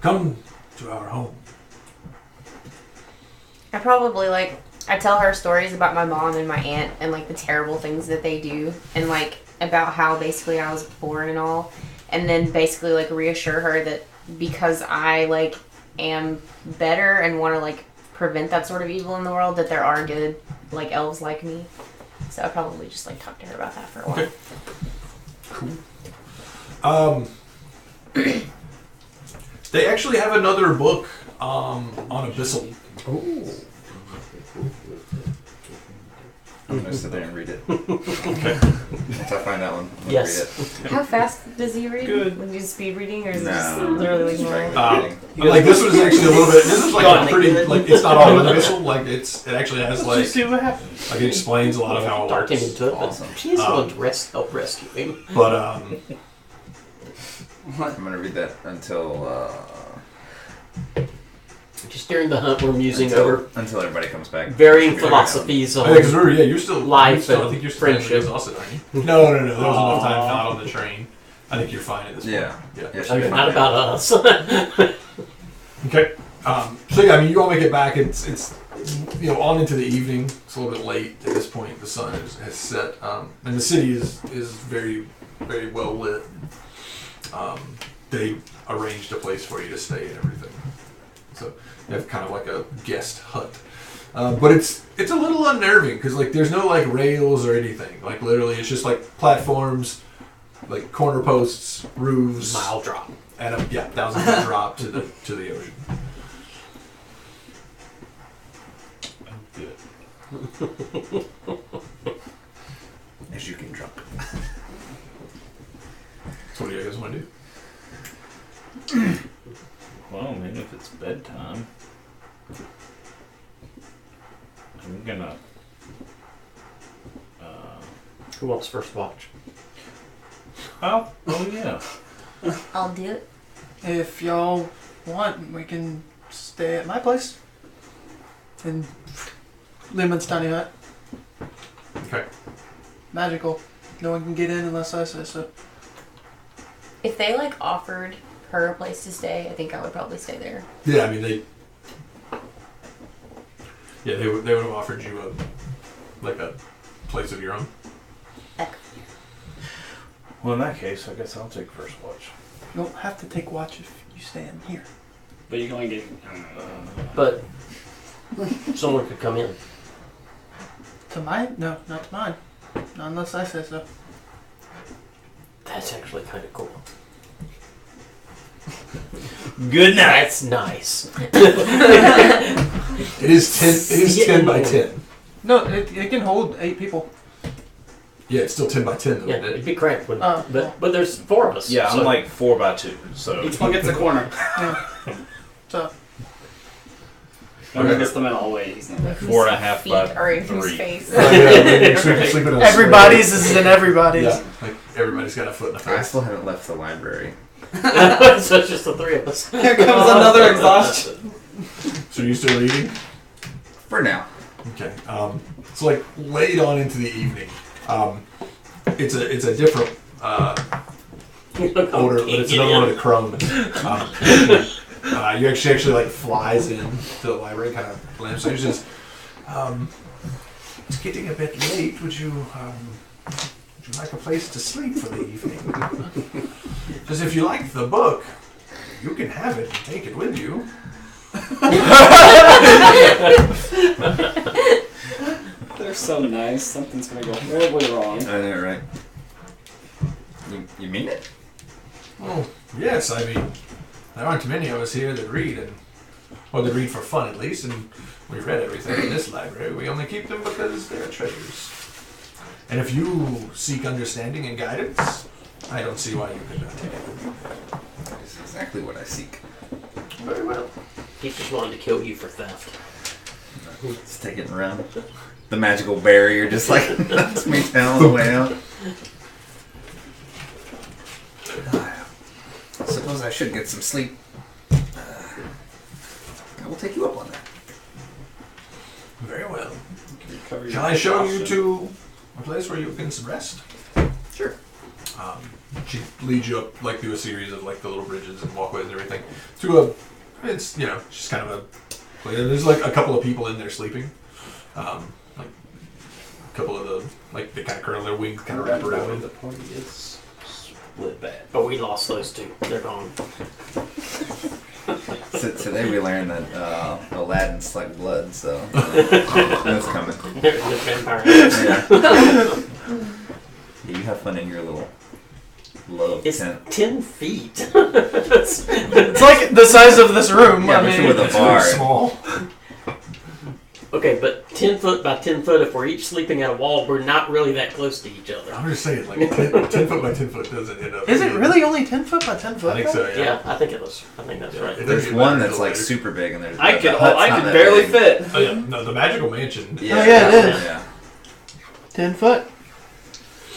come to our home. I probably, like, I tell her stories about my mom and my aunt and, like, the terrible things that they do and, like, about how basically I was born and all. And then basically, like, reassure her that because I, like, am better and want to, like, prevent that sort of evil in the world, that there are good, like, elves like me. So I probably just, like, talk to her about that for a while. Okay. Cool. They actually have another book on Abyssal. Ooh. I'm gonna sit there and read it. Okay. Once I find that one, I'm gonna read it. How fast does he read? Good. When you speed reading, or is it No, just literally just normal? regular reading. Like this was actually a little bit. This is like a pretty. Like it's not all Abyssal. Like it actually has like. Let's just see what happens. Like it explains a lot of how it Talked works. him into it, but Awesome. she is willing to help rescue him. But I'm gonna read that until Just during the hunt, we're musing over until everybody comes back. varying philosophies on because you're still life I and think you're still friendship. exhausted, aren't you? No. There was enough time not on the train. I think you're fine at this point. Yeah. Yeah. Okay, not about us. Okay. So yeah, I mean, you all make it back. It's on into the evening. It's a little bit late at this point. The sun has set, and the city is very, very well lit. They arranged a place for you to stay and everything. So you have kind of like a guest hut. But it's a little unnerving because like there's no like rails or anything. Like literally, it's just like platforms, like corner posts, roofs, Mile drop. and a 1,000-foot drop to the ocean. As you get drunk. So what do you guys want to do? Well, I mean, if it's bedtime, I'm gonna. Who wants first watch? Oh yeah. I'll do it. If y'all want, we can stay at my place. In Lemon's tiny hut. Okay. Magical. No one can get in unless I say so. If they like offered her a place to stay, I think I would probably stay there. Yeah, I mean they would have offered you a place of your own. Well, in that case, I guess I'll take first watch. You don't have to take watch if you stay in here. But you can only get. But someone could come in. To mine? No, not to mine. Not unless I say so. That's actually kind of cool. Good night. That's nice. It is 10. It is 10 by 10. No, it can hold 8 people. Yeah, it's still 10 by 10 though. Yeah, it'd be cramped. But Oh, but there's 4 of us. Yeah, so I'm like 4x2, so Each one gets a corner. Yeah. So, Whoever gets them in all the way, he's not there. 4.5 Feet by are in whose 3. face. Sleeping on a everybody's is in everybody's. Yeah, like everybody's got a foot in the I face. still haven't left the library. So it's just the 3 of us. Here comes another exhaustion. So you still reading? For now. Okay. So like late on into the evening, it's a different odor, but it's another one of the crones. You actually like flies in to the library, kind of lamps. So it's just, it's getting a bit late. Would you like a place to sleep for the evening? Because if you like the book, You can have it and take it with you. They're so nice. Something's gonna go horribly wrong. I know, right? You mean it? Oh, yes. I mean, there aren't many of us here that read, or that read for fun at least, and we read everything in this library. We only keep them because they're treasures. And if you seek understanding and guidance, I don't see why you could not take it. That's exactly what I seek. Very well. He just wanted to kill you for theft. Just take it around. The magical barrier just like knocks me down on the way out. I suppose I should get some sleep. I will take you up on that. Very well. Cover Shall your I show you exhaustion. to a place where you can some rest? Sure. She leads you up like through a series of like the little bridges and walkways and everything to a. It's just kind of a. There's like a couple of people in there sleeping, like a couple of the like they kind of curl their wings, kind of wrap around. The party is split bad. But we lost those two. They're gone. So today we learned that Aladdin sucked blood, so that's coming. They're vampire. Yeah. You have fun in your little love It's tent. 10 feet. It's like the size of this room. Yeah, I but mean, with a It's bar. really small. Okay, but 10 foot by 10 foot, if we're each sleeping at a wall, we're not really that close to each other. I'm just saying, like 10 foot by 10 foot doesn't end up. is it being- really only 10 foot by 10 foot? I think though? so. Yeah, I think it was. I think that's right. It There's doesn't one matter that's till like later. super big, and there's I the could hut's I not could that barely big. fit. Oh yeah, no, the magical mansion. Yeah, Oh, yeah, it is. Yeah. 10 foot.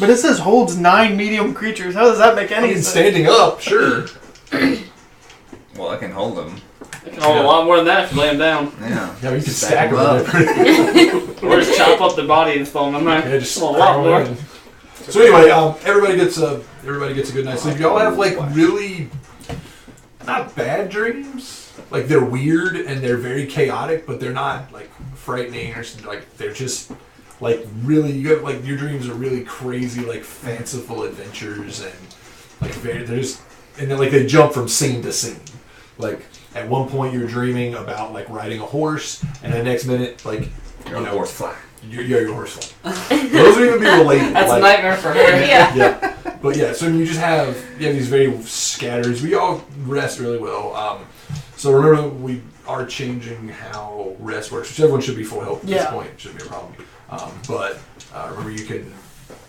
But it says holds 9 medium creatures. How does that make I any mean, sense? standing up, sure. Well, I can hold them. I can hold a lot more than that if you lay them down. Yeah. Yeah, but you can Stack stack 'em them up. Or just chop up the body and throw them in there. Yeah, just a lot throw 'em more. in. So anyway, everybody gets a good night's sleep. Y'all have like really not bad dreams. Like they're weird and they're very chaotic, but they're not like frightening or something. Like they're just like really. You have like your dreams are really crazy, like fanciful adventures and like they're just and then like they jump from scene to scene. Like at one point you're dreaming about like riding a horse, and the next minute like You're on a horse fly. You're horse fly. Those would even be related. That's like, a nightmare for her. Yeah. yeah, but yeah. So you just have these very scattered. We all rest really well. So remember that we are changing how rest works, which everyone should be full health at this Yeah. point. Shouldn't be a problem. But remember you can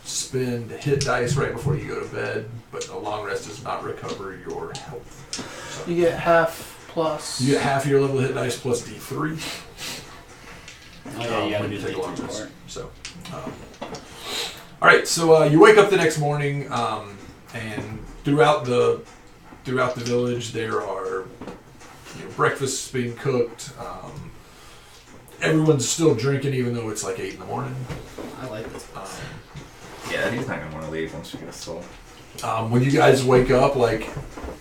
spend hit dice right before you go to bed, but a long rest does not recover your health. You get half plus. You get half your level hit dice plus D3. Oh yeah, you gotta when do you the take a long D3 rest. part. So, all right. So you wake up the next morning, and throughout the village there are breakfasts being cooked. Everyone's still drinking, even though it's like 8 in the morning. I like this. Yeah, he's not gonna want to leave once we get a soul. When you guys wake up, like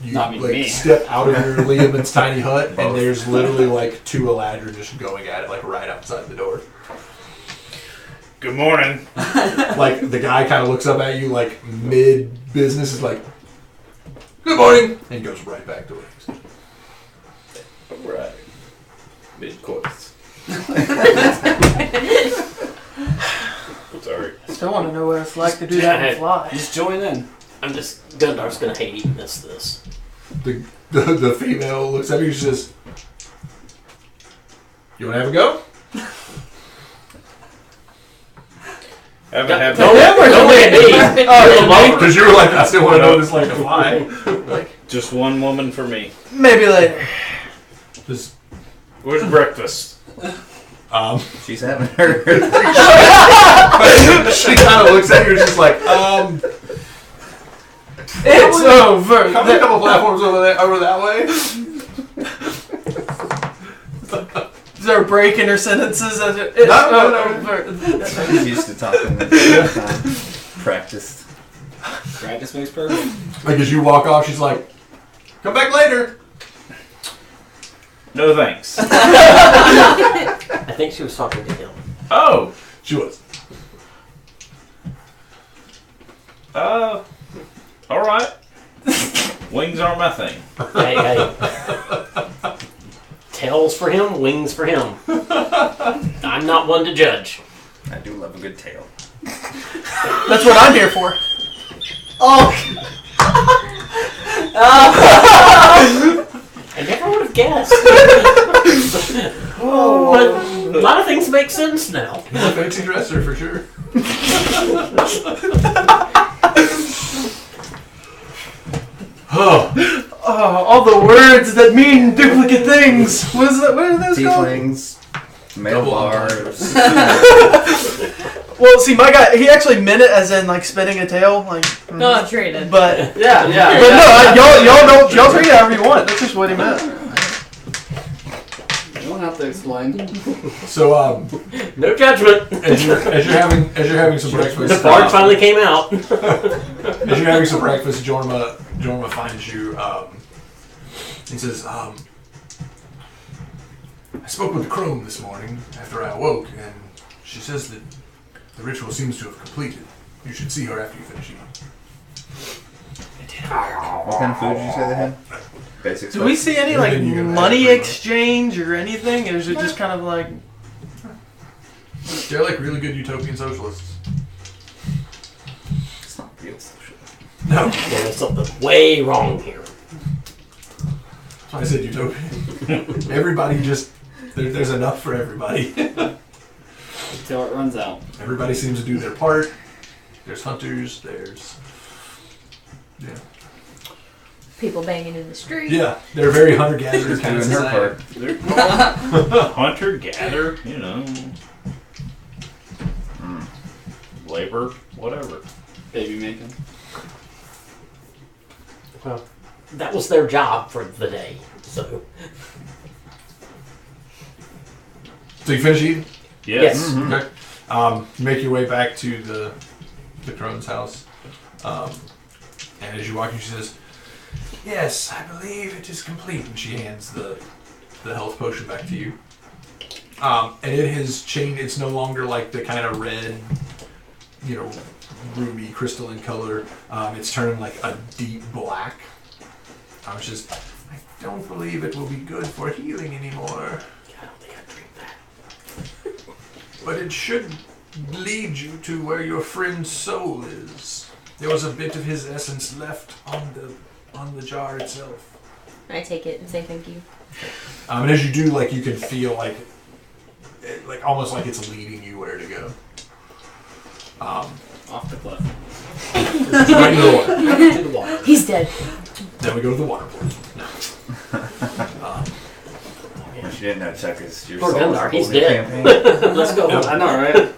you Not me. step out of your Liam's tiny hut, and there's literally like 2 Eladrin just going at it, like right outside the door. Good morning. Like the guy kind of looks up at you, like mid business, is like, "Good morning," and goes right back to it. Right. Mid-course. Sorry. Still want to know what it's like to do that and fly. Just join in. I'm just. Gundar's gonna hate eating this. The female looks at you, she says, "You want to have a go?" Haven't had Don't look at me. Oh, Because you were like, "I still want to know what it's like to fly." Like, just one woman for me. maybe later. Just, Where's breakfast? She's having her. she kind of looks at you, and she's like, It's over. "Come a couple platforms over that way." Is there a break in her sentences? It's No. over. She's used to talking at the same time. Practiced. Practice makes perfect. Like as you walk off, she's like, "Come back later." No thanks. I think she was talking to him. Oh. She was. All right. Wings aren't my thing. Hey. Tails for him, wings for him. I'm not one to judge. I do love a good tail. That's what I'm here for. Oh. I never would have guessed. But a lot of things make sense now. He's a fancy dresser for sure. Oh, All the words that mean duplicate things. What is that? What are those called? Tieflings, male bars. Well, see, my guy, he actually meant it as in like spinning a tail, like. No, I'm sure he did. But Yeah, yeah. but no, y'all take it however you want. That's just what he meant. You don't have to explain. so No judgment. as you're having some breakfast, The bard finally came out. as you're having some breakfast, Jorma finds you. He says, "I spoke with the crone this morning after I awoke, and she says that the ritual seems to have completed. You should see her after you finish eating." What kind of food did you say they had? Basic Do stuff? we see any like Everything you can money imagine. exchange or anything, or is it just kind of like? They're like really good utopian socialists. It's not real socialism. No, There's something way wrong here. that's why I said utopian. Everybody just there's enough for everybody. Until it runs out. Everybody seems to do their part. There's hunters. There's People banging in the street. yeah. They're very hunter gatherer Just kind of doing her society. part. Hunter, gather, you know. Labor, whatever. Baby making. Well, that was their job for the day. So So you finish eating? yes. Mm-hmm. Okay. You make your way back to the crone's house. And as you walk in, she says, "Yes, I believe it is complete." And she hands the health potion back to you. And it has changed. It's no longer like the kind of red, ruby crystalline color. It's turning like a deep black. I don't believe it will be good for healing anymore. I don't think I drink that. But it should lead you to where your friend's soul is. There was a bit of his essence left on the jar itself. I take it and say thank you. And as you do, like you can feel like almost like it's leading you where to go. Off the cliff. Right into the water. To the water. He's dead. Then we go to the water pool. No. What you didn't know, Chuck, is your Poor soul Gundar, is a he's whole new dead. campaign. Let's go. I know, right?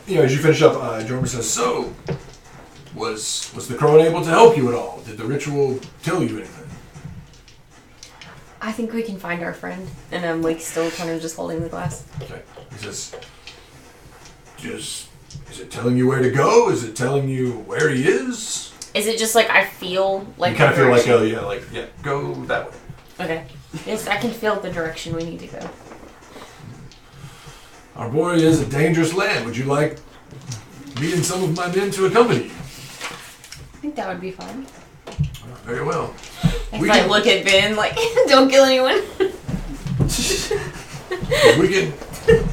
As you finish up, Jorma says, "So, was the crone able to help you at all? Did the ritual tell you anything?" I think we can find our friend. And I'm like still kind of just holding the glass. Okay. He says, is it telling you where to go? Is it telling you where he is? Is it just like I feel like You kind of the feel like, direction? go that way. Okay. Yes, I can feel the direction we need to go. Our boy is a dangerous land. Would you like me and some of my men to accompany you? I think that would be fun. Very well. If We I can- look at Ben like, don't kill anyone.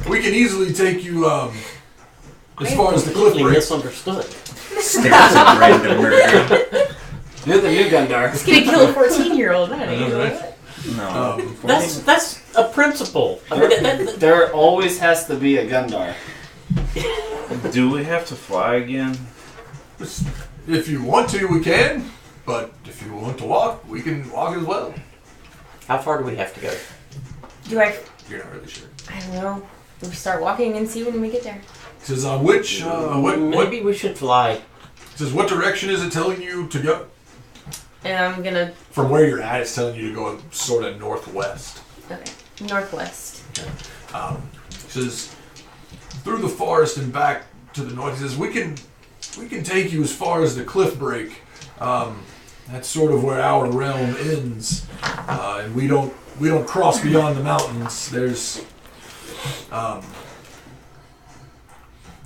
We can easily take you as far as the cliff Completely break. misunderstood. Sticks of random murder. You're the new Gundar. He's gonna kill a 14-year-old. That ain't Right. right. No. That's a principle. I mean, There always has to be a Gundar. Do we have to fly again? If you want to, we can. But if you want to walk, we can walk as well. how far do we have to go? Do I? You're not really sure. I don't know. We start walking and see when we get there. He says, what Maybe we should fly. says, what direction is it telling you to go? And I'm gonna. From where you're at, it's telling you to go sort of northwest. Okay. Northwest. He says, through the forest and back to the north. He says, we can take you as far as the cliff break. That's sort of where our realm ends, and we don't cross beyond the mountains.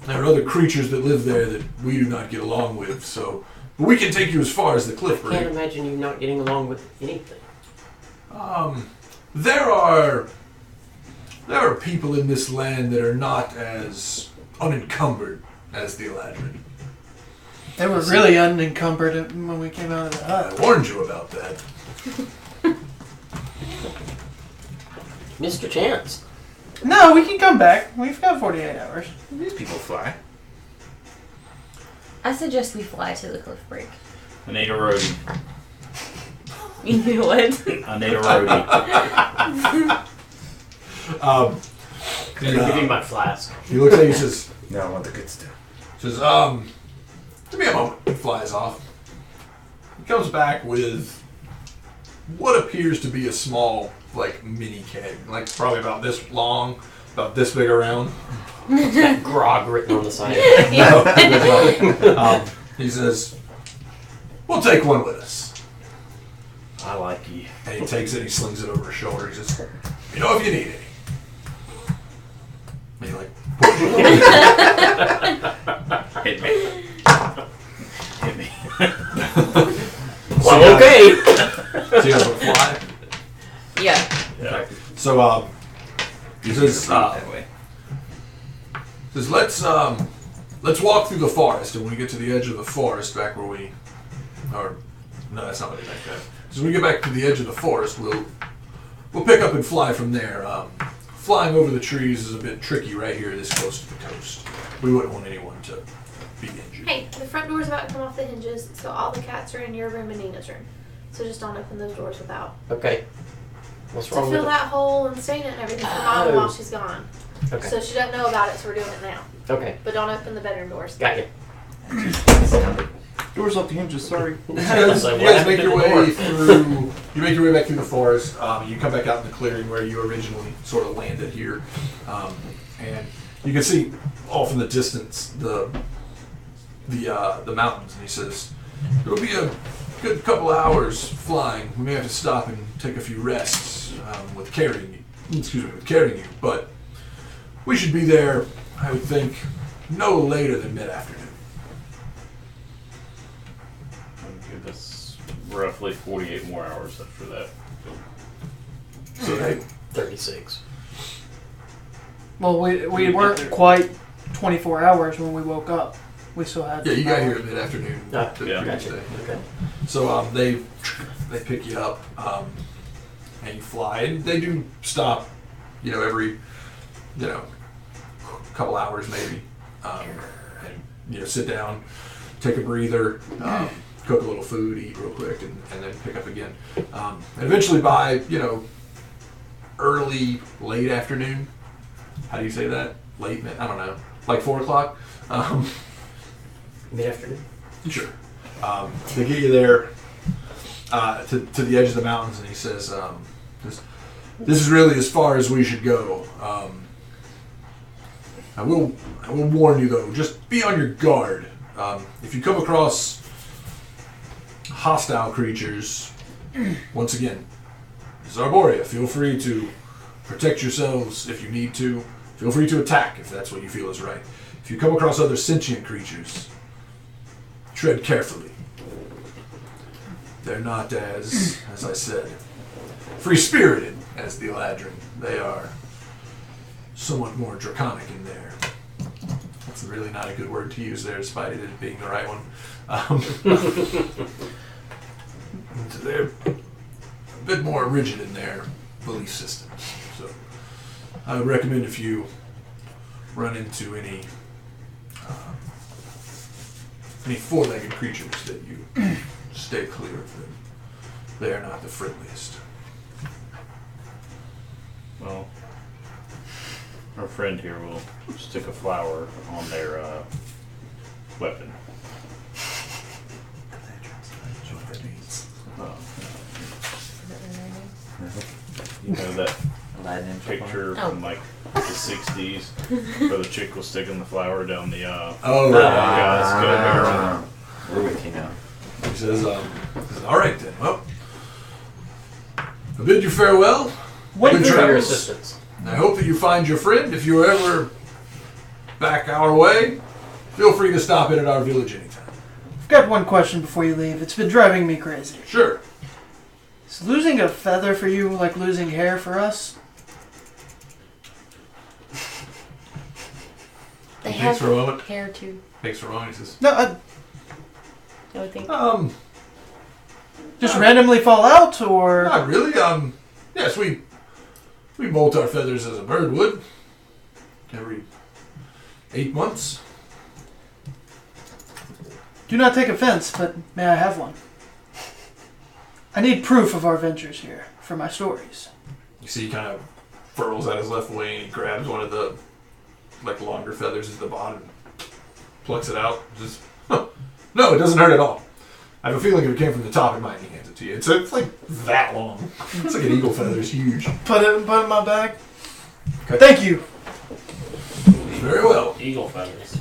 There are other creatures that live there that we do not get along with. So But we can take you as far as the cliff I can't break. imagine you not getting along with anything. There are people in this land that are not as unencumbered as the Eladrin. They were really unencumbered when we came out of the hut. I warned you about that. Mr. Chance. No, we can come back. We've got 48 hours. These people fly. I suggest we fly to the cliff break. I need a roadie. You know what? I need a roadie. Give me my flask. He looks at you and says, No, I want the good stuff. give me a moment. He flies off. He comes back with what appears to be a small, like, mini keg. Like, probably about this long, about this big around. That grog written on the side. He says, we'll take one with us. I like you. And he takes it and he slings it over his shoulder. He says, you know if you need any. And he, like, Hit me. Hit me. Well, okay. so you guys will fly. Yeah. Yeah. So, he says, that way. let's walk through the forest, and when we get to the edge of the forest, back where we, or no, that's not what he meant. So when we get back to the edge of the forest, we'll pick up and fly from there. Flying over the trees is a bit tricky right here, this close to the coast. We wouldn't want anyone to be injured. Hey, the front door's about to come off the hinges, so all the cats are in your room and Nina's room. So just don't open those doors without. Okay. What's To wrong with fill it? that hole and stain it and everything for Mom Oh. while she's gone. Okay. So she doesn't know about it, so we're doing it now. Okay. But don't open the bedroom doors. Got you. Doors off the hinges, sorry. You guys make your way through. You make your way back through the forest. You come back out in the clearing where you originally sort of landed here, and you can see off in the distance the mountains. And he says, "It'll be a good couple of hours flying. We may have to stop and take a few rests with carrying you. But we should be there. I would think no later than mid-afternoon." Give us roughly 48 more hours after that. So they 36. Well, we weren't quite 24 hours when we woke up. We still had. Yeah, you got here at mid-afternoon. Ah, the yeah. previous Gotcha. day. Okay. So they pick you up and you fly, and they do stop, every couple hours maybe, and sit down, take a breather, cook a little food, eat real quick, and then pick up again. And eventually by late afternoon. How do you say that? Late? I don't know. Like 4 o'clock. Mid-afternoon. Sure. They get you there to the edge of the mountains, and he says, "This is really as far as we should go. I will warn you though. Just be on your guard. If you come across hostile creatures, once again, this is Arborea. Feel free to protect yourselves if you need to. Feel free to attack if that's what you feel is right. If you come across other sentient creatures, tread carefully. They're not as I said, free-spirited as the Eladrin. They are somewhat more draconic in there. That's really not a good word to use there, despite it being the right one. They're a bit more rigid in their belief systems. So I would recommend if you run into any four-legged creatures that you stay clear of them. They are not the friendliest. Well, our friend here will stick a flower on their weapon. You know that picture from like the 60s where the chick was sticking the flower down the We're with you now. He says, all right then, well, I bid you farewell. Thank Good you for your travels. assistance. And I hope that you find your friend. If you're ever back our way, feel free to stop in at our village anytime. I've got one question before you leave. It's been driving me crazy. Sure. Is losing a feather for you like losing hair for us? They Thanks have for a moment. hair too. Thanks for a moment. He says, No, I would think. just randomly fall out, or not really. Yes, we molt our feathers as a bird would every 8 months. do not take offense, but may I have one? I need proof of our ventures here for my stories. You see, he kind of furls out his left wing and he grabs one of the longer feathers at the bottom, plucks it out. Just no, it doesn't hurt at all. I have a feeling if it came from the top, it might be hands it to you. It's like that long. It's like an eagle feather. It's huge. Put it in my bag. Okay. Thank you. Very well. Eagle feathers.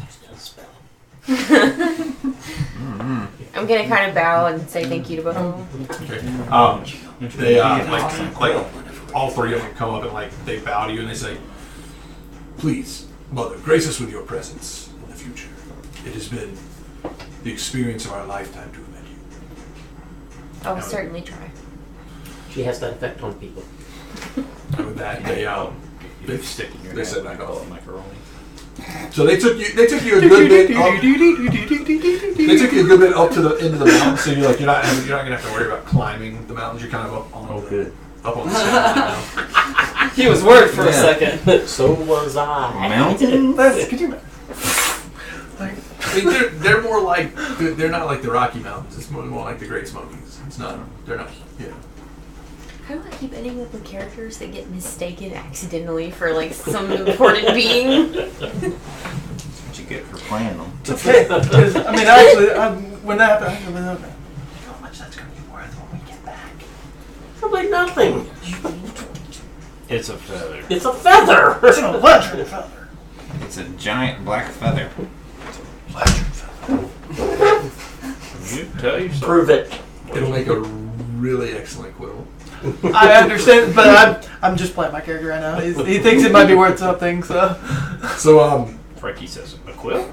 I'm gonna kind of bow and say thank you to both of them. Okay. They like all three of them come up and they bow to you and they say, "Please, Mother, grace us with your presence in the future. It has been the experience of our lifetime to have met you." I will certainly try. She has that effect on people. And with that, they stick in your they hand said and back call off. it macaroni. So they took you a good bit up. They took you a good bit up to the end of the mountain, so you're not gonna have to worry about climbing the mountains. You're kind of up on up on the side now. He was worried for a second. So was I. Mountain? Could you? I mean, they're more like they're not like the Rocky Mountains. It's more like the Great Smokies. It's not. They're not. Yeah. How do I keep ending up with characters that get mistaken accidentally for some important being? That's what you get for playing them. It's okay. Because, I mean, actually, when that happened, I was like, how much that's going to be worth when we get back? Probably nothing. It's a feather. It's a feather. It's an electric feather. It's a giant black feather. You tell yourself. Prove it. It'll make a really excellent quill. I understand, but I'm just playing my character right now. He thinks it might be worth something, so. So Frankie says, a quill?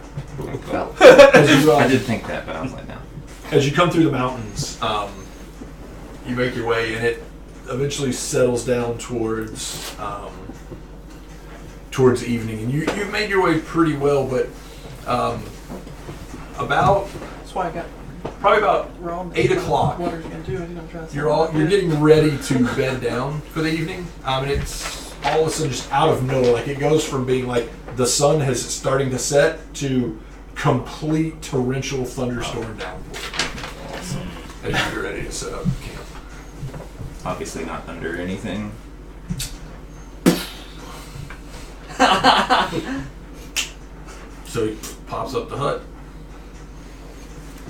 Well, as you, I did think that, but I was like, no. as you come through the mountains, you make your way, and it eventually settles down towards evening, and you made your way pretty well, but about That's why I got probably about wrong. 8 o'clock. What are you going to do? He's gonna try to You're getting ready to bed down for the evening, and it's all of a sudden just out of nowhere. It goes from being the sun has starting to set to complete torrential thunderstorm downpour. Awesome. As you get ready to set up camp. Obviously not under anything. So he pops up the hut.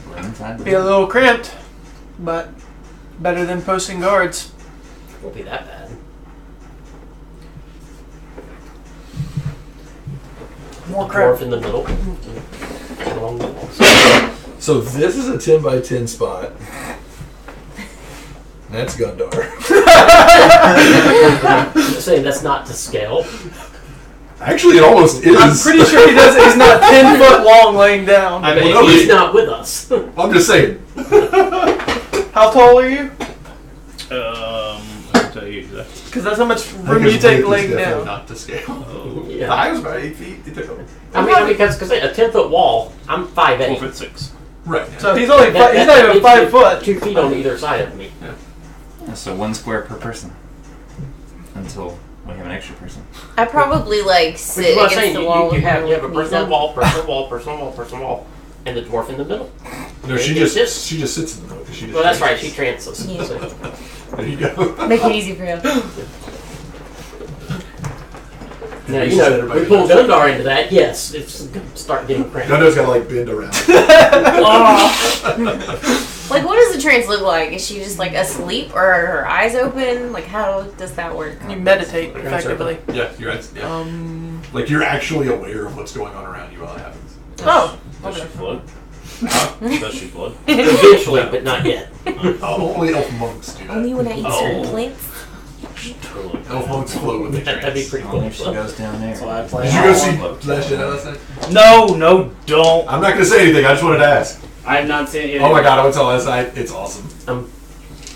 We're inside. Be a little cramped, but better than posting guards. Won't be that bad. More Dwarf cramped. in the middle. Along the walls. So this is a 10 by 10 spot. That's Gundar. I'm just saying that's not to scale. Actually, it almost is. I'm pretty sure he does. He's not 10 foot long laying down. I mean, Well, no, he's he- not with us. I'm just saying. How tall are you? I'll tell you exactly. Because that's how much I room think you his take width is laying definitely down. Not to scale. The Yeah. height was about 8 feet. It took a I mean, because a 10-foot wall, I'm 5'8". 4'6". right. So he's only That- he's that not even means 5 foot. 2 feet on either side of me. So 1 square per person. Until we have an extra person. I probably Which sit is what I'm against saying. the You wall. have a with my person knees on up. wall, person on wall, person on wall, person on wall, and the dwarf in the middle. No, she It's just sits in the middle. She just Well, that's right. She trances. trances. Yeah. So- There you go. Make it easy for you. Now, you know, we pull Gundar into that, yes, it's going to start getting cramped. Gundar's got to bend around. What does the trance look like? Is she just asleep or are her eyes open? How does that work? You meditate effectively. Yeah, you're right. Yeah. You're actually aware of what's going on around you while it happens. Oh. Does she float? Does she float? Eventually, but not yet. Only elf monks do that. Only when I eat certain plants? Totally. Elf monks float with the That'd be pretty cool. Only if she goes down there. That's why I play. Did you go see Last Jedi last night? No, don't. I'm not going to say anything. I just wanted to ask. I have not seen it yet. Oh my god, I went to last night. It's awesome. I'm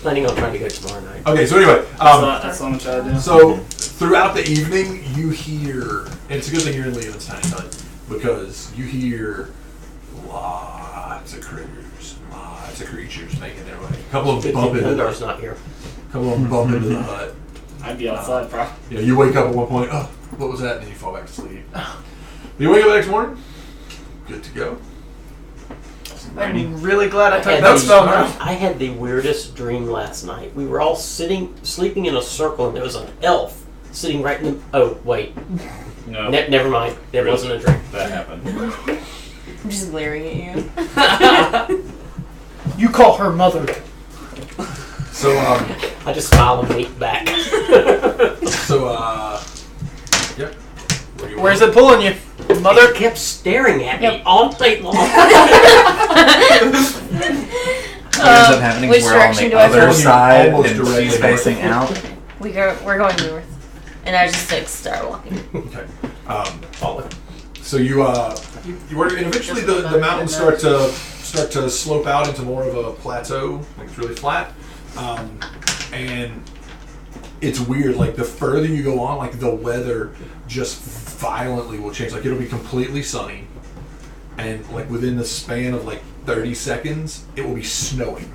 planning on trying to go tomorrow night. Okay, so anyway, That's so much I do. so throughout the evening, you hear, and it's a good thing you're in Leon's tiny hut, because you hear lots of critters, lots of creatures making their way. A couple of them bump into Gundar's not here. the hut. I'd be outside, bro. You know, you wake up at one point, oh, what was that? And then you fall back to sleep. You wake up the next morning, good to go. I'm really glad I took had that the- spell now. I had the weirdest dream last night. We were all sleeping in a circle, and there was an elf sitting right in the. Oh wait, No, never mind. That wasn't a dream. that happened. I'm just glaring at you. You call her mother. So, I just smile and wink back. yep. Where's it pulling you? Mother? It kept staring at me Yep. all night long. What ends up happening which is we're on direction the do I other go? side Almost and directly she's north. facing out. We're going north, and I just like start walking. Okay. So you work, and eventually the mountains start to slope out into more of a plateau. Like it's really flat, and it's weird. Like the further you go on, like the weather just violently will change. Like it'll be completely sunny, and like within the span of like 30 seconds, it will be snowing.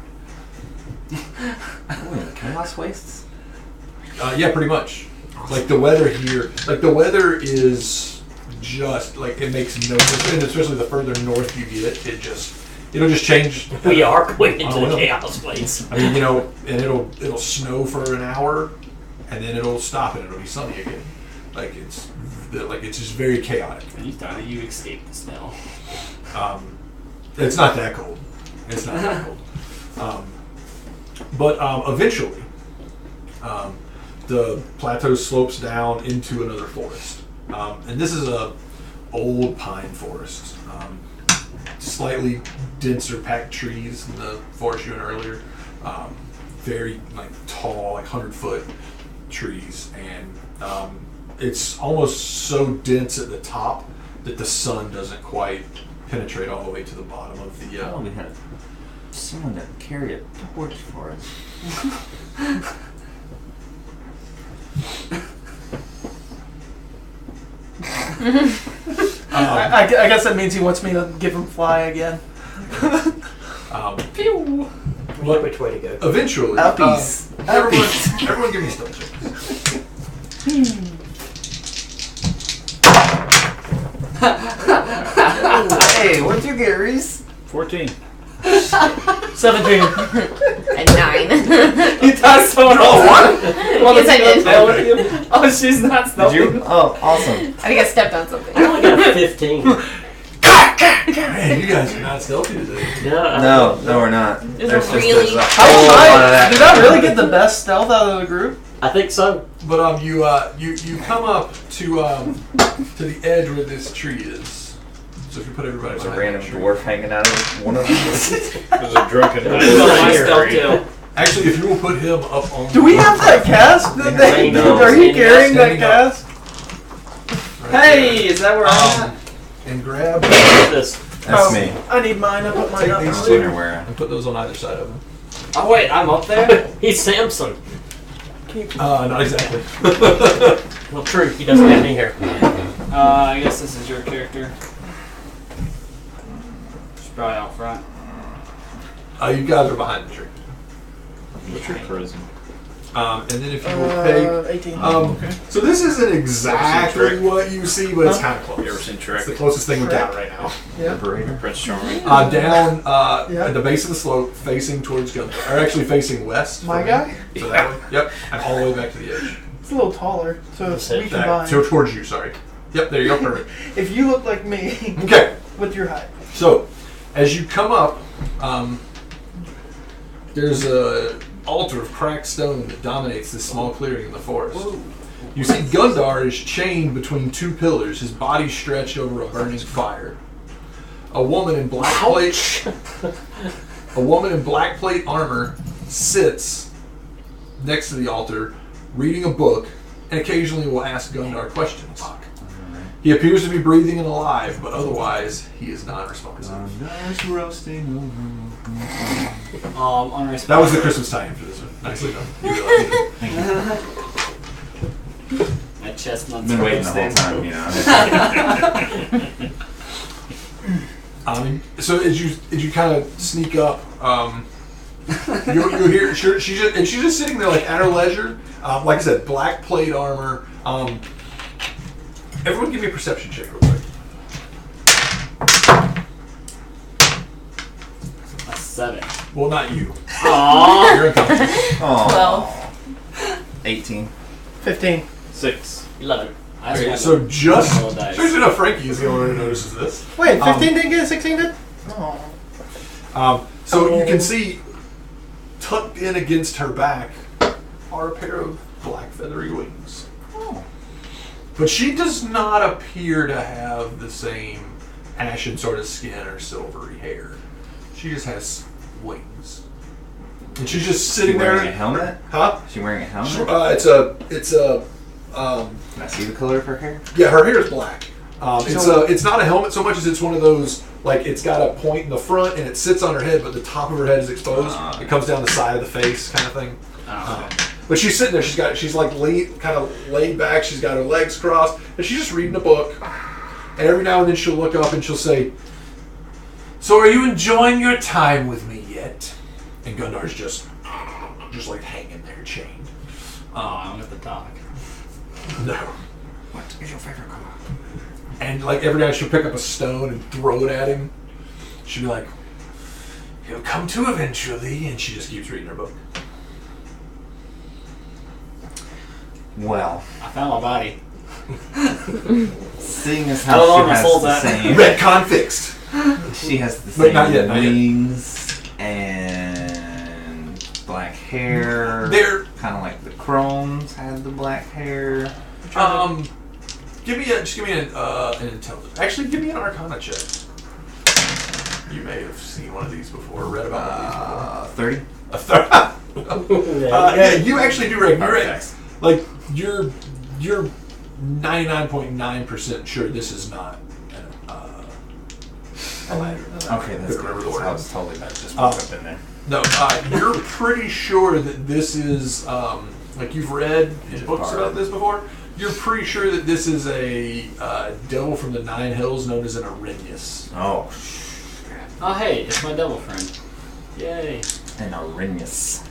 Chaos wastes? Yeah, pretty much. Like the weather here, like the weather is just like it makes no sense, and especially the further north you get, it'll just change. We are going into Oh, the well. chaos place. I mean, and it'll snow for an hour, and then it'll stop and it'll be sunny again. Like it's just very chaotic. And you thought you escaped the snow. It's not that cold. It's not that cold. But eventually, the plateau slopes down into another forest, and this is a old pine forest. Slightly denser packed trees than the forest you were in earlier. Very like tall, like 100-foot trees, and it's almost so dense at the top that the sun doesn't quite penetrate all the way to the bottom of the. Oh, we had someone to carry a torch for us. I guess that means he wants me to give him fly again. Which way to go? Eventually, Uppies. everyone give me stealth checks. Hey, what'd you get, Reese? 14. 17. And 9. You thought someone else Yes, I did. Oh, she's not Did stealthy. you? Oh, awesome. I think I stepped on something. I only got a 15. Man, you guys are not stealthy today. No, we're not. There's There's a just really- there's a How whole was lot of I? that. Did I really get the best stealth out of the group? I think so. But you come up to the edge where this tree is. So if you put everybody There's a behind random that tree. dwarf hanging out of one of them. There's a drunken That's my stealth too. Actually, if you will put him up on. Do we have that cast? That they, No. Are you carrying that Standing up. cast? Right Hey, is that where I'm there. and grab This. That's me. I need mine. I put mine Take up. these earlier. Underwear. and put those on either side of him. at? Oh wait, I'm up there. He's Samson. Not exactly. Well, true. He doesn't have any hair. I guess this is your character. She's probably out front. You guys are behind the tree. What's your charisma? And then if you will take. 18. Okay. So this isn't exactly Trick? what you see, but it's kind of close. You ever seen Trick? It's the closest thing we've got Trick? right now. Yeah. Prince Charming? Down Yeah. at the base of the slope, facing towards Gundar, or actually facing west. My from guy? him. So that way. Yep. And all the way back to the edge. It's a little taller, so Just we hit combine. So towards you, sorry. Yep, there you go, perfect. If you look like me Okay, with your height. so as you come up, there's a altar of cracked stone that dominates this small clearing in the forest. You see Gundar is chained between two pillars, his body stretched over a burning fire. A woman in black plate armor sits next to the altar, reading a book, and occasionally will ask Gundar questions. He appears to be breathing and alive, but otherwise, he is non-responsive. Gundar's roasting Unresponsive. That was the Christmas tie-in for this one. Nicely done. You realize it. My chestnuts Been are waiting the whole roasting. time, you know. So as you kind of sneak up, you'll hear she's just sitting there like at her leisure. Like I said, black plate armor. Everyone, give me a perception check real quick. A 7. Well, not you. Aww. You're unconscious. Oh. 18. 15. 6. 11. I Okay, just so rolled just roll dice. so enough, Frankie is the only one who notices this. Wait, 15 didn't get it, 16 did? So you can see tucked in against her back are a pair of black feathery wings. Oh. But she does not appear to have the same ashen sort of skin or silvery hair. She just has wings. And she's just sitting She there. wearing a helmet? Huh? Is she wearing a helmet? It's a Can I see the color of her hair? yeah, her hair is black. It's not a helmet so much as it's one of those, like, it's got a point in the front and it sits on her head, but the top of her head is exposed. It comes down the side of the face, kind of thing. But she's sitting there. She's like kind of laid back. She's got her legs crossed, and she's just reading a book. And every now and then she'll look up and she'll say, "So, are you enjoying your time with me yet?" And Gundar's just like hanging there, chained. I'm with the dog. No. What is your favorite color? And like every night she'll pick up a stone and throw it at him. She'll be like, "He'll come to eventually," and she just keeps reading her book. Well, I found my body. seeing as I don't know how where my she soul's has the at. same, Retcon fixed. she has the But same not yet, not yet. wings and black hair. They're kind of like the Crones had the black hair. give me an intelligence. Actually, give me an Arcana check. You may have seen one of these before, read about one of these before. 30. A third. Yeah, you actually do recognize. Like you're 99.9% sure this is not a ladder. Okay, that's Couldn't remember the good. word. I was totally about to just walk up in there. No, you're pretty sure that this is like you've read in books about this before. You're pretty sure that this is a devil from the Nine Hills known as an Arrhenius. Oh, Oh, hey, it's my devil friend. Yay. an Arrhenius.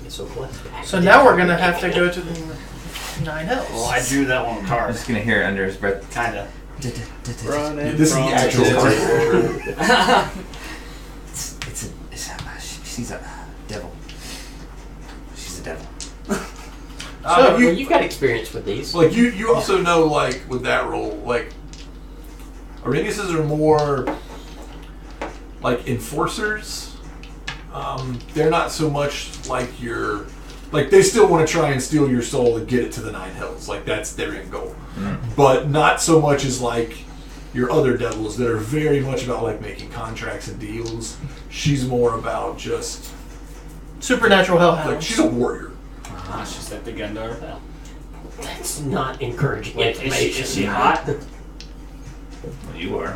So what? So now we're gonna have to go to the Nine Hells. Well, I drew that one I'm hard. just gonna hear it under his breath. Kinda. Yeah, this is the actual card. She's a devil. She's a devil. Well, you've got experience with these. Like you also know, like with that role, like Arrheniuses are more like enforcers. They're not so much like they still want to try and steal your soul and get it to the Nine Hells. Like that's their end goal. But not so much as like your other devils that are very much about like making contracts and deals. She's more about just Supernatural hellhounds. like she's a warrior. She's like the Gundar of hell. That's not encouraging Wait, information. is she hot? Well, you are.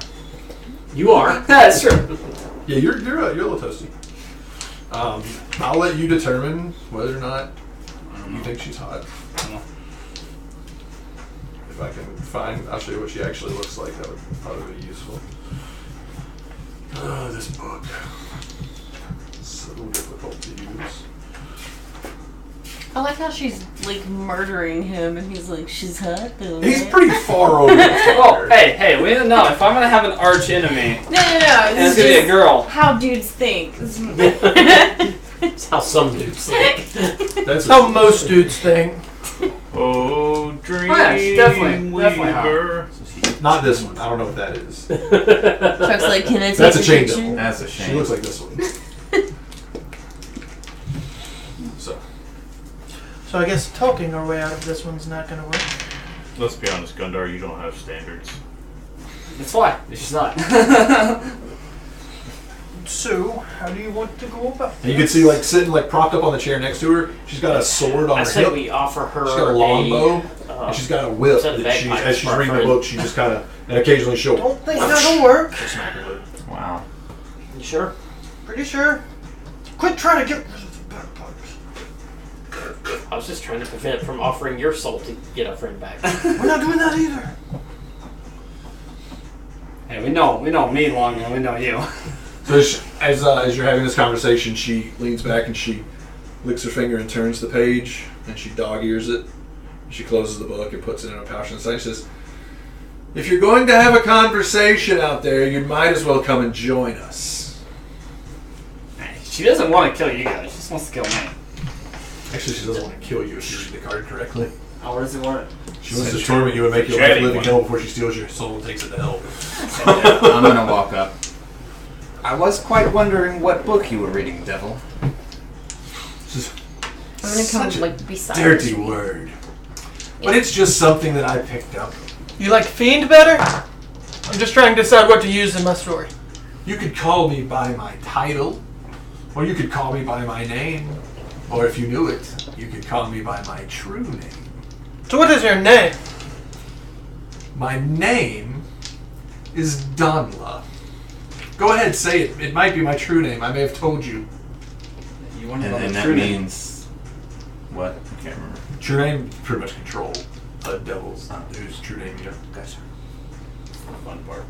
You are. That's true. Yeah, you're a little toasty. I'll let you determine whether or not you think she's hot. If I can find, I'll show you what she actually looks like. That would probably be useful. This book. So difficult to use. I like how she's like murdering him, and he's like, "She's hot though." He's right?" pretty far over. Oh, hey, we didn't know. If I'm gonna have an arch enemy, No. and it's It's gonna be a just girl. how dudes think. That's how some dudes think. That's How most dudes think. Oh, dream yeah, she's definitely hot. weaver. not this one. I don't know what that is. Chuck's like, "Can I take That's a a chain picture?" devil. That's a She shame. looks like this one. So I guess talking our way out of this one's not gonna work. Let's be honest, Gundar, you don't have standards. That's why. She's not. So, how do you want to go about And you can see, like, sitting, like, propped up on the chair next to her. She's got a sword on I her say hip. we offer her She's got a longbow. And she's got a whip set of that she, bagpipes as she's for our reading the friend. book, she just kind of, and occasionally she'll. Don't think that'll work. Wow. You sure? Pretty sure. Quit trying to get rid of the bagpipes. I was just trying to prevent from offering your soul to get a friend back. We're not doing that either. Hey, we know me long and we know you. So as you're having this conversation, she leans back and she licks her finger and turns the page, and she dog ears it. She closes the book and puts it in her pouch and says, "If you're going to have a conversation out there, you might as well come and join us." Hey, she doesn't want to kill you guys. She just wants to kill me. Actually, she doesn't want to kill you if you read the card correctly. Oh, what does it want? She wants to torment you and make your life Chatty living one. hell before she steals your soul and takes it to hell. I'm gonna walk up. I was quite wondering what book you were reading, Devil. This is I'm gonna come such a like beside dirty you. word. But it's just something that I picked up. You like fiend better? I'm just trying to decide what to use in my story. You could call me by my title, or you could call me by my name, or if you knew it, you could call me by my true name. So what is your name? My name is Donla. Go ahead, say it. It might be my true name. I may have told you. You want to And know then the that true name? means what? I can't remember. True name, pretty much control a devil's whose true name you know. Gotcha. The fun part.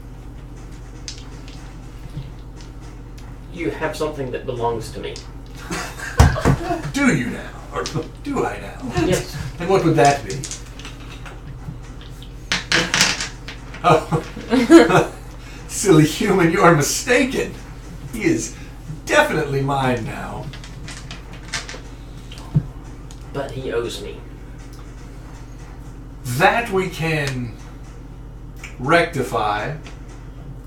You have something that belongs to me. Do you now? Or do I now? Yes. And what would that be? Oh. Silly human, you are mistaken. He is definitely mine now. But he owes me. That we can rectify,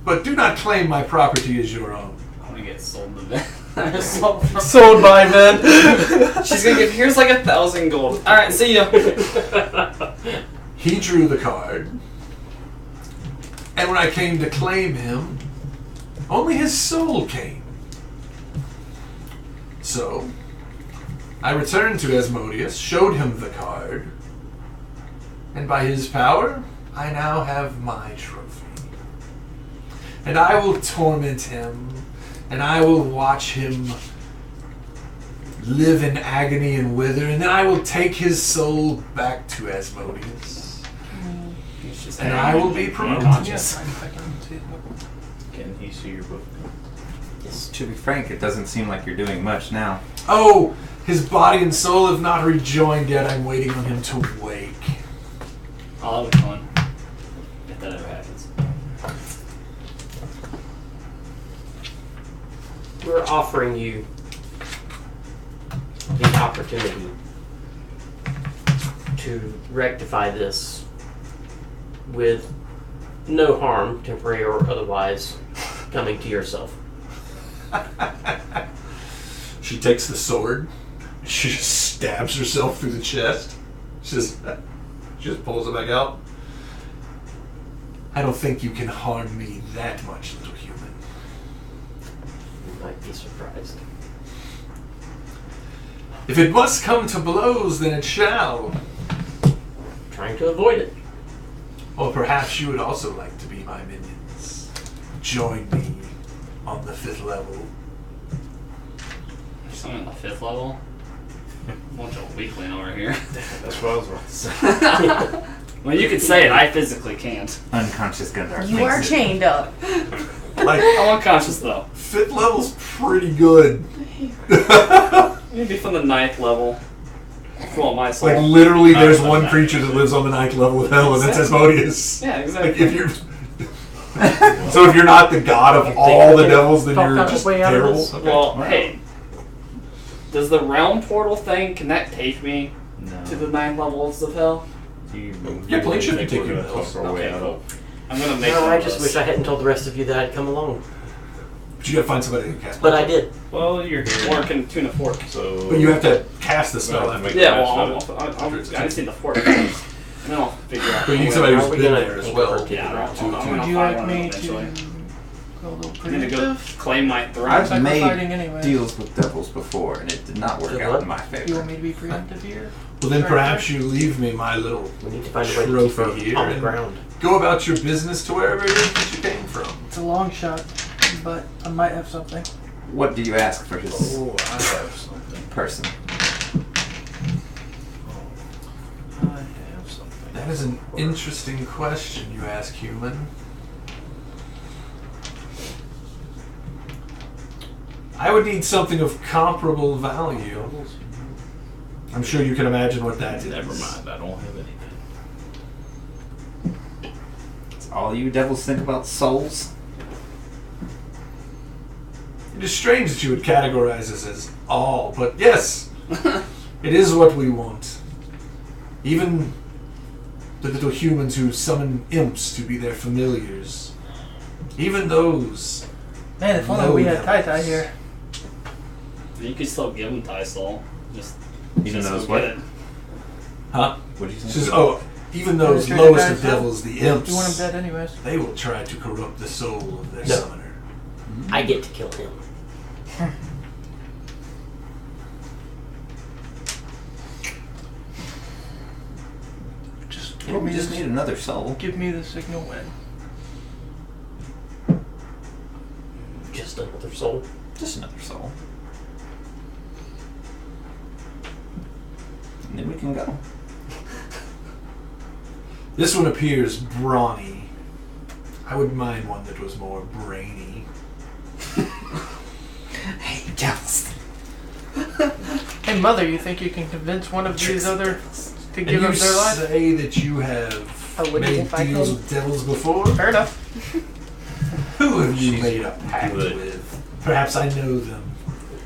but do not claim my property as your own. I want to get sold to Ben. Sold by Ben. She's gonna give. Here's like 1,000 gold. All right, see ya. He drew the card, and when I came to claim him, only his soul came. So, I returned to Asmodeus, showed him the card, and by his power, I now have my trophy. And I will torment him, and I will watch him live in agony and wither, and then I will take his soul back to Asmodeus. And I will be promoted. Unconscious. Can he see your book? To be frank, it doesn't seem like you're doing much now. Oh, his body and soul have not rejoined yet. I'm waiting on him to wake. Oh, that would be fun. If that ever happens. We're offering you the opportunity to rectify this with no harm, temporary or otherwise, coming to yourself. She takes the sword. She just stabs herself through the chest. She just pulls it back out. I don't think you can harm me that much, little human. You might be surprised. If it must come to blows, then it shall. Trying to avoid it. Or perhaps you would also like to be my minions. Join me on the 5th level. There's someone on the 5th level. Bunch of weakling over here. That's what I was about to say. Well, you could say it. I physically can't. Unconscious Gundar. You are chained up. Like, I'm unconscious though. 5th level's pretty good. Maybe from the 9th level. Well, my soul. Like, literally, there's Oh, one okay. creature that lives on the 9th level of hell, and that's Asmodeus. Yeah, Like, exactly. if you're... So if you're not the god of all the devils, then you're just terrible? Okay. Well, hey. Does the realm portal thing take me No. to the 9 levels of hell? Yeah, plane ship can take you to to hell. our way Okay, out cool. of. I'm gonna make No, one I of just those. wish I hadn't told the rest of you that I'd come along. But you gotta find somebody who can cast But I plane ship. did. Well, you're here. Or can tune a fork. So. But you have to cast the spell Well, after. make- Yeah, Flash well, I just need the fork first. And then I'll figure out. But you need how somebody How who's are we been gonna there as take well. her to Yeah, the I'll- route? I'm Would gonna you find like one me eventually. to Go a little I'm gonna go preemptive. claim my throne. I've like we're made fighting anyway. deals with devils before, and it did not work Good out luck. in my You favor. want me to be preemptive here? Well, then Sorry, perhaps sorry. you leave me my little We need to find a way to keep trophy her here on the and ground. go about your business to wherever it is that you came from. It's a long shot, but I might have something. What do you ask for his Oh, I have something. person? I have something. That is an interesting question you ask, human. I would need something of comparable value. I'm sure you can imagine what that is. Never mind, I don't have anything. Does all you devils think about souls? It is strange that you would categorize us as all, but yes, it is what we want. Even the little humans who summon imps to be their familiars. Even those. Man, if only No we had Tai Tai devils. here. You could still give him Tysol. Just Even just those go what? get it. Huh? What do you It's think? just, oh, even those Gonna turn lowest the of guys out? devils, the You want him imps, dead anyways. they will try to corrupt the soul of their No. summoner. I get to kill him. Just Well, give we me just this. need another soul. Give me the signal when. Just another soul. Just another soul. And then we can go. This one appears brawny. I wouldn't mind one that was more brainy. Hey, devils. Hey, mother, you think you can convince one of these other to And give you up their life? say that you have I wouldn't made if I deals could. with devils before? Fair enough. Who have you She's made a pact good. with? Perhaps I know them.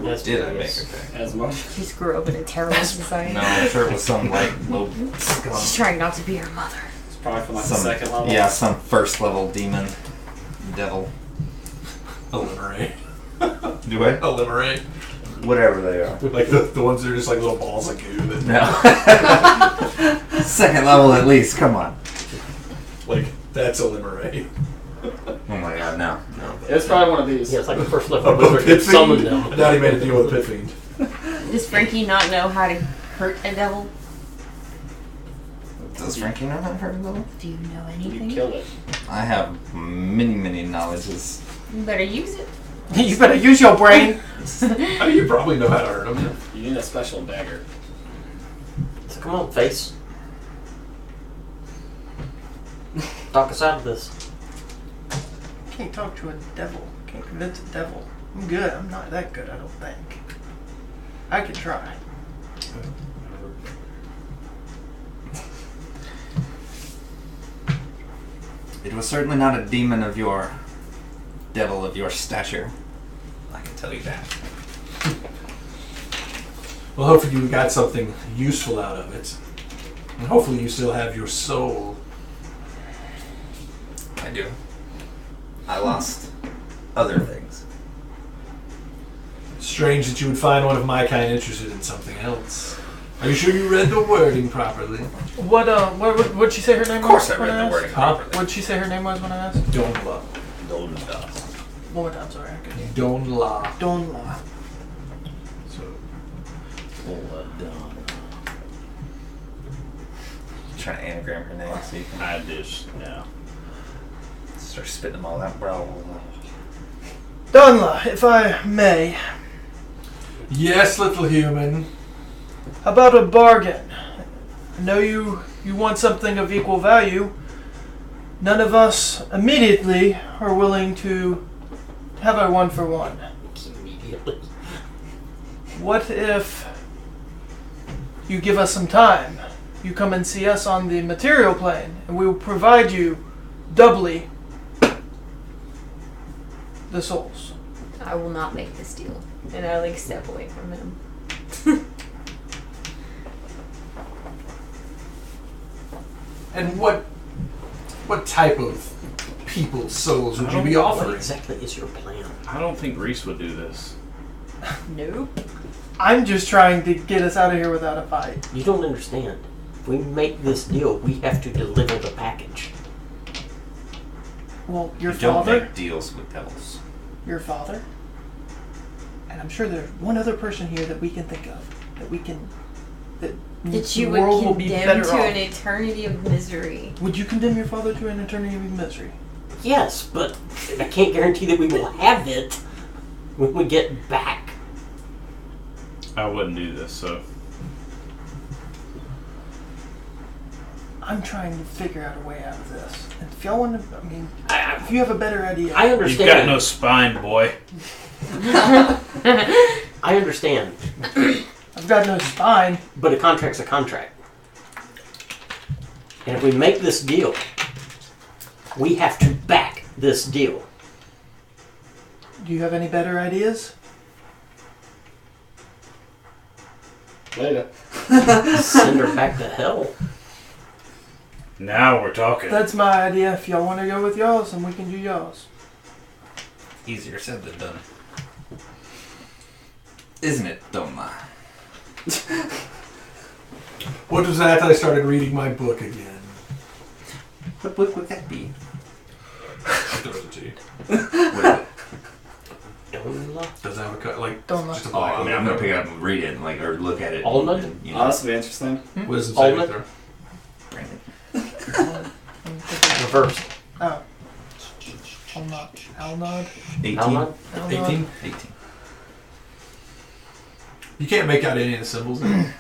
That's Did I make yes. her pay? As much. She just grew up in a terrible society. No, I'm sure it was some like low She's trying not to be her mother. It's probably from like the some second level. yeah, some first level demon devil. Eliminate. Do I? Eliminate. Whatever they are. Like the ones that are just like little balls of goo that No. Second level at least. Come on. like that's eliminate. Oh my god, no. It's probably one of these. Yeah, it's like the first level A wizard pit that summoned fiend? them. Now he made a deal with a pit fiend. Does Frankie not know how to hurt a devil? Does Frankie know how to hurt a devil? Do you know You anything? killed it. I have many knowledges. You better use it. You better use your brain. I mean, you probably know how to hurt him. You need a special dagger. So come on, face. Talk us out of this. Can't talk to a devil. Can't convince a devil. I'm good. I'm not that good, I don't think. I can try. It was certainly not a demon of your devil of your stature. I can tell you that. Well, hopefully you got something useful out of it. And hopefully you still have your soul. I do. I lost other things. Strange that you would find one of my kind interested in something else. Are you sure you read the wording properly? What'd she say her name was? Of course I when read the asked? wording Huh? properly. What'd she say her name was when I asked? Donla. One more time, sorry. I couldn't hear. Donla. Donla. So, Trying to anagram her name so you can I just, yeah. start spitting them all out. Blah, blah, blah. Donla, if I may, yes, little human. how about a bargain? I know you want something of equal value. None of us immediately are willing to have a one for one. Immediately. What if you give us some time? You come and see us on the material plane, and we will provide you doubly the souls. I will not make this deal. And I like step away from him. And what type of people's souls would you be What offering? exactly is your plan? I don't think Reese would do this. Nope. I'm just trying to get us out of here without a fight. You don't understand. If we make this deal, we have to deliver the package. Well, your You don't father. make deals with devils. Your father. And I'm sure there's one other person here that we can think of. That we can... That you the would world will be condemn better to off. an eternity of misery. Would you condemn your father to an eternity of misery? Yes, but I can't guarantee that we will have it when we get back. I wouldn't do this, so. I'm trying to figure out a way out of this. And if y'all want to... I mean, I if you have a better idea... I You've understand. got no spine, boy. I understand, I've got no spine. but a contract's a contract. And if we make this deal, we have to back this deal. Do you have any better ideas? Later. Send her back to hell. Now we're talking. That's my idea. If y'all want to go with y'all's, then we can do y'all's. Easier said than done. Isn't it, Doma? What was that? I started reading my book again. What book would that be? Throws it to you. What is it? Doesn't have a cut. Like Don't look. just a Oh, black. I mean, I'm gonna pick it up and read it, and, like, or look at it. Almond? And, you Oh, know, this will be interesting. Wisdom Almond? saving throw. Brandon. Reversed. Oh. Alnod. 18. Almond? 18. 18. You can't make out any of the symbols in it.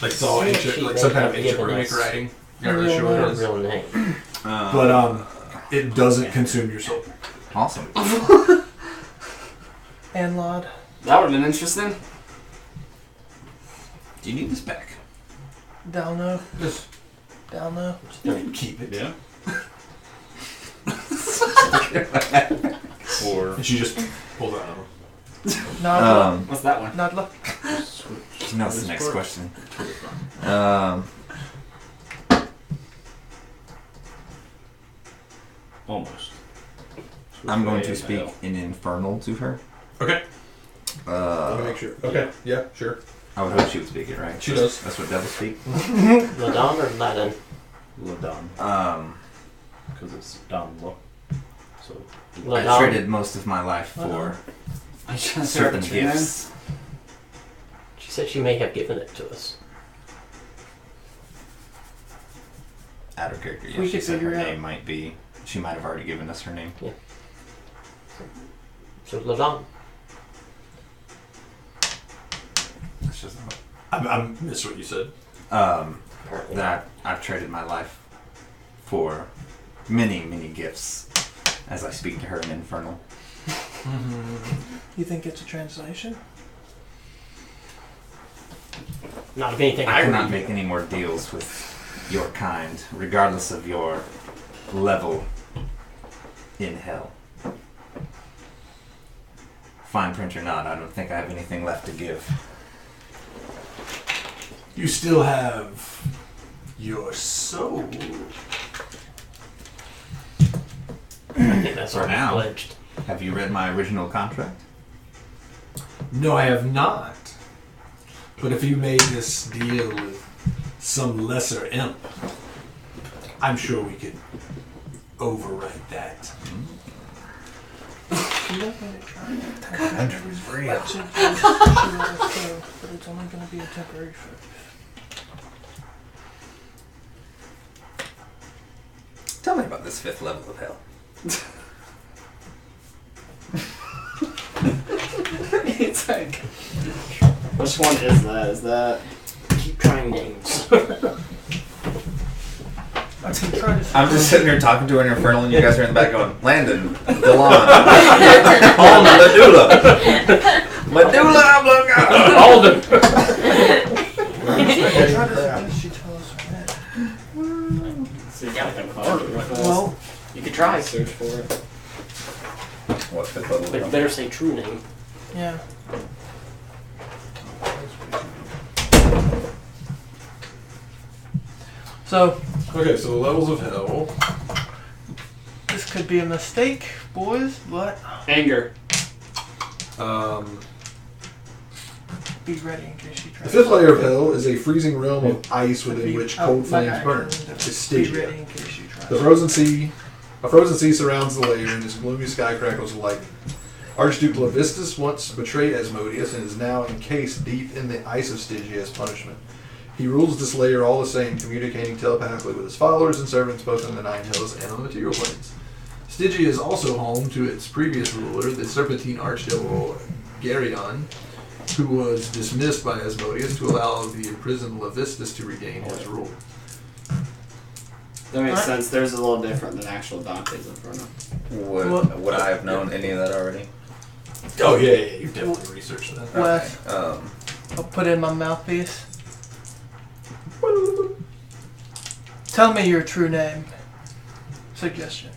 Like it's all ancient, like some kind of ancient runic writing. You're not really sure what it Her is. real name. But it doesn't consume your soul. Awesome. Anlod. That would have been interesting. Do you need this back? Dalno. Just Dalno. keep it. Yeah. Or And she just pulls out of them. Nodla. What's that one? Nodla. No, that's the next question. almost. I'm going to speak in Infernal to her. Okay. Let me Uh, make sure. Okay. Yeah. Sure. I would hope she would speak it, right? She does. That's what devils speak. Ladon or Latin? Ladon, because it's Donlo. So I Ladon. traded most of my life for I just certain heard the name. gifts. She said she may have given it to us. Out of character, yeah. We She could said her figure out. name might be. She might have already given us her name. So Ladon. That's just I missed what you said. Apparently. that I've traded my life for many, many gifts as I speak to her in Infernal. You think it's a translation? Not of anything I I cannot read. make any more deals with your kind, regardless of your level in hell. Fine print or not, I don't think I have anything left to give. You still have your soul. I think that's For already now. pledged. Have you read my original contract? No, I have not. But if you made this deal with some lesser imp, I'm sure we could overwrite that. You want me to try it? Contract was real. But it's only going to be a temporary fix. Tell me about this 5th level of hell. It's like, which one is that? Is that? Keep trying names. I can try to. I'm just sitting here talking to an Infernal, and you guys are in the back going, Landon, Delon, Medulla Oblongata. Alden. Try to she tell us her name. See if I can find it real fast. Well, You could try, Search for it. What 5th level? but you better say true name. yeah. So, Okay, so the levels of hell. this could be a mistake, boys, but Anger. be ready in case you try. The 5th layer of hell is a freezing realm of ice within which cold my flames guy. burn. Be ready Stygia. in case you try. The frozen sea A frozen sea surrounds the lair, and its gloomy sky crackles with lightning. Archduke Levistus once betrayed Asmodeus and is now encased deep in the ice of Stygia as punishment. He rules this lair all the same, communicating telepathically with his followers and servants both in the Nine Hills and on the material planes. Stygia is also home to its previous ruler, the Serpentine Archdevil Geryon, who was dismissed by Asmodeus to allow the imprisoned Levistus to regain his rule. That makes sense. Theirs is a little different than actual Dante's Inferno. Would I have known any of that already? Oh, yeah, you've definitely researched that. Wes, Okay. I'll put it in my mouthpiece. Tell me your true name. Suggestion.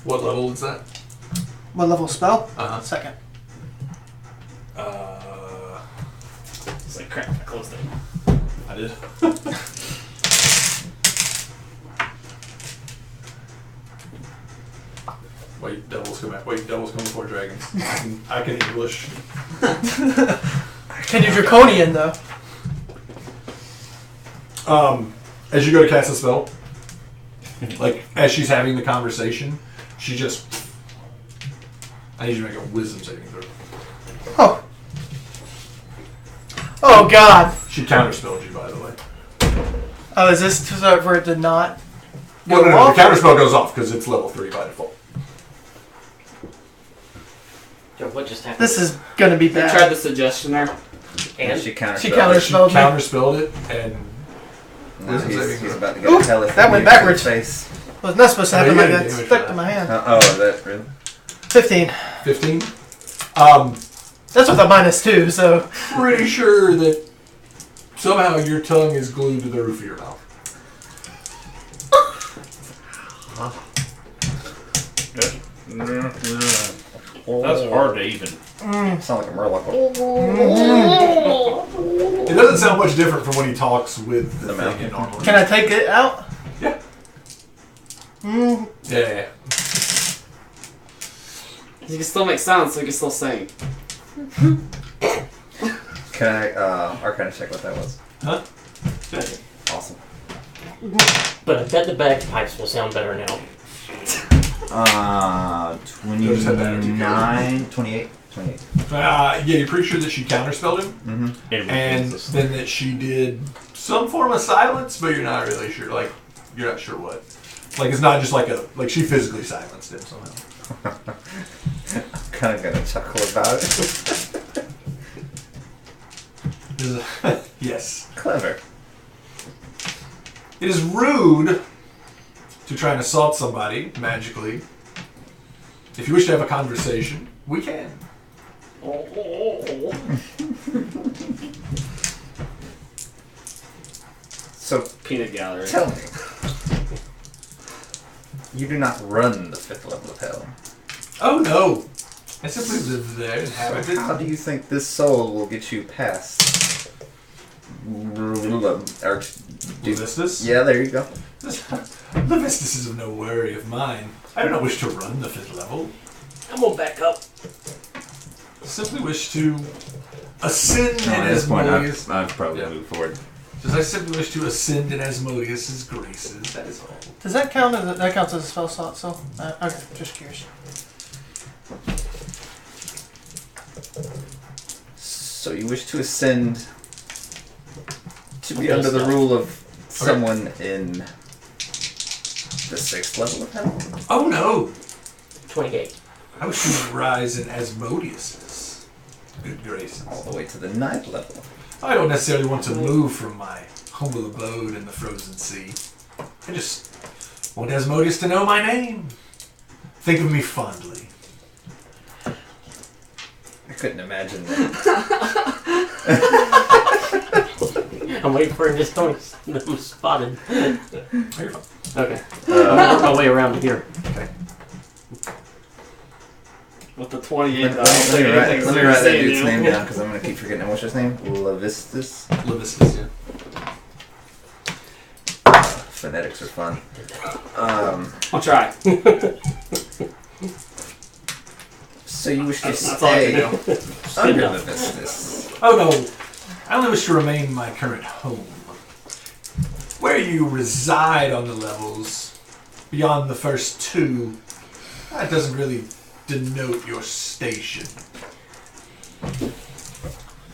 What level is that? What level spell? Uh-huh. Second. It's like crap. I closed it. I did. Wait, devils come back. Wait, devils come before dragons. I can English. Can you Draconian though? As you go to cast a spell, like as she's having the conversation, she just. I need you to make a wisdom saving throw. Oh. Oh God. She counterspelled you, by the way. Oh, is this so for it to not Well, go no, off? the counterspell goes off because it's level 3 by default. Joe, what just happened? This is gonna be I bad. tried the suggestion there. And She counterspelled. She counterspelled. She counterspelled it, and Now he's about to get Ooh, a pellet that from went you to backwards. the face. Well, it's not supposed to Oh, happen you like got that. It's damage stuck for to that. my hand. Oh, is that really? 15. 15. That's with a -2, so Pretty sure that somehow your tongue is glued to the roof of your mouth. That's hard to even. Sound like a murloc. It doesn't sound much different from when he talks with the The mouth. thing normally. can I take it out? Yeah. Mm. Yeah. You can still make sounds, so you can still sing. Can I Arcana check what that was? Huh? Awesome. But I bet the bagpipes will sound better now. 29, 28. Yeah, you're pretty sure that she counterspelled him, Mm-hmm. and then that she did some form of silence, but you're not really sure. Like, you're not sure what. Like, it's not just like she physically silenced him somehow. I'm kind of gonna chuckle about it. Yes. Clever. It is rude to try and assault somebody magically. If you wish to have a conversation, we can. So, Peanut gallery. tell me. You do not run the 5th level of hell. Oh no! I simply live there and have So it. how do you think this soul will get you past? Levistus? Yeah, there you go. Levistus is of no worry of mine. I do not wish to run the 5th level. I'm gonna back up. Simply wish to ascend in At this point, Asmodeus. I've probably Yeah. moved forward. I simply wish to ascend in Asmodeus' graces. That is all. Does that count as that counts as a spell slot? So okay, just curious. So you wish to ascend to be under the rule of someone in the 6th level of hell? Oh no! 28. I wish to rise in Asmodeus' good graces. All the way to the 9th level. I don't necessarily want to move from my humble abode in the frozen sea. I just want Asmodeus to know my name. Think of me fondly. I couldn't imagine that. I'm waiting for him to tell me that I'm spotted. You're fine. Okay. I'm gonna work my way around to here. Okay. With the 28. Let me write that dude's name down because I'm going to keep forgetting. What's his name? Levistus? Levistus, yeah. Phonetics are fun. I'll try. So you wish to That's all I stay can do. under enough. Levistus. Oh no, I only wish to remain my current home. where you reside on the levels, beyond the first 2, that doesn't really denote your station.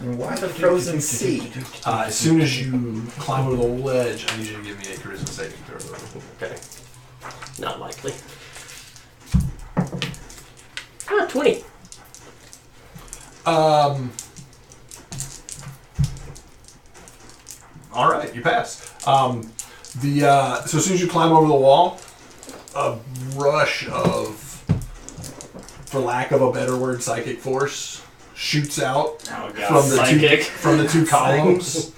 And why the frozen sea? As soon as you climb over the ledge, I need you to give me a charisma saving throw. Okay. Not likely. 20. All right, you pass. So as soon as you climb over the wall, a rush of, for lack of a better word, psychic force shoots out from the two columns,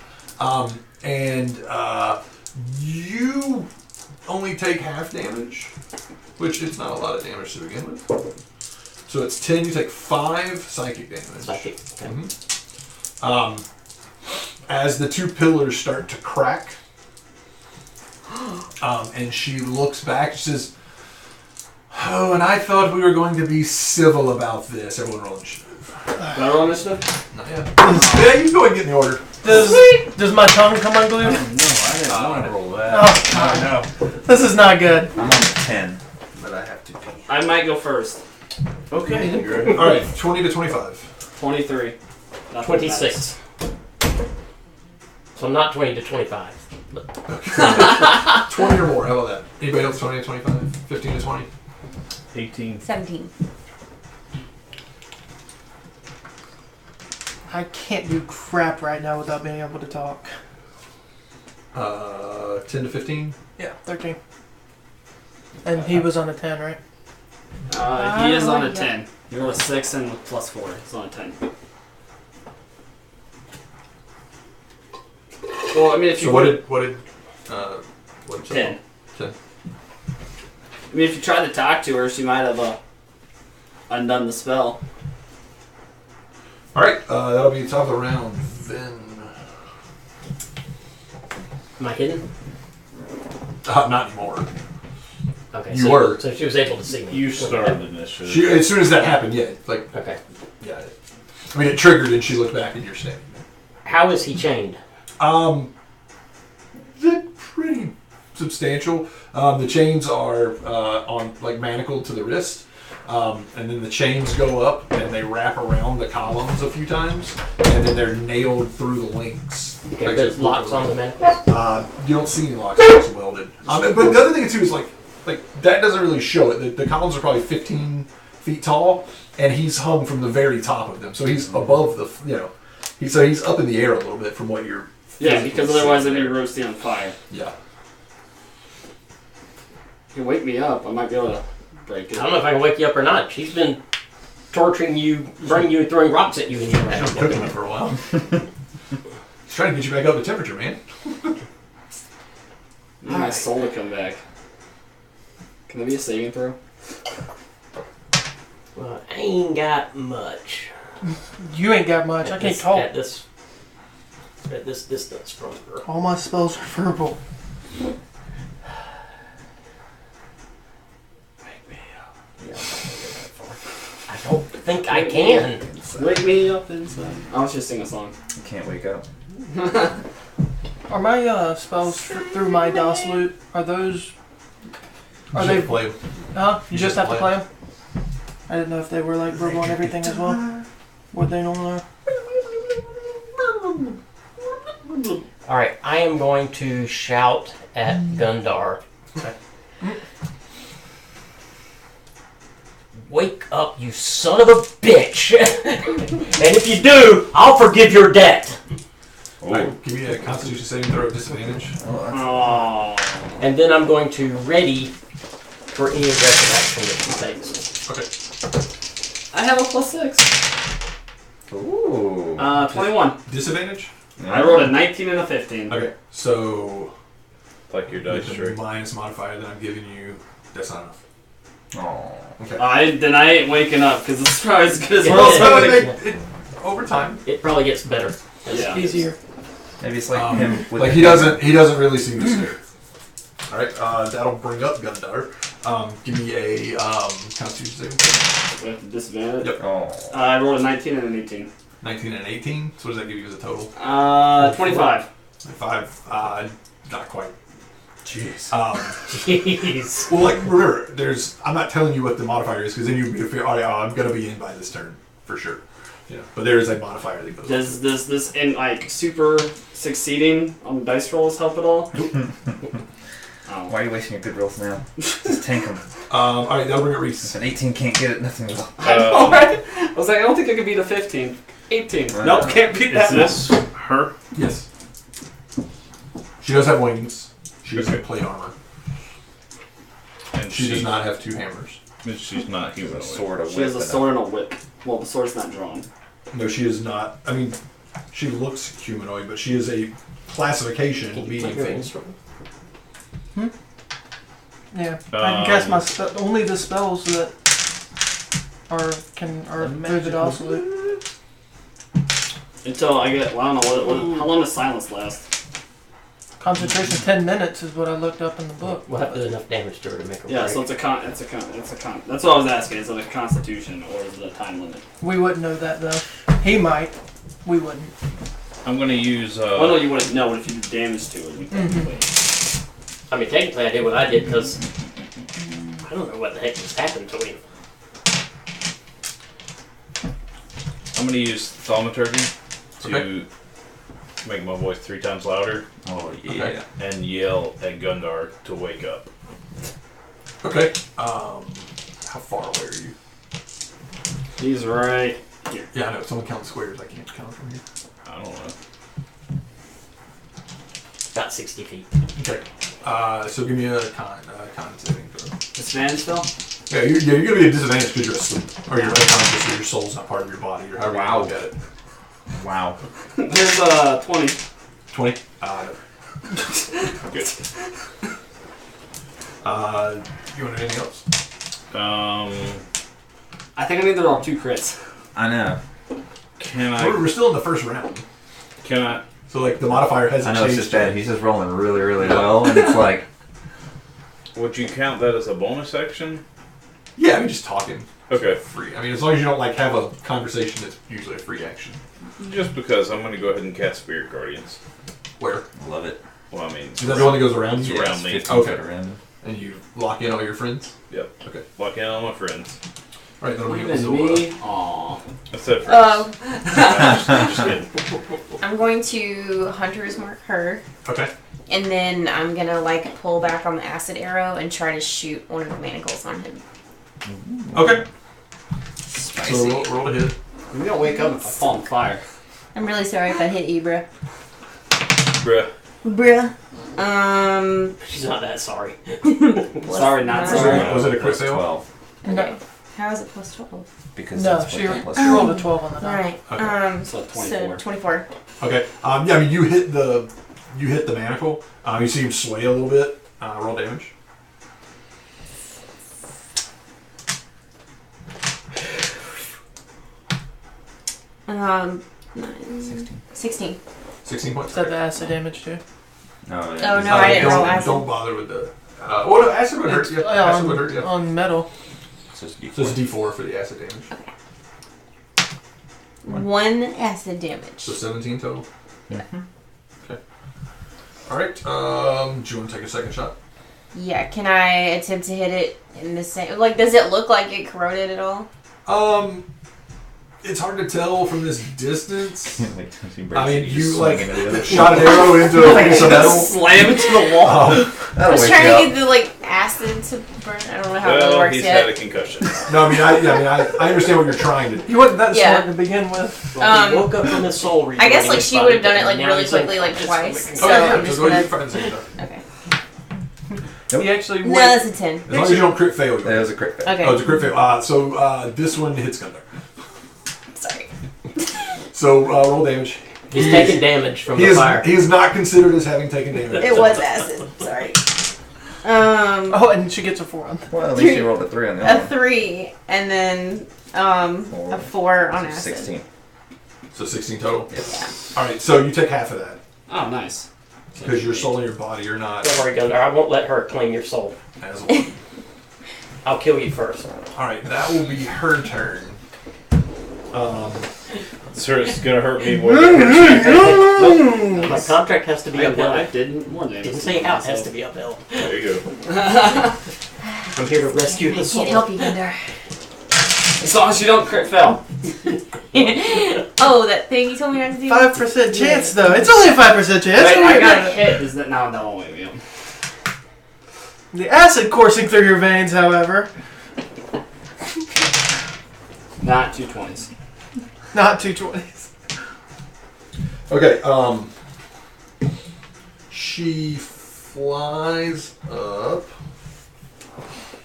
and you only take half damage, which is not a lot of damage to begin with. So it's 10. You take 5 psychic damage. Psychic. Okay. As the 2 pillars start to crack, and she looks back, she says, "Oh, and I thought we were going to be civil about this." Everyone roll initiative. Do I roll initiative? Not yet. Yeah, you can go ahead and get in the order. Does my tongue come unglued? No, I didn't want to roll that. Oh, I know. this is not good. I'm on 10, but I have to pee. I might go first. Okay, you're All right, 20 to 25. 23. 26. So not 20 to 25. 20 or more. How about that? Anybody else 20 to 25? 15 to 20? 18. 17. I can't do crap right now without being able to talk. 10 to 15? Yeah, 13. And he was on a 10, right? He is on a yeah. 10. You roll a 6 and plus 4. He's on a 10. Well, I mean, if you So what did you 10. 10. I mean, if you tried to talk to her, she might have undone the spell. All right, that'll be the top of the round. Then Am I hidden? not anymore. Okay. You were. So she was able to see me. You started initiative. As soon as that happened, yeah, like Okay. yeah. I mean, it triggered, and she looked back, and you're standing there. How is he chained? They're pretty substantial. The chains are on like manacled to the wrist, and then the chains go up and they wrap around the columns a few times, and then they're nailed through the links. Okay, Like, there's just locks on the manacles. You don't see any locks. It's welded. But the other thing too is like that doesn't really show it. The columns are probably 15 feet tall, and he's hung from the very top of them, so he's above the he's up in the air a little bit from what you're. Yeah, because otherwise seeing I'd be there. roasting on fire. Yeah. If you wake me up, I might be able to break I it. don't know if I can wake you up or not. She's been torturing you, burning you, throwing rocks at you in your She was house. cooking it for a while. He's trying to get you back up to temperature, man. I need my soul to come back. Can that be a saving throw? Well, I ain't got much. You ain't got much. I can't talk. At this distance from her. All my spells are verbal. I don't think I can. Wake me up inside. I was just sing a song. You can't wake up. Are my spells through my DOS loot? Are those? Are they? Play. Huh? You You just just have to play play them. I didn't know if they were like verbal and everything as well. What they normally are. Alright, I am going to shout at Gundar. Wake up, you son of a bitch! And if you do, I'll forgive your debt! Alright, give me a Constitution saving throw at disadvantage. Oh. And then I'm going to ready for any aggressive action that she takes. Okay. I have a plus 6. Ooh. 21. Disadvantage? I rolled a 19 and a 15. Okay, so Like your with dice the trick. minus modifier that I'm giving you, that's not enough. Oh. Okay. Then I ain't waking up because it's probably as good as Yeah. well. Well, over time. It probably gets better. Yeah. Easier. Maybe it's like him with Like the he doesn't really seem to scare. Alright, that'll bring up Gundar. Give me a Constitution saving throw. With disadvantage. Yep. Oh. I rolled a 19 and an 18. 19 and 18. So what does that give you as a total? 25. 5. Not quite. Jeez. Jeez. Well, like, remember, I'm not telling you what the modifier is, because then you'd be afraid, oh, yeah, I'm going to be in by this turn, for sure. Yeah, but there is a modifier that goes Does this in like super succeeding on dice rolls help at all? Oh. Why are you wasting your good rolls now? Just tank them. Alright, that'll bring it Reese. If an 18 can't get it, nothing will. Alright. I was like, I don't think I could beat a 15. 18. Nope, can't beat that. Is this her? Yes. She does have wings. She does have plate armor. And She does not have 2 hammers. She's not human. Sword, a She has a sword and a whip. Well, the sword's not drawn. No, she is not. I mean, she looks humanoid, but she is a classification Can you being play your thing. instrument? Yeah, I can cast my only the spells that are through the obsolete. Until I get, well, I don't know, how long does silence last? Concentration 10 minutes is what I looked up in the book. We'll have to do enough damage to her to make her Yeah, break. so it's a con. That's what I was asking. Is it a constitution or is it a time limit? We wouldn't know that though. He might. We wouldn't. I'm gonna use. Oh no, you wouldn't know if you do damage to it. You technically. I mean, technically I did what I did because I don't know what the heck just happened to him. I'm gonna use thaumaturgy to make my voice 3 times louder. Oh yeah. Okay. And yell at Gundar to wake up. Okay. How far away are you? He's right here. Yeah, I know. Someone count squares. I can't count from here. I don't know. About 60 feet. Okay. So give me a con saving throw. Disadvantage spell? Yeah, you're gonna be at disadvantage because you're asleep, or you're unconscious, or your soul's not part of your body, or however you look at it. Wow. There's 20. 20. Good. You want anything else? I think I need to roll 2 crits. I know. We're still in the first round. Can I? So like the modifier hasn't I know it's changed. just bad. He's just rolling really, really well, and it's like, Would you count that as a bonus action? Yeah, I mean just talking. Okay. Free. I mean, as long as you don't like have a conversation, that's usually a free action. Just because I'm gonna go ahead and cast Spirit Guardians. Where? love it. Well, I mean, Is that the one that goes around it's you? around me. 15 Okay. foot around. And you lock in all your friends? Yep. Okay. Lock in all my friends. All right, that'll bring it Even to me? Aww. I said friends. Oh, Just kidding. I'm going to Hunter's Mark her, Okay. and then I'm gonna like pull back on the acid arrow and try to shoot one of the manacles on him. Okay. Spicy. So roll to hit. I'm gonna wake up if I fall on fire. I'm really sorry if I hit you, bruh. Bruh. Bruh. She's not that sorry. Sorry, not nine. sorry. Was it a crit Plus fail? 12. Okay. How is it plus 12? Because No, that's she what plus rolled a 12 on the die. Right. Okay. So 24. So 24. Okay. Yeah, I mean you hit the manacle. You see him sway a little bit. Roll damage. Nine, 16. 16. 16 points. Is that the acid damage too? No, Oh, no, I didn't roll acid. Don't bother with the. Well, no, acid would hurt. Yeah, acid would hurt. Yeah. On metal. So it's So it's D4 for the acid damage. 1 acid damage. So 17 total. Yeah. Okay. All right. Do you want to take a second shot? Yeah, can I attempt to hit it in the same... Like, does it look like it corroded at all? It's hard to tell from this distance. Wait till she I breaks mean, it, you swing like into the other. shot an arrow into a piece of metal. Slam into the wall. I That'll was wake trying you to up. get the, like, acid to burn. I don't know how it really Well, works he's had a yet. concussion. No, I understand what you're trying to do. You wasn't that Yeah. smart to begin with. Well, he woke up from his soul I guess, like, regenerating she would have done it, body, like, and now really he's quickly, like, unconscious twice. from So the Okay, I'm so just go ahead gonna... and fucking save it. Okay. He actually No, went. that's a 10. As long as you don't crit fail. That was a crit fail. Okay. Oh, it's a crit fail. So this one hits Gundar. Sorry. So roll damage. He's taking damage from He the is fire. he is not considered as having taken damage. It was acid. Sorry. Oh, and she gets a 4 on that. Well, at least you rolled a 3 on the A other one. 3, and then a 4 on acid. 16. So 16 total. Yeah. All right. So you take half of that Oh, nice. because your soul in your body. You're not Don't worry, Gundar. I won't let her claim your soul. as one. I'll kill you first. All right. That will be her turn. Sir, it's gonna hurt me more than it hurts you. My contract has to be upheld. I did more damage. Didn't say how it has to be upheld. There you go. I'm here to rescue I the soul. can't help you, Gundar. As long as you don't crit fail. Oh, that thing you told me not to do? 5% chance, though. It's only a 5% chance. Wait, Don't I worry got about it. hit. Is that now? No, wait, wait. The acid coursing through your veins, however, Not 220s. not 220s. Okay, she flies up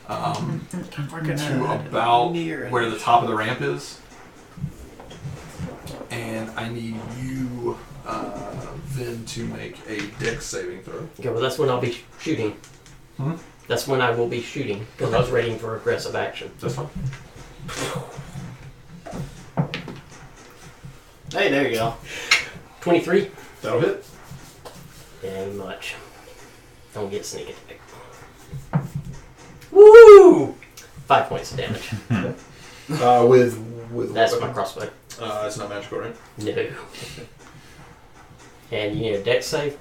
to about where the top of the ramp is. And I need you, then, to make a dex saving throw. Okay, well, that's when I'll be shooting. Hmm? That's when I will be shooting, because I was waiting for aggressive action. That's fine. Hey, there you go. 23. That'll hit. Ain't much. Don't get sneak attack. Woo! 5 points of damage. With That's what my weapon? crossbow. It's not magical, right? No. And you need a dex save?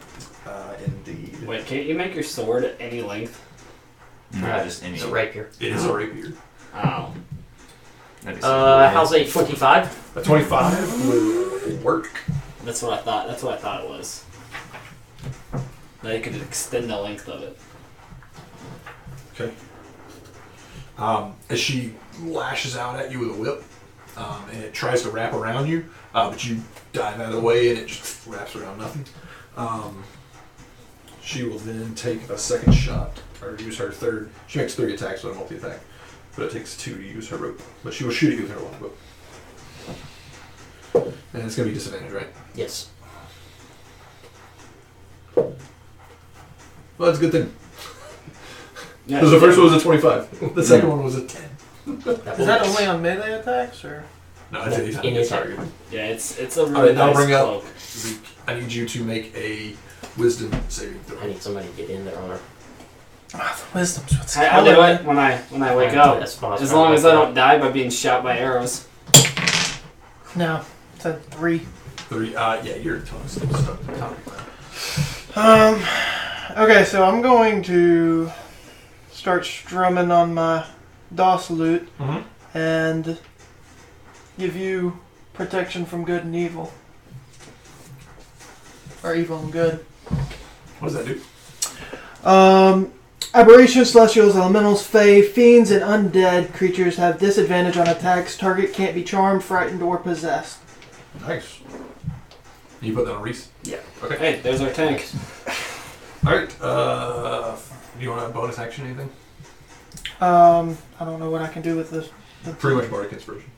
Indeed. Wait, can't you make your sword at any length? No, just any. It's a rapier. It is a rapier. Oh. How's a 25? A 25 will work. That's what I thought. That's what I thought it was. Now you could extend the length of it. Okay. As she lashes out at you with a whip, and it tries to wrap around you, but you dive out of the way and it just wraps around nothing. She will then take a second shot, or use her third. She makes 3 attacks with a multi-attack, but it takes 2 to use her rope. But she will shoot at you with her longbow. And it's going to be disadvantage, right? Yes. Well, that's a good thing. Yeah, Because the first one was a 25. The second one was a 10. Is that only on melee attacks, or? No, it's anytime. Any It's attack. targeted. Yeah, it's a really Alright, now nice bring up. cloak. Zeke, I need you to make a wisdom saving throw. I need somebody to get in there on her. Ah, the wisdom's what's I'll do killing it when I wake Yeah, up. that's fine. As long as I don't die by being shot by arrows. me. No, it's a 3. 3. Yeah, you're toast. Okay, so I'm going to start strumming on my DOS lute Mhm. and give you protection from good and evil. Or evil and good. What does that do? Aberrations, celestials, elementals, fae, fiends, and undead creatures have disadvantage on attacks. Target can't be charmed, frightened, or possessed. Nice. You put that on Reese? Yeah. Okay. Hey, there's our tank. Alright. Do you want a bonus action or anything? I don't know what I can do with this. Pretty much bardic inspiration.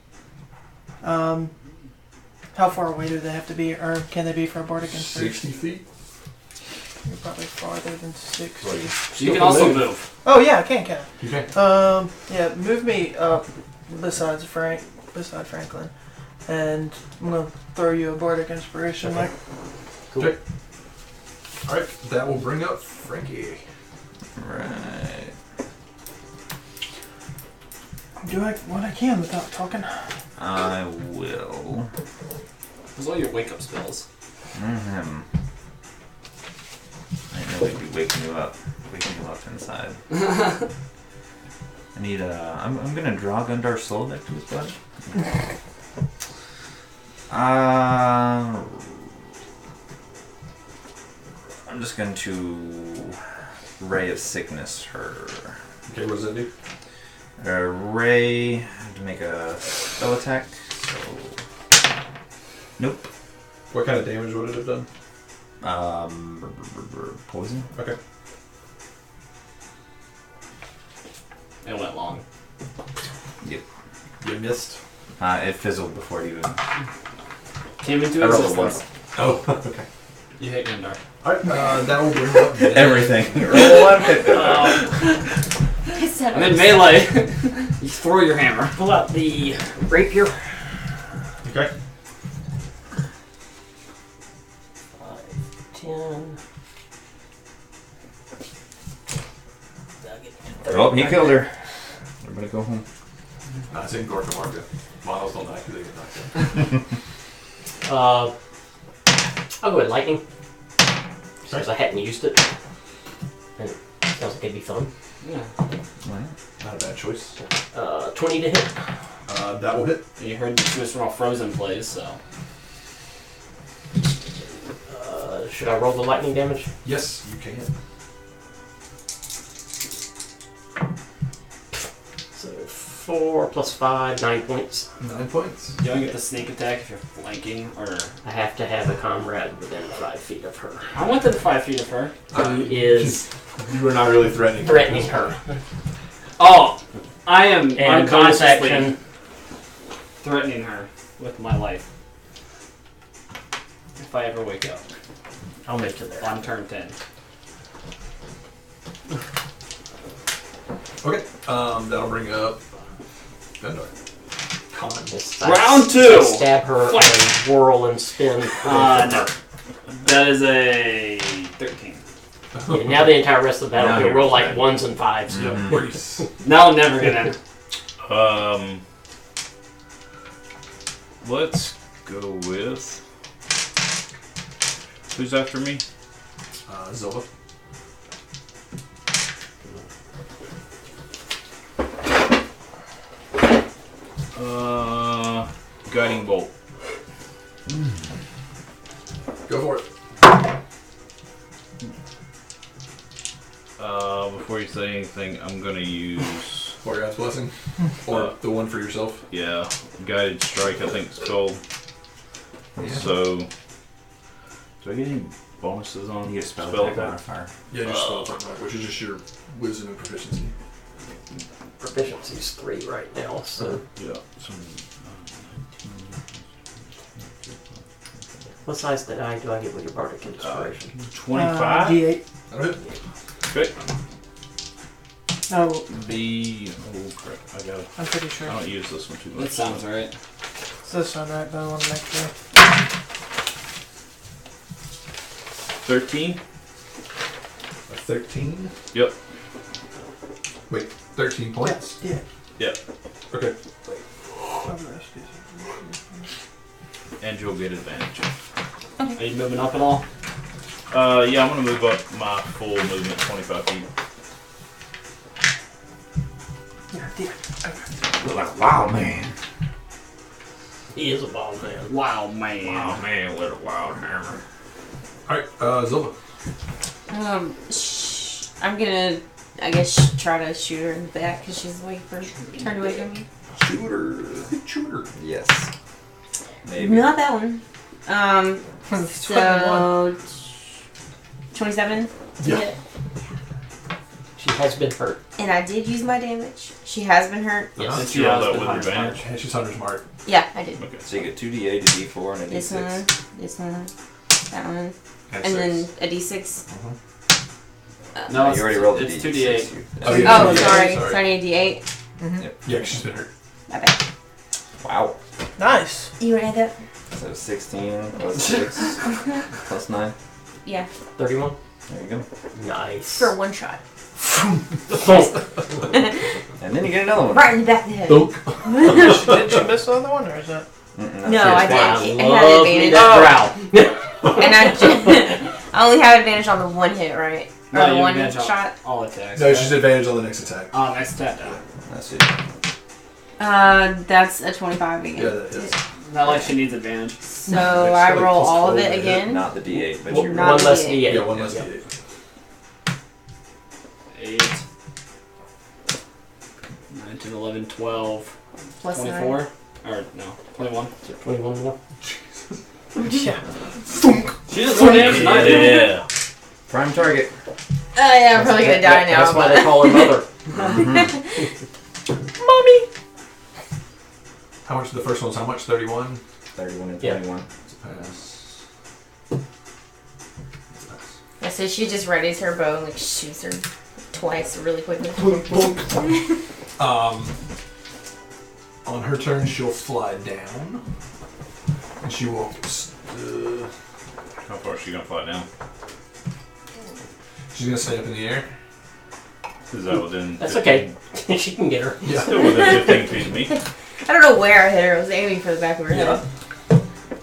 How far away do they have to be, or can they be for a bardic inspiration? 60 feet? You're probably farther than 60. You can also move. Oh yeah, I can. You can. Yeah, move me up beside Franklin, and I'm gonna throw you a bardic inspiration. Okay. Like, Cool. Okay. Alright, that will bring up Frankie. Right. do what I can without talking. I will. Those are all your wake up spells. I know we'd be waking you up inside. I need I'm gonna draw Gundar's soul back to his body. I'm just going to Ray of Sickness her. Okay, what does that do? Ray to make a spell attack. So nope. What kind of damage would it have done? Poison. Okay. It went long. Yep. You missed. It fizzled before it even. Came into I rolled a existence. Oh, okay. You hit Gundar. Alright, that will bring up Everything. Roll one hit. And then melee. You throw your hammer. Pull out the rapier. Okay. 5, 10. Oh, he killed her. Everybody go home. It's in Gorka Marga. Models don't die because they get knocked out. I'll go with lightning. Since I hadn't used it. And it sounds like it'd be fun. Yeah. Not a bad choice. 20 to hit. That will hit. You heard this was from a Frozen plays, so. Should I roll the lightning damage? Yes, you can. So 4 plus 5, 9 points. 9 points. You don't get the sneak attack if you're flanking, or. I have to have a comrade within 5 feet of her. I'm within 5 feet of her. Who is You were not really threatening her. Oh! I am And bonus unconsciously action. threatening her with my life. If I ever wake up. I'll make it there. On turn 10. Okay. That'll bring up Gundar. Round 2! Stab her and whirl and spin. No. That is a 13. Yeah, now the entire rest of the battle, you'll roll like 1s and 5s. Now I'm never gonna. Let's go with. Who's after me? Zilva. Guiding bolt. Go for it. Before you say anything, I'm gonna use. For God's blessing, or the one for yourself. Yeah, guided strike. I think it's called. Yeah. So, do I get any bonuses on You get a spell attack attack? modifier. Yeah, just spell attack, which is just your wisdom and proficiency. Proficiency's 3 right now, so. Yeah. So, What size die do I get with your bardic inspiration? 25. D8. That'll hit. Okay. No, Oh crap! I got it. I'm pretty sure. I don't use this one too much. That sounds right. It's this one, right? But I want to make sure. 13. A 13. Yep. Wait, 13 points. Yeah. Yep. Okay. And you'll get advantage. Are you moving up at all? Yeah, I'm gonna move up my full movement 25 feet. Wow, man. He is a wild man. Wow, man. Wow, man, with a wild hammer. Alright, Zilva. I'm gonna, I guess, try to shoot her in the back because she's turned away from me. Shooter. Yes. Maybe. Not that one. So 27. Yeah. hit. She has been hurt. And I did use my damage. She has been hurt. Yes. Did She you roll has that been with hunter's advantage? And she's Hunter's Mark. Yeah, I did. Okay. So you get 2d8, a d4, and a This d6. one, this one, that one, And and then 6. a d6. No, You already rolled the it's d6. 2d8. Oh, yeah. Oh, sorry. Sorry. Sorry, a d8. Yeah, 'cause she's been hurt. My bad. Wow. Nice. You want to add that? So 16 plus 6 plus 9. Yeah. 31. There you go. Nice. For one shot. And then you get another one. Right in the back of the head. Dunk. Did you miss the other one, or is that? No, I did. I It love had me advantage. that growl. And I only have advantage on the one hit, right? Or No, the you one advantage on shot? all attacks. No, she's advantage on the next attack. Oh, next attack down. That's it. That's a 25 again. Yeah, that is. Not like she needs advantage. So I roll all of it again. Not the d8, but Well, you're not one less D8. D8. Yeah, one less D8. 8, 9, 10, 11, 12, Plus 24. Or, no, 21. 21 more. Yeah. She did more damage than I did. Yeah. prime target. yeah, I'm probably gonna die now. That's why they call her mother. Mommy! How much? The first one's how much? 31? 31 and Yeah. 21. It's a pass. Yeah, so she just readies her bow and shoots her twice really quickly. On her turn, she'll fly down. And she will... How far is she gonna fly down? she's going to stay up in the air. Is that within? That's 15? okay. She can get her. Yeah. Still within 15 feet of me. I don't know where I hit her. I was aiming for the back of her head.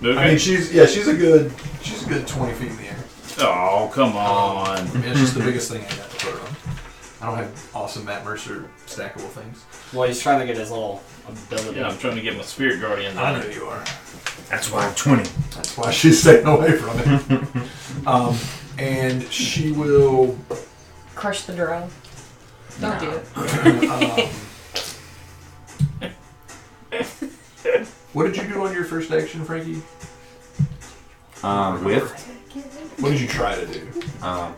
Okay. I mean, she's a good 20 feet in the air. Oh, come on. It's just the biggest thing I got to put her on. I don't have awesome Matt Mercer stackable things. Well, he's trying to get his little ability. Yeah, I'm trying to get my spirit guardian. I know you are. That's why I'm 20. That's why she's staying away from it. And she will. Crush the drone. Don't do it. What did you do on your first action, Frankie? What did you try to do?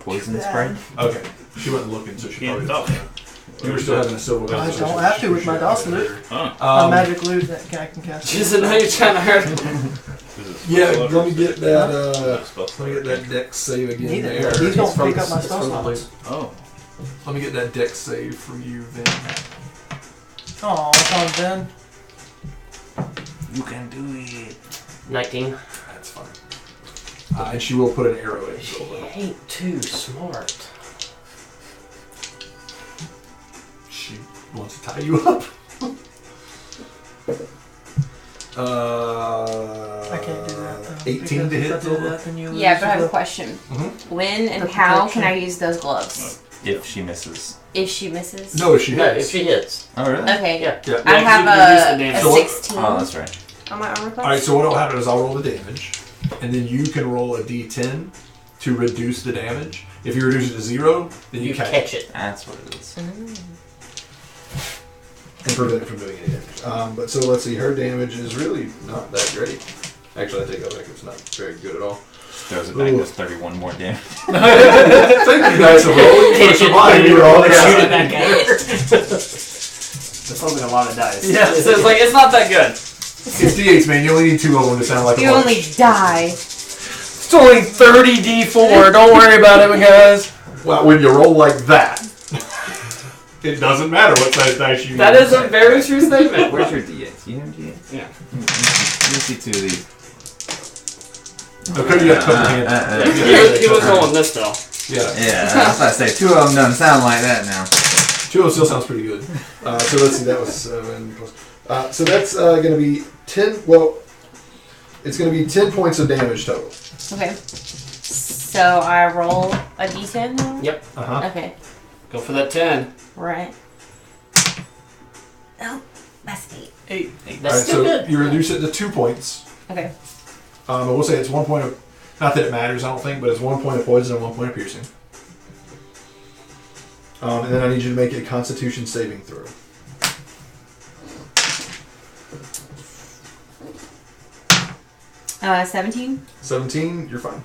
Poison spray. Okay. She wasn't looking, so she probably Can't didn't. You were still having a silver. I don't have to with my Dawson loot. Huh. My magic loot that I can cast. She doesn't know you're trying to hurt him. Yeah, let me get that. Let me get that dex save again. Neither. There. Please don't It's from pick up my the- it's spell from the slots. loot. Oh. Let me get that dex save from you, then. Oh, it's on Ben. You can do it. 19. That's fine. And she will put an arrow in. She ain't too smart. She wants to tie you up. I can't do that. Though, 18 to hit. because if I do that, then you Yeah, lose but I have a the- question. Mhm. When and The how protection. can I use those gloves? If she misses. If she misses? No, if she No, hits. if she hits. Oh, really? Okay. Yeah. Yeah. I Yeah, have you can reduce the a damage. So what- 16 Oh, that's right. on my armor class. Alright, so what'll happen is I'll roll the damage, and then you can roll a d10 to reduce the damage. If you reduce it to 0, then you You catch catch it. That's what it is. and prevent it from doing any damage. But so let's see, her damage is really not that great. Actually, I take that back. It's not very good at all. Throws it back, does 31 more damage. Thank you guys for rolling for surviving. You were all Shoot together. it back at her. That's only a lot of dice. Yeah. So it's like, it's not that good. It's d8s, man. You only need 2 of them to sound like a You bunch. only die. It's only 30 D4. Don't worry about it, guys. Well, when you roll like that, it doesn't matter what size dice you use. That is a very true statement. Where's your D8s? You have D8s? Yeah. Let me see 2 of these. Okay, you got to cut your hand. He was rolling this though. Yeah. Yeah, I was about to say, 2 of them don't sound like that now. 2 of them still sounds pretty good. So let's see, that was 7 plus. So that's going to be 10. Well, it's going to be 10 points of damage total. Okay. So I roll a d10 now? Yep. Okay. Go for that 10. Right. Oh, that's 8. That's Alright, still so good. you reduce it to 2 points. Okay. I will say it's 1 point of. Not that it matters, I don't think, but it's 1 point of poison and 1 point of piercing. And then I need you to make a Constitution saving throw. 17. 17, you're fine.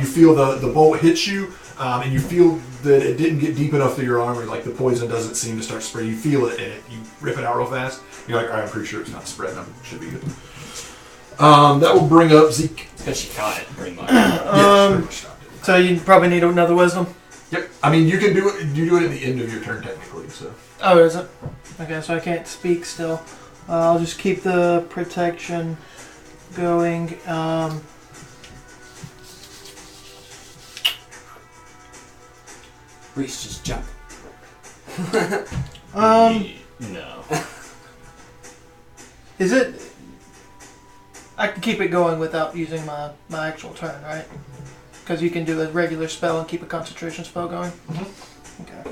You feel the bolt hits you, and you feel that it didn't get deep enough through your armor. Like the poison doesn't seem to start spreading. You feel it, and you rip it out real fast. You're like, all right, I'm pretty sure it's not spreading. It should be good. That will bring up Zeke. Because she caught it, pretty much. Yeah, sure, stopped it. So you probably need another wisdom. Yep. I mean, you can do it. You do it at the end of your turn, technically. So. Oh, is it? Okay, so I can't speak still. I'll just keep the protection going. Reese, just jump. No. Is it? I can keep it going without using my actual turn, right? Because you can do a regular spell and keep a concentration spell going. Okay.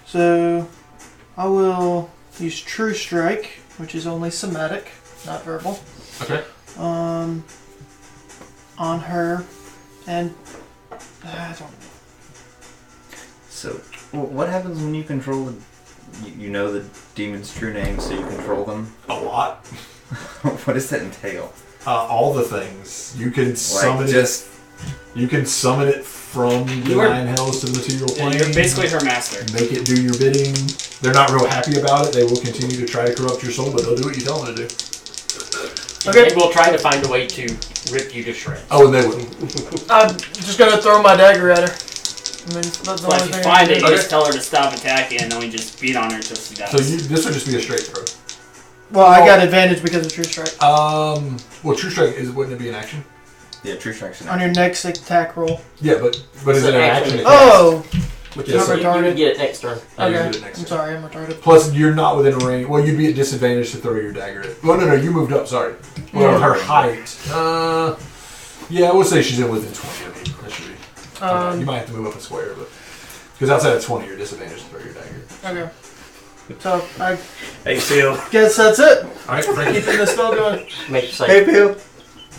So I will use True Strike, which is only somatic, not verbal. Okay. On her, and I don't. So, what happens when you control the... You know the demon's true name, so you control them? A lot. What does that entail? All the things you can summon Like, just... You can summon it from the You are- 9 hells to the material Yeah, plane. you're basically her master. Make it do your bidding. They're not real happy about it. They will continue to try to corrupt your soul, but they'll do what you tell them to do. Okay. And we'll try to find a way to rip you to shreds. Oh, and they will. I'm just gonna throw my dagger at her. I mean, that's the So only if you thing I find can it, do. you just tell her to stop attacking, and then we just beat on her until she dies. So this would just be a straight throw. Well, I got advantage because of True Strike. Well, True Strike wouldn't it be an action? Yeah, True Strike's an On your next attack roll. Yeah, but is it an action? Oh! Which Yeah, is so you retarded. would get it next turn. You Okay. get it next I'm turn. sorry, I'm retarded. Plus, you're not within range. Well, you'd be at disadvantage to throw your dagger at. Well, no, you moved up. Sorry. Well, her height. Yeah, we'll say she's in within 20 of you. That should be. You might have to move up a square, but because outside of 20, you're disadvantaged to throw your dagger. Okay. So I Hey, Phil. guess that's it. All right, Frankie. Keeping the spell going. Make it safe. Hey, Bill.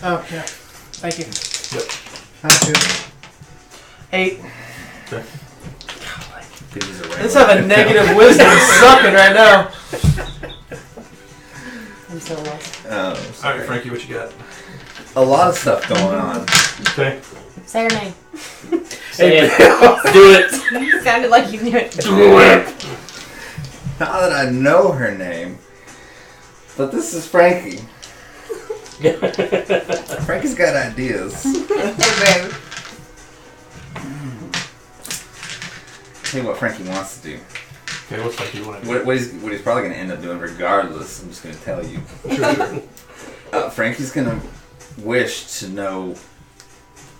Oh yeah. Thank you. Hi, Bill. 8. Okay. Let's have a negative wisdom sucking right now. I'm so lost. All right, Frankie, what you got? A lot of stuff going on. Okay. Say her name. Say it. Do it. Sounded like you knew it. Do it. Now that I know her name, but this is Frankie. Frankie's got ideas. Okay. Tell you what Frankie wants to do. Okay, what's Frankie want to do? What he's probably going to end up doing regardless, I'm just going to tell you. Sure. Frankie's going to wish to know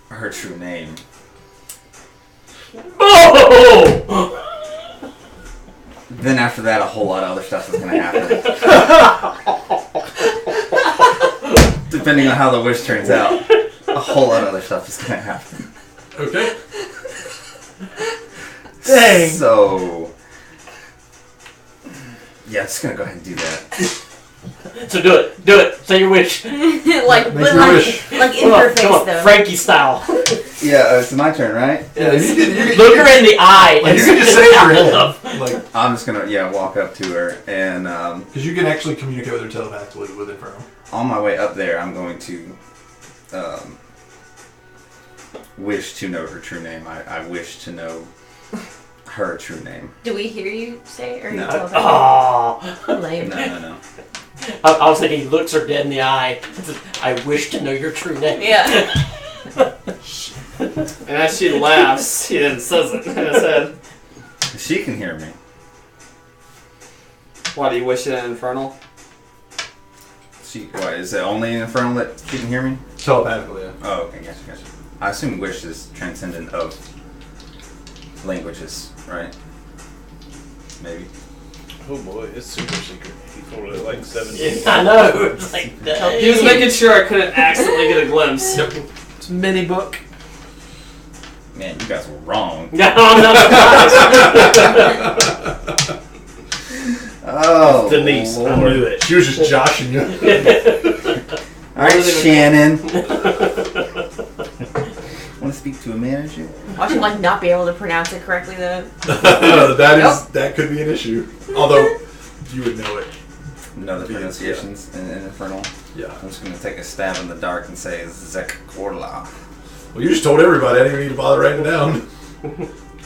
her true name. Oh! Then after that, a whole lot of other stuff is going to happen. Depending on how the wish turns out, a whole lot of other stuff is going to happen. Okay. Dang. So, yeah, I'm just going to go ahead and do that. So do it. Do it. Say your wish. like, Make but your like, wish. like in Come her on, face come on. though. Frankie style. Yeah, it's my turn, right? Yeah, you can Look her in the eye. Like, and you can just say your head. Like, I'm just going to, walk up to her, and because you can actually communicate with her telepathically with Inferno. on my way up there, I'm going to wish to know her true name. I wish to know her true name. Do we hear you say it or No. you tell her? Oh. Lame. No. I was thinking he looks her dead in the eye. I wish to know your true name. Yeah. And as she laughs, he then says it in his head. She can hear me. Why do you wish it in Infernal? What, is it only in Infernal that she can hear me? Telepathically, yeah. Oh, okay, gotcha. I assume wish is transcendent of languages, right? Maybe. Oh boy, it's super secret. He told it like 17. I know. It's like, dang. He was making sure I couldn't accidentally get a glimpse. It's a mini book. Man, you guys were wrong. No. Oh, Denise, I Lord. knew it. She was just joshing you. All right, Shannon. Want to speak to a manager? Watch him like not be able to pronounce it correctly though. that could be an issue. Although you would know it. Know the pronunciations in Infernal. Yeah. I'm just going to take a stab in the dark and say Zek Korla. Well, you just told everybody. I didn't even need to bother writing it down.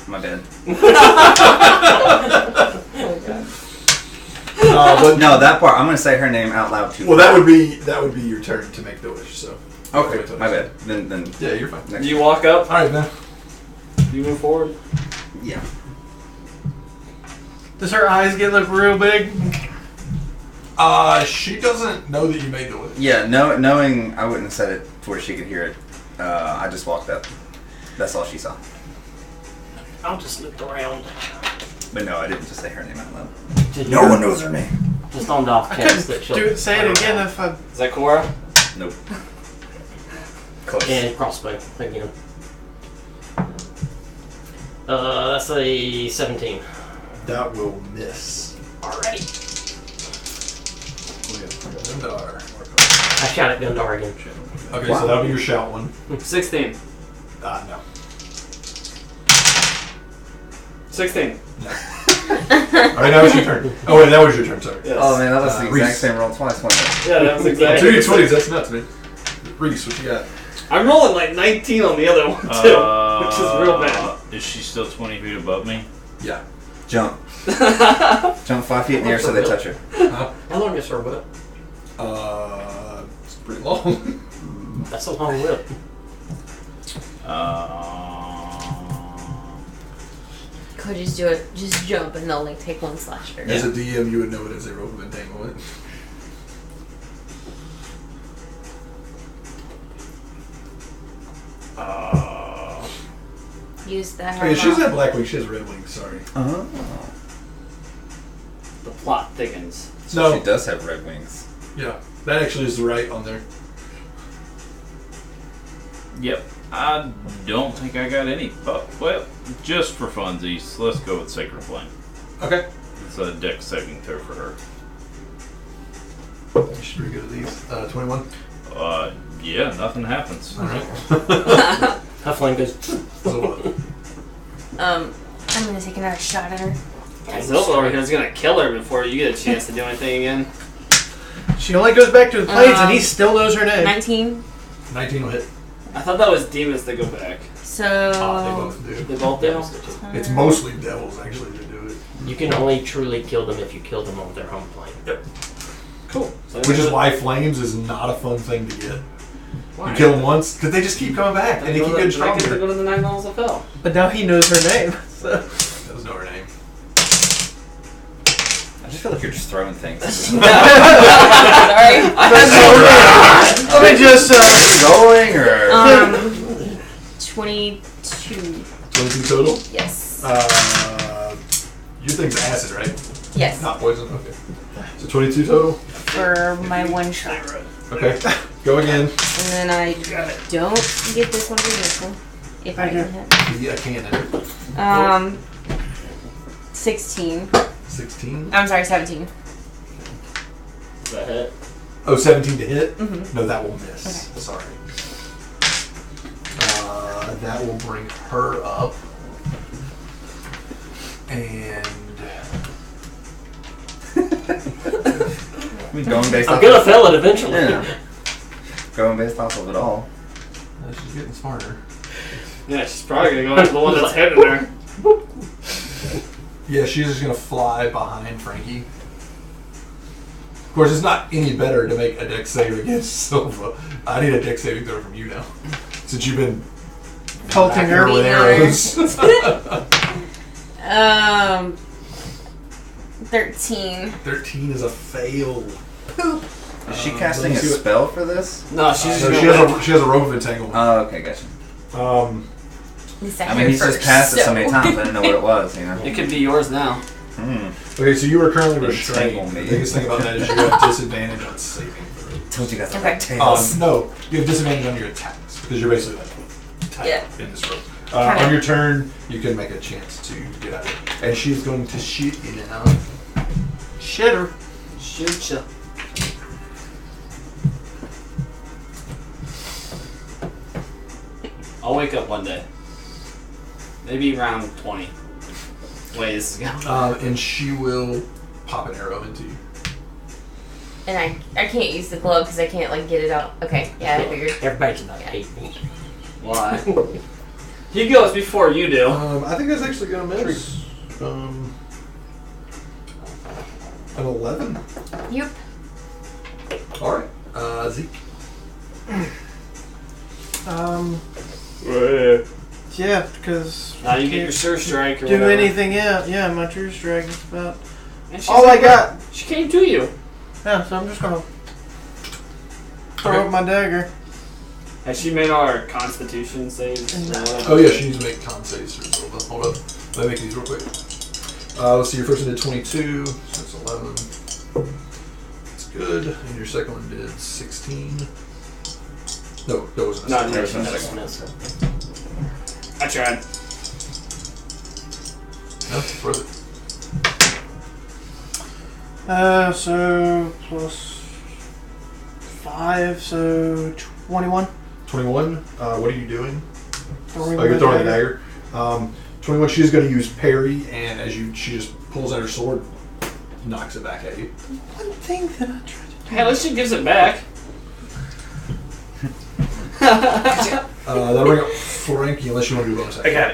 My bad. But No, that part. I'm going to say her name out loud too. well, that would be your turn to make the wish. So. Okay, my bad. Then Yeah, you're fine. next. You walk up, All right, then. you move forward. Yeah. Does her eyes get look real big? She doesn't know that you made the wish. Yeah, knowing I wouldn't have said it to where she could hear it, I just walked up. That's all she saw. I'll just look around. But no, I didn't just say her name out loud. Just No one knows her name. Just on the off I chance that couldn't she'll do it. Say it again if I. Is that Cora? Nope. Close. And crossbow again. That's a 17. That will miss. Alrighty. Gundar. I shout at Gundar again. Okay, so that'll be your shout one. 16. No. 16. Alright, now it's your turn. Oh, wait, that was your turn, sorry. Yes. Oh man, that was the exact Reese. same roll twice, wasn't it? Yeah, that was exactly. 2 d20s, that's nuts, man. Reese, what you got? I'm rolling like 19 on the other one too, which is real bad. Is she still 20 feet above me? Yeah. Jump. Jump 5 feet in the air so they touch her. How long is her whip? It's pretty long. That's a long whip. Could just do it. Just jump and they'll like take one slasher. As a DM, you would know it as a rope of entanglement. use the Oh, yeah, she doesn't have black wings. She has red wings. Sorry. Oh. The plot thickens. So No. she does have red wings. Yeah, that actually is right on there. Yep. I don't think I got any. But, well, just for funsies, let's go with Sacred Flame. Okay. It's a deck saving throw for her. She's pretty good at these. 21. Yeah, nothing happens. All right. Huffling goes. So what? I'm gonna take another shot at her. Zilda over here is gonna kill her before you get a chance to do anything again. She only goes back to the planes, and he still knows her name. 19. 19 will hit. I thought that was demons that go back. So. They both do. They both do? It's mostly devils, actually, that do it. You can only truly kill them if you kill them on their home plane. Yep. Cool. So Which is why flames is not a fun thing to get. Why? You kill them once, because they just keep coming back, and they keep getting They stronger. go to the 9 levels of hell. But now he knows her name. So. Doesn't know her name. I just feel like you're just throwing things. Sorry. Let me just. Going or 22. 22 total? Yes. Your thing's acid, right? Yes. Not poison? Okay. So 22 total? For my one shot. Okay. Go again. And then I don't get this one or this one. If I can hit. Yeah, I can. 16. 16? I'm sorry, 17. Is that hit? Oh, 17 to hit? Mm-hmm. No, that will miss. Okay. Sorry. That will bring her up. And... going based I'm off gonna fail it eventually. Yeah. Going based off of it all. she's getting smarter. Yeah, she's probably gonna go after the one that's hitting her. Yeah, she's just gonna fly behind Frankie. Of course, it's not any better to make a dex save against Silva. I need a dex saving throw from you now, since you've been Pelting her with arrows. 13. 13 is a fail. Is she let casting me a see what- spell for this? No, she's No, just she gonna has a rope of entanglement. Oh, okay, gotcha. I mean, he's just cast it so many times, I didn't know what it was, you know? It could be yours now. Okay, so you are currently Entangle restrained. me. The biggest thing about that is you have disadvantage on saving throws. Told you guys to Okay. like tails. No, you have disadvantage on your attacks because you're basically like tight Yeah. in this rope. Kinda. On your turn, you can make a chance to get out of it, and she's going to shoot you now. Shit her. Shoot ya. I'll wake up one day. Maybe around 20. Ways to go. And she will pop an arrow into you. And I can't use the glove because I can't like get it out. Okay, yeah, I figured. Everybody's about to hate me. Why? He goes before you do. I think that's actually going to miss. An 11. Yep. All right, Zeke. Yeah, because Now you get your sure strike or do whatever. anything. Yeah, my true strike is about And she's all I like, got. She came to you. Yeah, so I'm just gonna throw up my dagger. Has she made our constitution saves? or whatever? Oh yeah, she needs to make con saves. Hold up. Let me make these real quick. Let's see, your first one did 22, so that's 11. That's good. And your second one did 16. No, that wasn't a No, second. no, That was a no, second. I tried. No, it's worth it. So plus 5, so 21. 21. What are you doing? Throwing You're my throwing the dagger. dagger. 21. She's going to use parry, and as she just pulls out her sword, knocks it back at you. One thing that I tried to Hey, at least she gives it back. That'll bring up Frankie, unless you want to do a bonus action. I got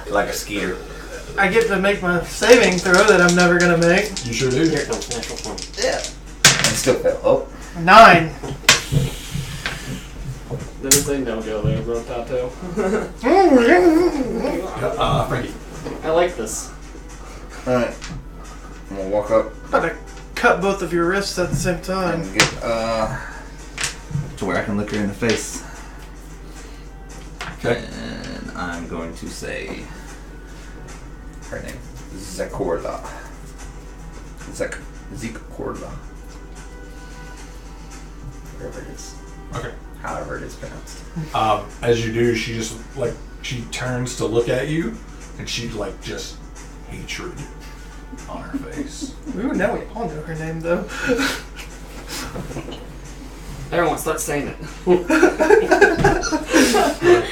it. Like a skeeter. I get to make my saving throw that I'm never gonna make. You sure do. Here comes natural 20. And still fail. Oh. 9. Didn't say no go there, bro, Tato. Frankie. I like this. Alright. I'm gonna walk up About to cut both of your wrists at the same time. and get, to where I can look her in the face. Okay. And I'm going to say her name, Zekorla. Zekorla. Wherever it is. Okay. However it is pronounced. As you do, she just she turns to look at you, and she just hatred on her face. Ooh, now we all know her name, though. Everyone, start saying it.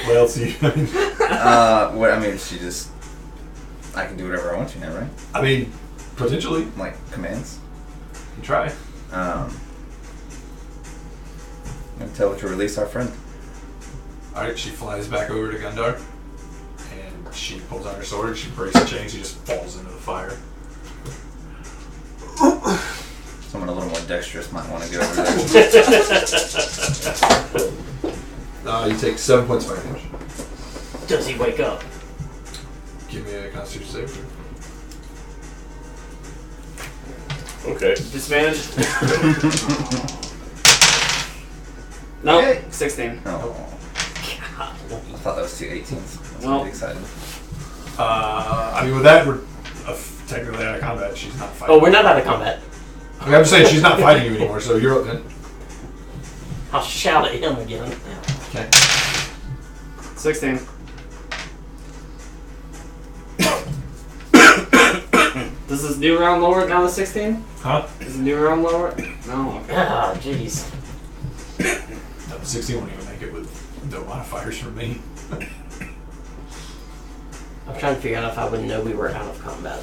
What else do you? What I mean, she just. I can do whatever I want to now, right? I mean, potentially. Like commands. You try. I'm gonna tell her to release our friend. Alright, she flies back over to Gundar, and she pulls out her sword, she breaks the chains, she just falls into the fire. Someone a little more dexterous might want to get over there. You take 7 points of fire damage. Does he wake up? Give me a Constitution save. Okay. Disadvantage. No, 16. Oh. I thought that was 2 18s. That's No. really exciting. I mean, with that, we're technically out of combat. She's not fighting. Oh, we're not out of combat. I mean, I'm just saying she's not fighting you anymore, so you're up. I'll shout at him again. Okay. 16. Does this new round lower it down to 16? Huh? Does the new round lower it? No, okay. Ah, jeez. No, 16 won't even make it with no modifiers from me. I'm trying to figure out if I would know we were out of combat.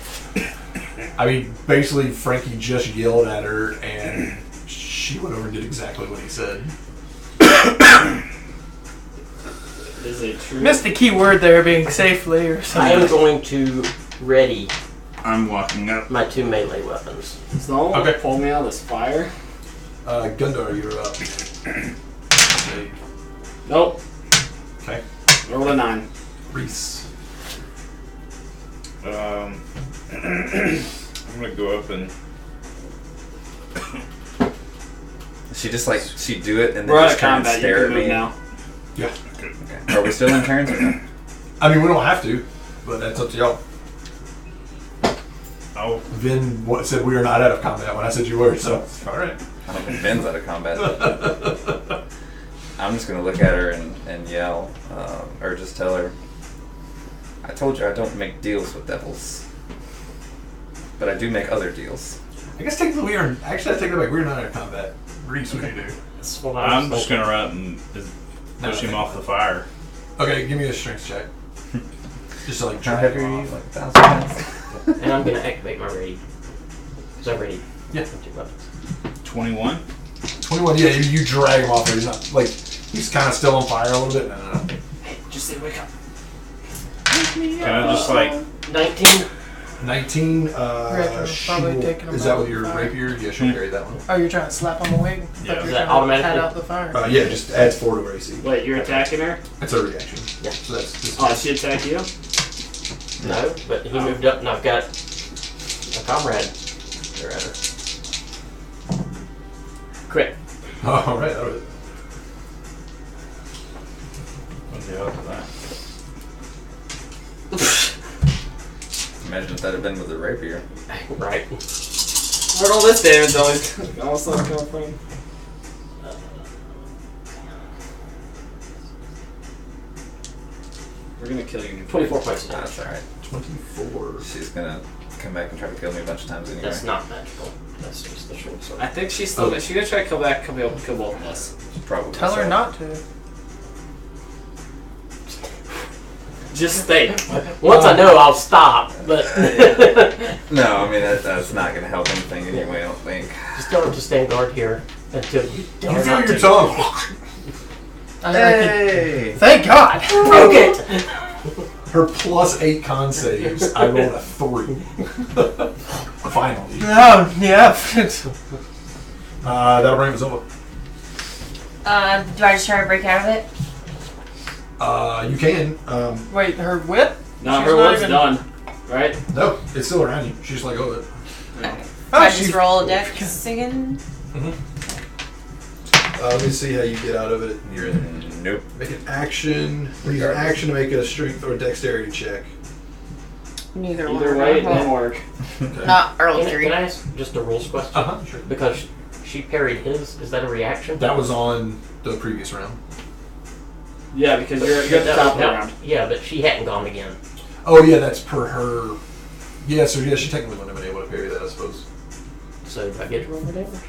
I mean, basically, Frankie just yelled at her, and she went over and did exactly what he said. Is it true? Missed the key word there, being safely or I something. am going to ready I'm walking up. my 2 melee weapons. So, Okay. pull me out of this fire. Gundar, you're up. Okay. Nope. Okay. Roll a 9. Reese. I'm gonna go up and She just she'd do it and then We're out just of kind of combat. You stare can at move me. now. Yeah. Okay. Are we still in turns or no? I mean, we don't have to, but that's up to y'all. I'll Vin said we are not out of combat when I said you were, so alright. I don't think Ben's out of combat. I'm just gonna look at her and yell, or just tell her, I told you I don't make deals with devils. But I do make other deals. I guess technically we are. Actually, I take it back. We're not out of combat. Reese, what do you do? That's what I'm just gonna run up and push him off the fire. Okay, give me a strength check. Just to How drag heavy him are you? off. Like 1,000 pounds? And I'm going to activate my ready. Because I'm ready. Yeah. 2 weapons. 21. 21. Yeah, you drag him off there. He's not he's kind of still on fire a little bit. No. Hey, just say wake up. Can I just 19. 19. Retro's She probably will, taking him is that out with of your the fire. rapier? Yeah, she'll carry that one. Oh, you're trying to slap him awake? Yeah. You're Is trying that to automatically? Pad out the fire. Yeah, just adds 4 to her AC. Wait, you're attacking her? That's a reaction. Yeah. So that's Oh, she attack you? No, but he moved up and I've got a comrade. They're at her. Crit. all right. That was, What the hell is that? Imagine if that had been with a rapier. Right. Where'd all this damage almost come from? We're gonna kill you. 24 points of damage. That's alright. 24. She's gonna come back and try to kill me a bunch of times anyway. That's not magical. That's just the short sword. I think she's still. She's gonna try to kill both of us. Probably Tell her so. not to. Just stay. Once I know, I'll stop. But No, I mean that's not gonna help anything anyway. I don't think. just tell her to stand guard here until you tell You her feel not your to. tongue. Hey! Thank God! Broke it. Her +8 con saves. I rolled a 3. Finally. Oh, yeah. That'll bring us over. Do I just try to break out of it? You can. Wait, her whip? No, She's her not work's even- done. Right? No, it's still around you. She's just let go of it. I she- just roll a dex again? Let me see how you get out of it. You're in. Nope. Make an action. Use an action to make a strength or dexterity check. Neither Either one. way, it didn't work. Not early Can 3. I ask just a rules question? Sure. Because she parried his. Is that a reaction? That was on the previous round. Yeah, because you're at the top of the round. Yeah, but she hadn't gone again. Oh yeah, that's per her. Yeah, so yeah, she technically wouldn't have been able to parry that, I suppose. So do I get to roll the damage?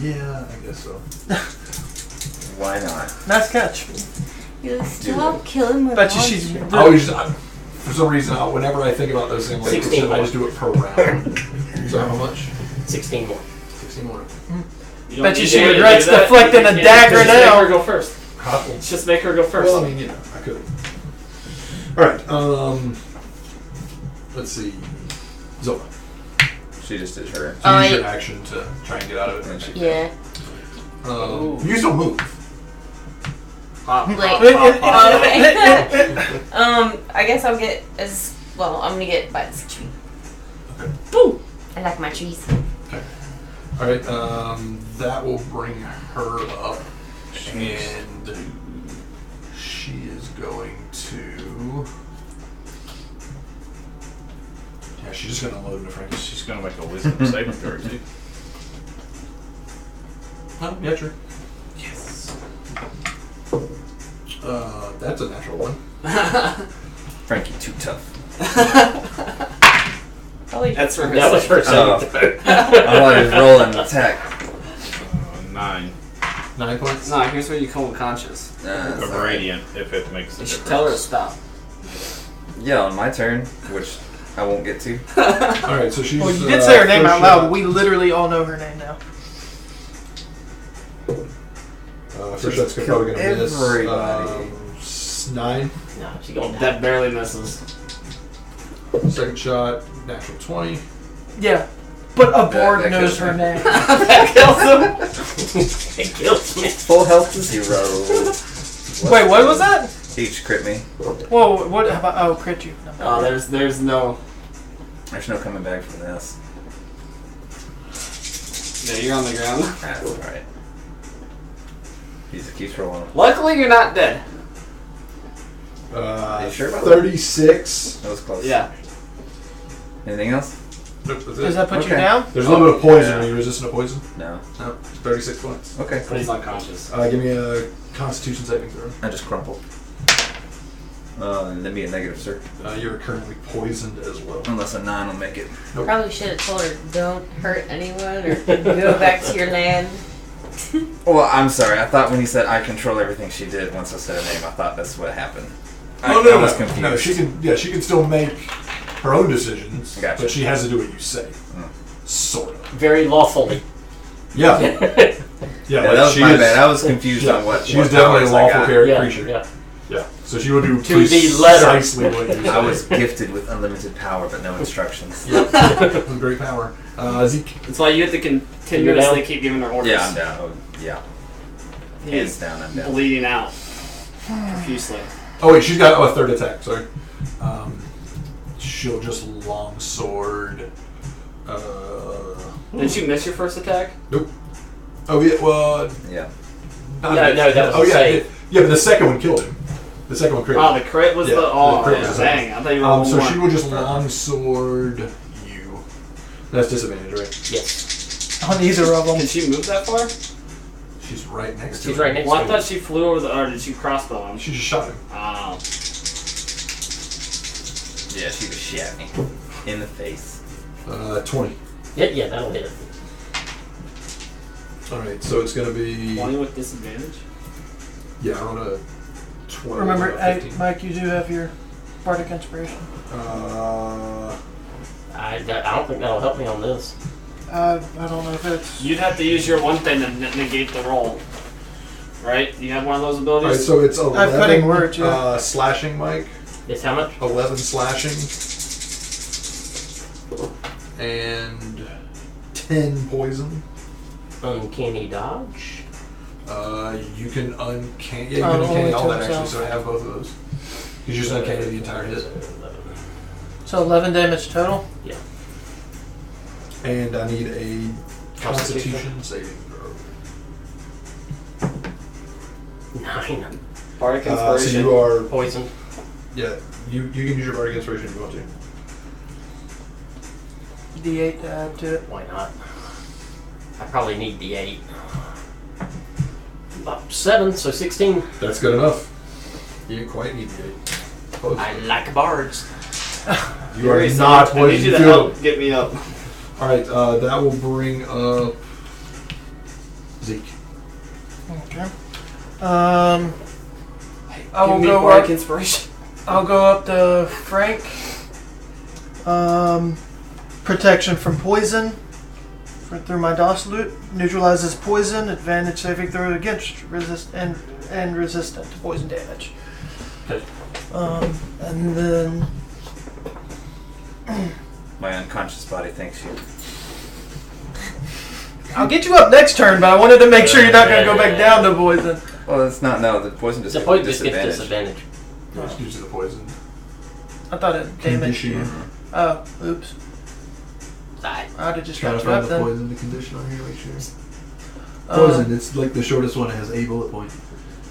Yeah, I guess so. Why not? Nice catch. You stop killing my Bet you she's. I always, for some reason, whenever I think about those things, like, 16 I just do it per round. So how much? 16 more. 16 more. You don't Bet you need she to regrets do that. deflecting You a can't dagger just make her now. go first. Just make her go first. Well, I mean, I could. All right. Let's see. Zola. She just did her. So use wait. your action to try and get out of it. And she Yeah. You can still move. Hop, Like- hop, hop, hop. I guess I'll get as well. I'm gonna get by this tree. Okay. Boom! I like my trees. All right. That will bring her up, and she is going to. Yeah, she's just gonna load into Frankie. She's gonna make a wisdom saving throw too. Oh, yeah, true. Yes. That's a natural one. Frankie too tough. Probably. That's for her. That was her Oh. saving throw. I wanted to roll an attack. 9 9 points. No, here's where you come unconscious. That's of all right. radiant if it makes a You should difference. tell her to stop. Yeah, on my turn, which I won't get to. All right, so she's. Well, you did say her name first out loud. shot. We literally all know her name now. First shot's probably gonna miss. Everybody. 9. No, she going down. That barely misses. Second shot, natural 20. Yeah, but a board that knows kills her me. name. That kills him. It kills me. Full health to 0. Wait, what was that? Each crit me. Whoa, what about? Oh, crit you. No. Oh, there's no. There's no coming back from this. Yeah, you're on the ground. That's alright. He just keeps rolling. Luckily, you're not dead. You sure about that? 36. That was close. Yeah. Anything else? Nope, that's Does it. that put you Okay. down? There's a little bit of poison. Are you resistant to poison? No. No. 36 points. Okay. But he's unconscious. Give me a Constitution saving throw. I just crumpled. That'd be a negative, sir. You're currently poisoned as well. Unless a 9 will make it. Probably should have told her don't hurt anyone or go back to your land. Well, I'm sorry. I thought when he said I control everything she did, once I said her name, I thought that's what happened. I was confused. No, she can. Yeah, she can still make her own decisions, Gotcha. but she has to do what you say. Sort of. Very lawfully. Yeah. Yeah, Yeah, like that was she my is- bad. I was confused yeah, on what. She's what definitely a powers I lawful got. Yeah, creature. yeah. Yeah. So she will do To the letter. precisely what you say. I was gifted with unlimited power, but no instructions. with great power. Zeke. That's why you have to You're continuously down? keep giving her orders. Yeah, I'm down. Oh, yeah. Hands He's down, I'm down. bleeding out profusely. Oh wait, she's got a third attack. Sorry. She'll just long sword. Did you miss your first attack? Nope. Oh yeah. Well. Yeah. Not No, yet. no, that was oh a yeah. save. Yeah, but the second one killed him. The second one crit. Oh, the crit was Yeah, the. Oh, the crit yeah, was the dang. I thought you were So one. she will just long sword you. That's disadvantage, right? Yes. On either of them. Can she move that far? She's right next to She's him. right next Well, to I me. thought she flew over the. Or did she crossbow him? She just shot him. Oh. Yeah, she was shot me in the face. 20. Yeah, that'll hit it. Alright, so it's gonna be. 20 with disadvantage? Yeah, on a 12. Remember, or a hey, 15. Mike, you do have your bardic inspiration. I don't think that'll help me on this. I don't know if it's. You'd have to use your one thing to negate the roll. Right? You have one of those abilities? Alright, so it's 11 I have cutting words, yeah. slashing, Mike. It's how much? 11 slashing. And 10 poison. Uncanny dodge. You can uncanny. Yeah, Oh, you can uncanny only all to that actually, himself. so I have both of those. You just uncanny the entire hit. So 11 damage total? Yeah. And I need a Constitution saving throw. 9. Bardic So inspiration. you are. Poison. Yeah, you can use your bardic inspiration if you want to. D8 to add to it. Why not? I probably need the 8. 7, so 16. That's good enough. You didn't quite need the 8. Close. I like bards. You are Seriously, not I need you to poisoned. help get me up. Alright, that will bring up Zeke. Okay. I will Give me go bardic up. inspiration. I'll go up to Frank. Protection from poison through my DOS loot. Neutralizes poison. Advantage saving throw against and resistant to poison damage. Okay. And then My unconscious body thanks you. I'll get you up next turn, but I wanted to make sure you're not going to go back down to poison. Well, it's not. No, the poison just The gives poison just gets disadvantage. disadvantage. Use the poison. I thought it damaged you. Condition. Oh, oops. I I'd have just Trying got to you find up the then. poison, the condition on here, make sure. Poison, it's like the shortest one, it has a bullet point.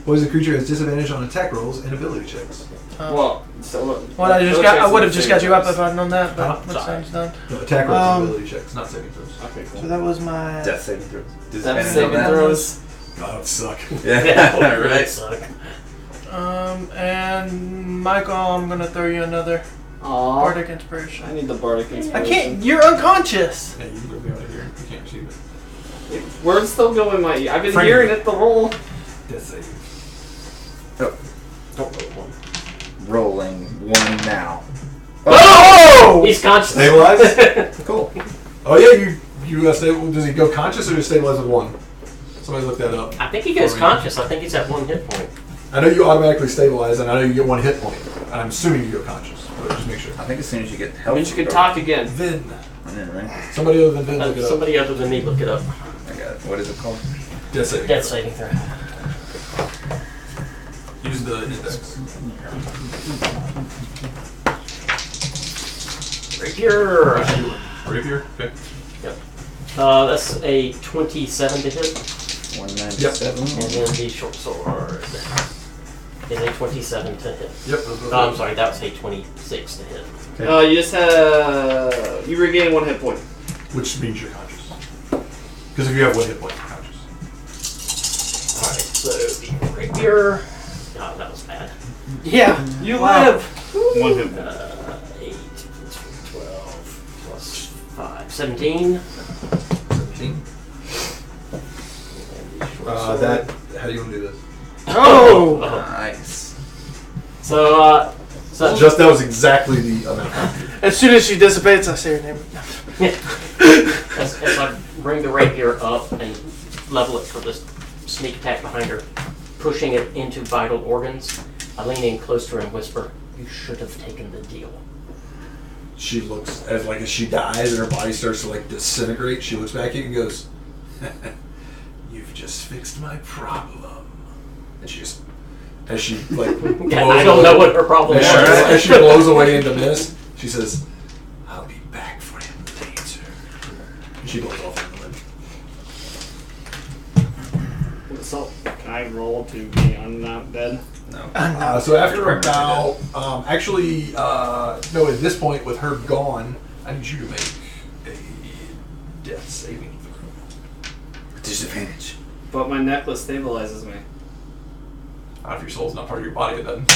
Poison creature has disadvantage on attack rolls and ability checks. Well, so Well, I would have just got you up if I'd known that, but Oh, that sounds done. No, attack rolls and ability checks, not saving throws. Okay, So cool. that was my. Death saving throws. Death Disadvantage on saving that? throws. God, that would suck. Yeah, really right. suck. And Michael, I'm gonna throw you another Aww. bardic inspiration. I need the bardic inspiration. I can't. You're unconscious. Hey, you can go out of here. You can't receive it. Words still go in my ear. I've been Frank. hearing it the whole. Death save. Don't roll 1. Rolling 1 now. Oh! He's conscious. Stabilize? Cool. Oh yeah, you stable. Does he go conscious or does he stabilize with 1? Somebody look that up. I think he goes For me. conscious. I think he's at 1 hit point. I know you automatically stabilize, and I know you get 1 hit point. And I'm assuming you go conscious, but just make sure. I think as soon as you get That health. means you can talk again. Vin. Right? Somebody other than Vin, look it up. Somebody other than me, look it up. I got it. What is it called? Death saving. Death saving throw. Use the index. Rapier. Rapier? Okay. That's a 27 to hit. 197. And then the short sword is a 27 to hit. Yep. Those both I'm hit. sorry, that was a 26 to hit. You just have. You regain 1 hit point. Which means you're conscious. Because if you have 1 hit point, you're conscious. Alright, so the rapier. Oh, that was bad. Yeah, you Wow. live. 1 hit point. 8 plus 12 plus 5. 17. 17. That. How do you want to do this? Oh! Nice. So, Just that was exactly the amount. As soon as she dissipates, I say her name. as I bring the rapier up and level it for this sneak attack behind her, pushing it into vital organs, I lean in close to her and whisper, "You should have taken the deal." She looks as she dies and her body starts to disintegrate. She looks back at you and goes, "You've just fixed my problem." And she just, as she blows I don't know what her problem was. as she blows away into mist, she says, "I'll be back for him later." And she blows off into the wind. So, can I roll to be not dead? No. So after You're about, no, at this point with her gone, I need you to make a death saving throw. Disadvantage. But my necklace stabilizes me. I don't know if your soul's not part of your body, it doesn't.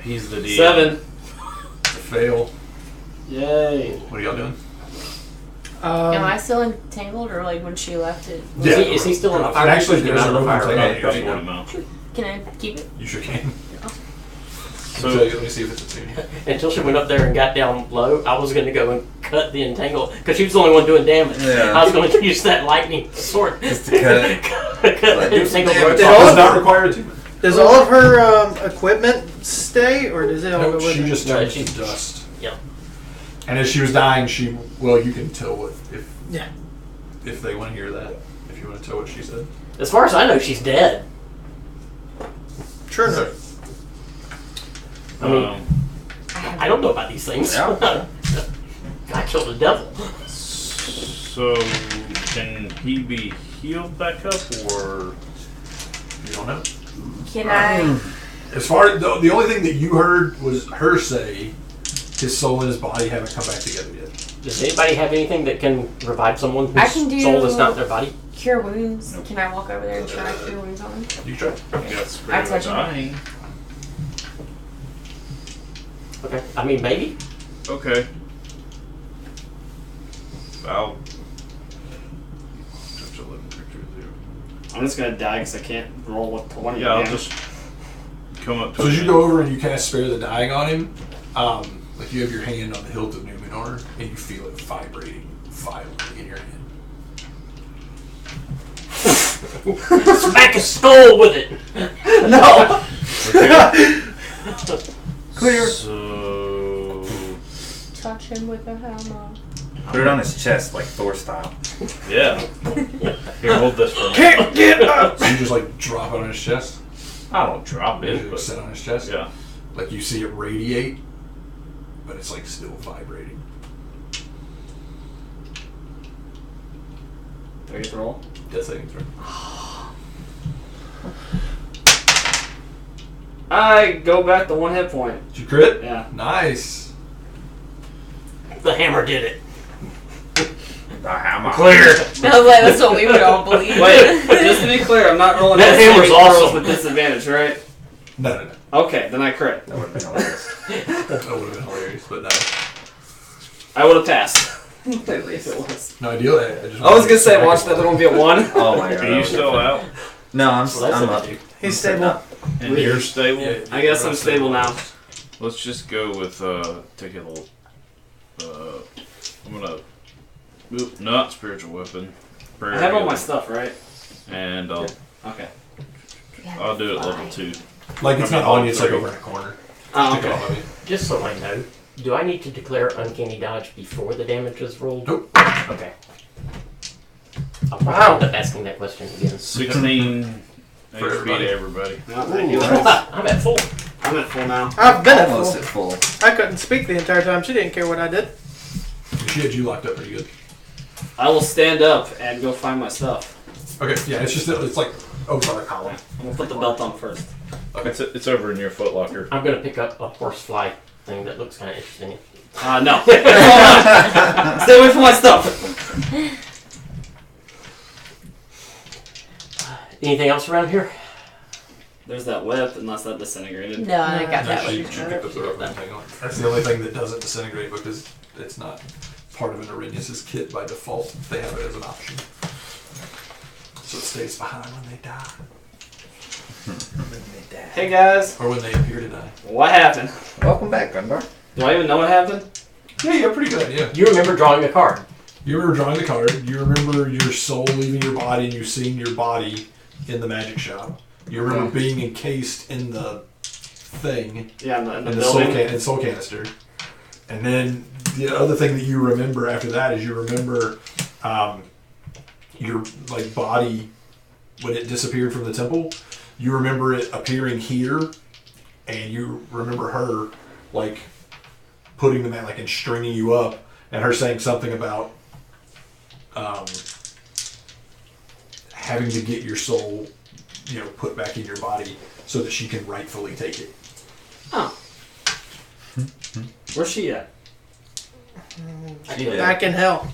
He's the DM. 7. It's a fail. Yay. What are y'all doing? Am I still entangled, or when she left it? Is he still in the fire? Actually, there's Out a of the room fire. inside. Yeah, Yeah, you want him out. Can I keep it? You sure can. So- Let me see if it's attuned. Until she went up there and got down low, I was going to go and cut the entangle because she was the only one doing damage. Yeah. I was going to use that lightning sword Just to cut it. cut Like, the do some entangle damage. rope Did off. all Does of not require attunement. Does all of her equipment stay, or does it all No, go with she her? just No, turns she- to dust. Yeah. And as she was dying, you can tell what, Yeah. if they want to hear that. If you want to tell what she said. As far as I know, she's dead. Sure So, enough. I mean, I don't know about these things. Yeah. I killed a devil. So Can he be healed back up, or You don't know. Can I? As far as the only thing that you heard was her say, his soul and his body haven't come back together yet. Does anybody have anything that can revive someone whose I can do- soul is not in their body? Cure wounds. Can I walk over there and try cure wounds on him? You try. got I touch him. dying? Okay. I mean, maybe. Okay. I'll touch a living creature with you. I'm just gonna die because I can't roll with 20. Yeah, I'll damage. just come up to So as him. you go over and you cast Spare the Dying on him, like you have your hand on the hilt of Numenor, and you feel it vibrating violently in your hand. Smack his skull with it. No. Clear. So Touch him with a hammer. Put it on his chest like Thor style. yeah. Here, hold this for me. Can't get up. So you just like drop it on his chest, I don't drop it, you but sit on his chest. yeah. Like you see it radiate, but it's like still vibrating. Do I get to roll? Death saving throw. I go back to 1 hit point. Did you crit? Yeah. Nice. The hammer did it. The hammer. Clear. No, wait, that's what we would all believe. Wait, just to be clear, I'm not rolling That any hammer's saving throws awesome. with disadvantage, right? No. Okay, then I crit. That would have been hilarious. That would have been hilarious, but no. I would have passed. At least it was. No, I do. I was gonna say, watch that little be a 1. Oh my god. Are you still out? No, I'm, Well, that's I'm what up. I do. He's sitting stable. up. And you're stable? I guess I'm stable now. Let's just go with, take a little, I'm gonna, oop, not spiritual weapon. I have all my stuff, right? And I'll Okay. I'll do it level 2. Like it's not on you, it's like over in a corner. Oh, Stick it okay. off of you. Just so I know, do I need to declare uncanny dodge before the damage is rolled? Nope. Okay. I'll probably end up asking that question again. 16 For HP everybody. to everybody. No, thank you. I'm at full. I'm at full now. I've been at Almost full. at full. I couldn't speak the entire time. She didn't care what I did. She had you locked up pretty good. I will stand up and go find my stuff. Okay, yeah, it's like over a column. I'm gonna put the belt on first. It's over in your footlocker. I'm gonna pick up a horsefly thing that looks kind of interesting. No. Stay away from my stuff. Anything else around here? There's that whip, unless that disintegrated. No, I got that She one. picked up the rope and thing on. That's the only thing that doesn't disintegrate because it's not part of an Arrhenius' kit by default. They have it as an option. So it stays behind when they die. Hey guys, Or when they appear to die. what happened? Welcome back, Gundar. Do I even know what happened? Yeah, pretty good, yeah. You remember drawing a card. You remember drawing the card. You remember your soul leaving your body and you seeing your body in the magic shop. You remember being encased in the thing, Yeah, in the in the soul, building. soul canister. And then the other thing that you remember after that is you remember your like body when it disappeared from the temple. You remember it appearing here, and you remember her like putting them at like and stringing you up, and her saying something about having to get your soul, put back in your body so that she can rightfully take it. Oh. Where's she at? Yeah. Back in hell.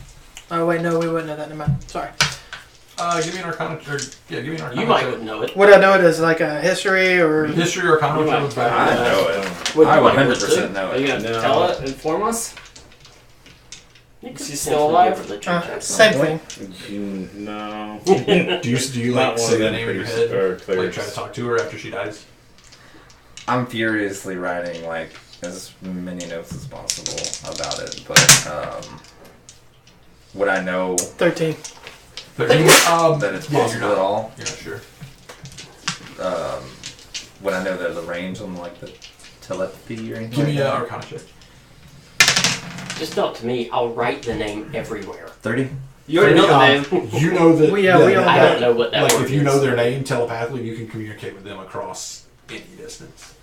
Oh wait, no, we wouldn't know that. Never mind. Sorry. Give me an Arcana. Give me an Arcana. You might check. wouldn't know it. Would I know it as like a history or? History or Arcana. You might check. try I that. know it. Would I you would like 100% know Are you it. gonna tell it? Inform us? You could She's still alive? potentially give religion check. Same thing. No. Do you Not like one say of the them name in your priests head? or Like clerics. try to talk to her after she dies? I'm furiously writing like as many notes as possible about it, but would I know 13. that it's yeah, you're possible not, at all? You're not sure. Would I know there's a range on like the telepathy or anything? Give me like an that? Arcana check. Just tell it to me. I'll write the name everywhere. 30? You already know the name. You know that. We all I don't know what that Like word if you is. know their name telepathically, you can communicate with them across any distance.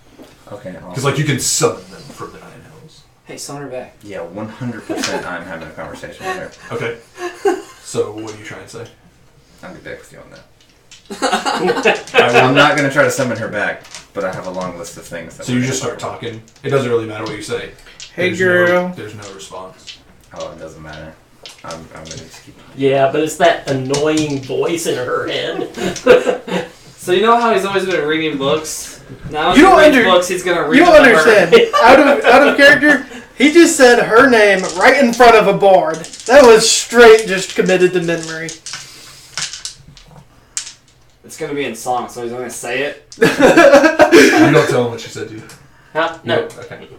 Okay. Because Awesome. like you can summon them from the Nine Hells. Hey, summon her back. Yeah, 100%. I'm having a conversation with her. Okay. So what are you trying to say? I'll get back with you on that. I'm not going to try to summon her back, but I have a long list of things. So you just start talking. It doesn't really matter what you say. Hey, girl. There's no response. Oh, it doesn't matter. I'm going to just keep. Yeah, but it's that annoying voice in her head. So you know how he's always been reading books? Now You don't he reads books, he's going to read You don't them to understand. her. out of character, he just said her name right in front of a bard. That was straight just committed to memory. It's going to be in song, so he's going to say it. You don't tell him what she said to you. Huh? No. Okay.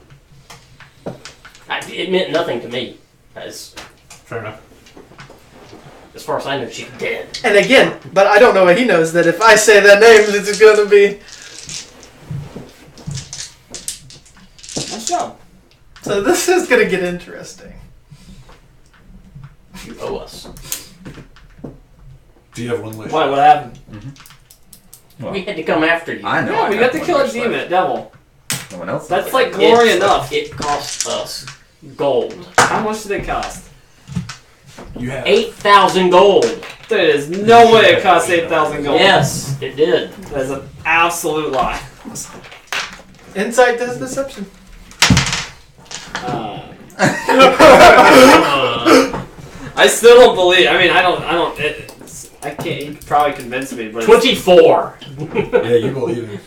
It meant nothing to me. Fair enough. As far as I know, she's dead. And again, but I don't know what he knows, that if I say that name, it's going to be... Nice job. So this is going to get interesting. You owe us. Do you have one wish? What happened? Well, We had to come after you. I know. Yeah, I we have got to one kill a wish left. demon, devil. No one else. That's has like it. glory enough. It cost us gold. How much did it cost? You have 8,000 gold. There is no way it cost 8,000 gold. Yes, it did. That is an absolute lie. Insight does deception. I still don't believe. I mean, I don't. I can't. You could probably convince me, but 24. Yeah, you believe him.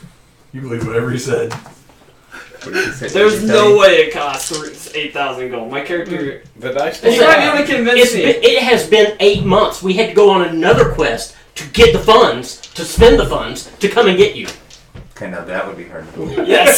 You believe whatever he said. What did he say? there's Did he tell no you? way it costs 8,000 gold. My character. But I You're still not going to convince me. It has been 8 months. We had to go on another quest to get the funds, to spend the funds, to come and get you. Okay, now that would be hard to believe. Yes.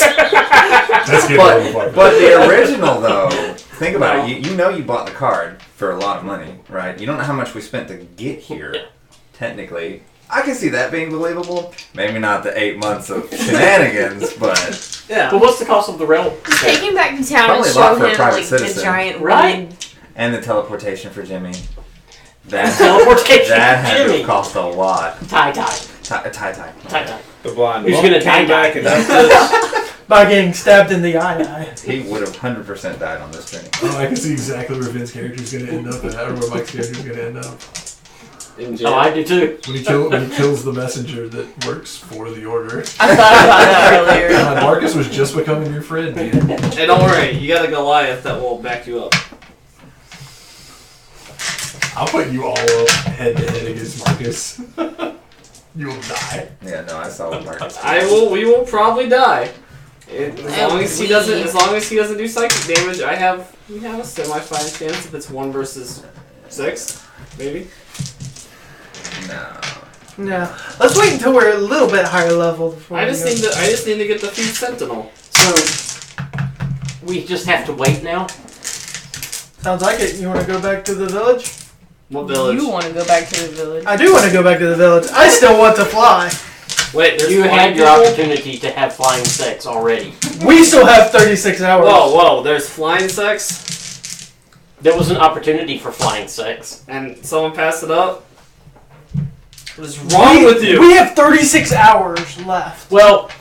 Let's get a little But the original, though, think about it. You know you bought the card for a lot of money, right? You don't know how much we spent to get here, technically. I can see that being believable. Maybe not the 8 months of shenanigans, but... Yeah. But what's the cost of the rail? Just take him back to town Probably and a lot show for a him private like the citizen. giant Right? wooden- And the teleportation for Jimmy. That, Teleportation that had to Jimmy. have cost a lot. Tie. Tie. the blind Who's monk gonna came die? back and did this. By getting stabbed in the eye. He would have 100% died on this journey. Oh, I can see exactly where Vin's character's going to end up, and where Mike's character's going to end up. In jail. Oh, I do too. When he kills the messenger that works for the order. I thought about that earlier. Marcus was just becoming your friend, dude. Hey, don't worry. You got a Goliath that will back you up. I'll put you all up head to head against Marcus. You will die. Yeah, no, I saw what Marcus did. I will. We will probably die. As And long as he we- doesn't. As long as he doesn't do psychic damage, we have a semi-fine chance if it's 1 versus 6, maybe. No. No. Let's wait until we're a little bit higher level before I we just go. need to get the Thief Sentinel. So, we just have to wait now? Sounds like it. You want to go back to the village? What village? You want to go back to the village? I do want to go back to the village. I still want to fly. Wait, there's You flying had your people? opportunity to have flying sex already. We still have 36 hours. Whoa! There's flying sex, There was an opportunity for flying sex. and someone passed it up. What is wrong with you? We have 36 hours left. Well,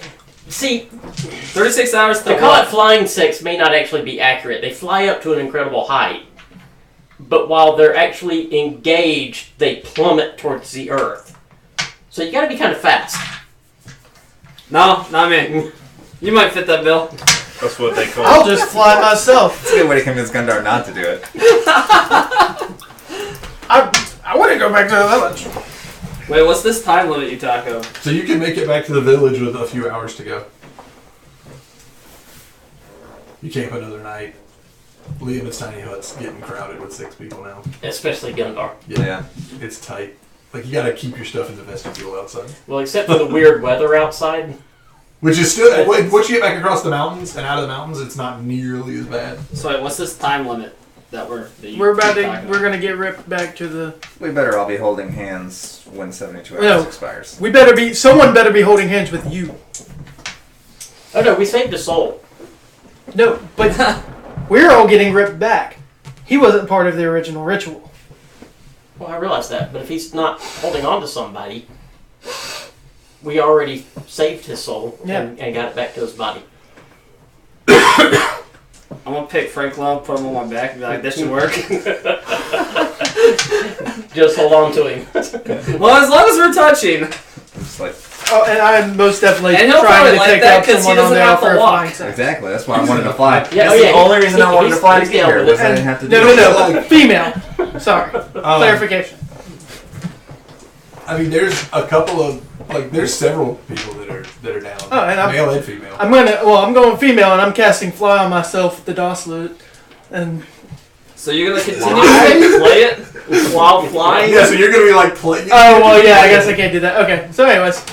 see, 36 hours to to call it what? flying sex may not actually be accurate. They fly up to an incredible height, but while they're actually engaged, they plummet towards the earth. So you gotta be kind of fast. No, not me. You might fit that bill. That's what they call I'll it. just fly myself. It's a good way to convince Gundar not to do it. I want to go back to the village. Wait, what's this time limit you talk of? So you can make it back to the village with a few hours to go. You camp another night. Leave its tiny huts getting crowded with 6 people now. Especially Gundar. Yeah. It's tight. Like, you gotta keep your stuff in the vestibule outside. Well, except for the weird weather outside. Which is still, once you get back across the mountains and out of the mountains, it's not nearly as bad. So wait, what's this time limit that we're We're talking gonna get ripped back to the. We better all be holding hands when 72 hours No. expires. Someone better be holding hands with you. Oh no, we saved a soul. No, but we're all getting ripped back. He wasn't part of the original ritual. Well, I realize that, but if he's not holding on to somebody, we already saved his soul and got it back to his body. I'm gonna pick Frank Love, put him on my back, and be like, "This should work." Just hold on to him. Well, as long as we're touching. It's like Oh, and I'm most definitely And he'll trying probably to like take that out 'cause he someone on doesn't the have to offer of walk. flying sex. exactly. That's why I wanted to fly. Yeah, That's the yeah, only reason I wanted to fly to he's get down here. with Was it. I didn't have to do No, it. female. Sorry. Clarification. I mean, there's a couple of there's several people that are down. Oh, and male and female. I'm going female, and I'm casting fly on myself with the DOS loot, and So you're gonna continue to play it while flying? Yeah, so you're gonna be like playing. oh well, yeah, I guess I can't do that. Okay, so anyways,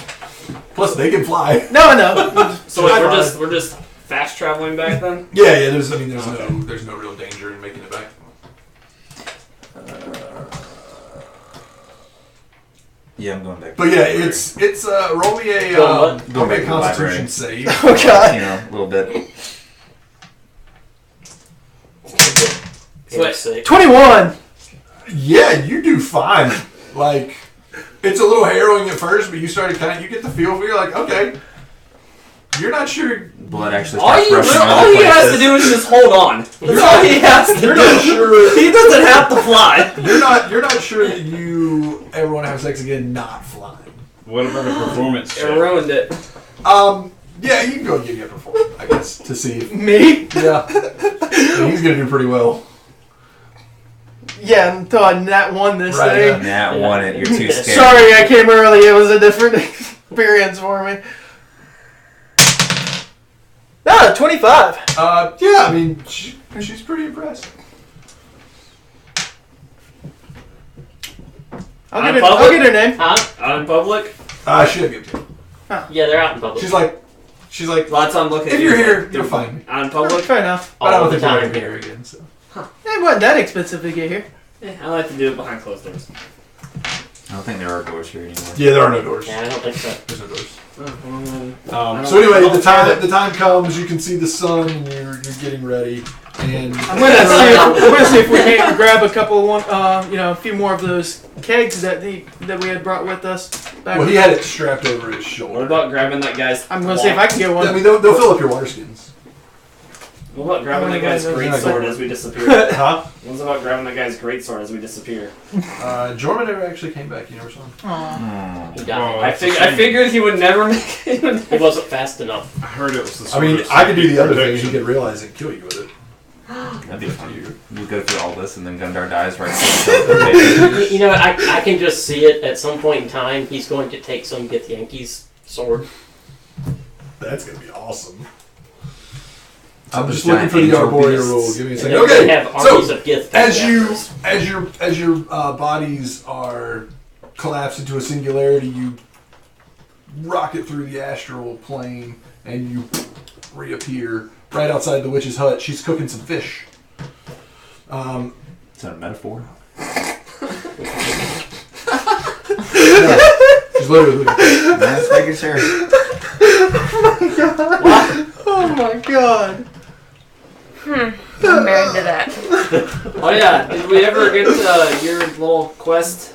Plus, they can fly. no. So wait, we're just fast traveling back then? Yeah. There's no real danger in making it back. Yeah, I'm going back. But yeah, it's roll me a Go what? roll me back a to the library. Constitution save. Oh god. You know, a little bit. So wait, 21. Yeah, you do fine. Like, it's a little harrowing at first, but you start to you get the feel for it. You're like, okay, you're not sure. Blood actually All starts rushing he other has places. to do is just hold on. That's all he has to You're do. not sure. He doesn't have to fly. You're not sure that you ever want to have sex again, not flying. What about a performance It check? ruined it. Yeah, you can go and give me a performance, I guess, to see if. Me? Yeah. He's gonna do pretty well. Yeah, until I nat won this Right, thing. Nah, won it. You're too scared. Sorry, I came early. It was a different experience for me. 25. Yeah, I mean, she's pretty impressed. I'll get her name. Huh? Out in public? She didn't give it to you. Yeah, they're out in public. She's like, Lots on looking. if you're here, you'll find me. Out in public? Fair enough. But I all don't the think we're time gonna get here. her again. So. It wasn't that expensive to get here. Yeah, I like to do it behind closed doors. I don't think there are doors here anymore. Yeah, there are no doors. Yeah, I don't think so. There's no doors. I So anyway, don't the care. time comes. You can see the sun, and you're getting ready. And I'm gonna see if we can't grab a couple a few more of those kegs that we had brought with us. Back. well, he had it strapped over his shoulder. What about grabbing that guy's... I'm gonna see if I can get one. I mean, they'll fill up your water skins. What about grabbing that guy's great sword as we disappear? Huh? What's about grabbing that guy's great sword as we disappear? Jorman never actually came back. You never saw him. Aw. He died. Oh, I that's a shame. figured he would never make it. He wasn't fast enough. I heard it was the I sort mean, of I could do the other thing. protection. You could realize it and kill you with it. That'd be fun. You go through all this and then Gundar dies right before You know, I can just see it at some point in time. He's going to take some Gith Yankees sword. That's gonna be awesome. So I'm there's just looking giant for the angel Arboreal beasts. rule. Give me a And second. then they Okay, have armies of Gith coming as your bodies are collapsed into a singularity, you rocket through the astral plane and you reappear right outside the witch's hut. She's cooking some fish. Is that a metaphor? She's literally cooking. That's making sure. Oh my god. I'm married to that. Oh yeah, did we ever get your little quest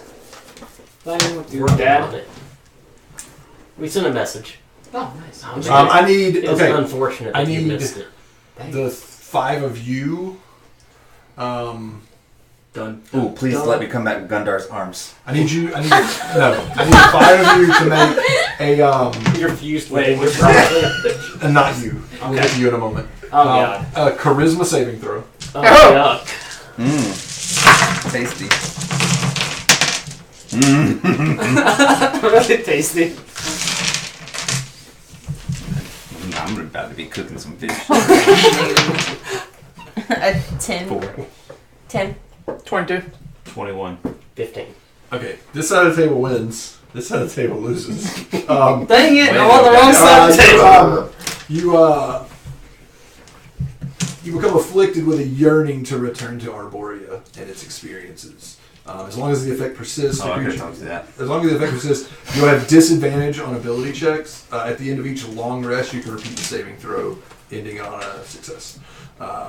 thing with your dad? We sent a message. Oh, nice. I need It's okay. unfortunate that I you need- missed it. The 5 of you. Done. Ooh, please let me come back with Gundar's arms. I need 5 of you to make a You're fused with Wait, him. which and not you. I'll get to you in a moment. Oh god. A charisma saving throw. Oh, God. Mmm. Tasty. Really tasty. I'm about to be cooking some fish. A 10. 4. 10. 22. 21. 15. Okay, this side of the table wins. This side of the table loses. Dang it! Wait, I'm on the wrong side of the table. You become afflicted with a yearning to return to Arborea and its experiences. As long as the effect persists, Oh, okay, don't do that. as long as the effect persists, you'll have disadvantage on ability checks. At the end of each long rest, you can repeat the saving throw, ending on a success.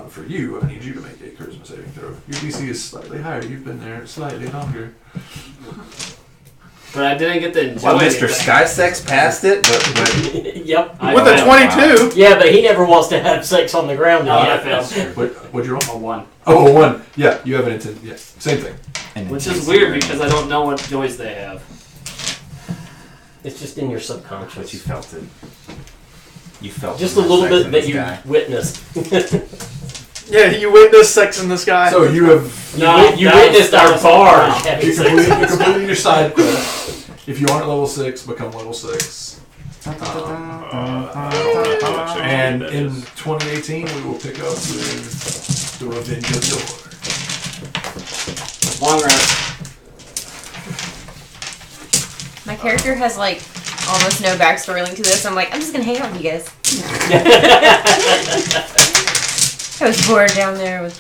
For you, I need you to make a charisma saving throw. Your DC is slightly higher. You've been there slightly longer. But I didn't get to enjoy Well, Mr. anything. Skysex passed it, but Yep. With a 22. Yeah, but he never wants to have sex on the ground. No, yet. I failed. What'd you roll? A 1. Oh, a 1. Yeah, you have an intent. Yeah, same thing. Which is weird because I don't know what joys they have. It's just in your subconscious. But you felt it. You felt Just it a when little sex bit in that the you sky. witnessed. Yeah, you witnessed sex in the sky. So you have You witnessed our bar. you completed your side quest. If you aren't level 6, become level 6. I don't know how much And that in is. 2018, we will pick up with the Revenge of Dorn. Long rest. My character has like almost no backstory link to this. I'm like, I'm just gonna hang out with you guys. I was bored down there with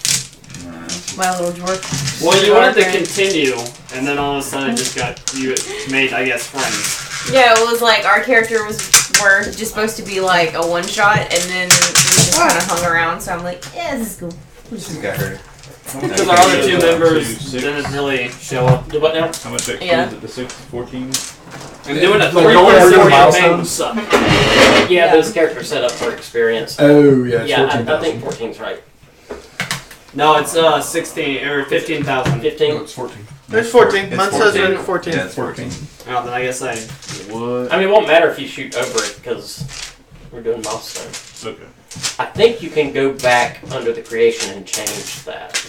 my little dwarf. Well, you wanted to girlfriend. continue, and then all of a sudden just you made, I guess, friends. Yeah, it was like our character were just supposed to be like a one shot, and then we just kind of hung around. So I'm like, yeah, this is cool. Just got hurt. Because our other two members didn't really show up. Do what now? How much XP Yeah. is it? The 6, 14? And doing a Like going 3 over the 40 milestones? suck. Yeah, those characters set up for experience. Oh, yeah, it's Yeah, I 14,000. think 14's right. No, it's 16 or 15,000. 15? No, it's 14. There's 14. It's Mine says 14. we're at 14. Yeah, it's 14. Oh, then I guess I. What? I mean, it won't matter if you shoot over it because we're doing milestones. Okay. I think you can go back under the creation and change that.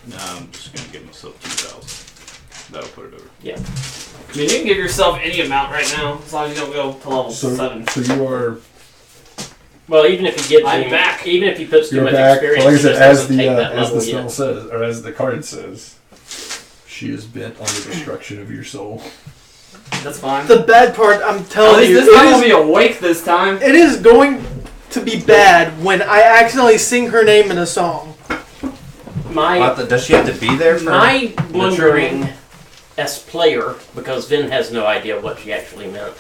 No, I'm just going to give myself 2,000. That'll put it over. I mean, you can give yourself any amount right now, as long as you don't go to level So 7. you are Well, even if you get I'm back. even if you put too you're much back. experience, Well, like I it said, just as doesn't take that the level spell yet. says, or as the card says, she is bent on the destruction of your soul. That's fine. The bad part, I'm At telling least you, this time we'll be awake this time. it is going to be bad when I accidentally sing her name in a song. Does she have to be there for My the wondering as player, because Vin has no idea what she actually meant,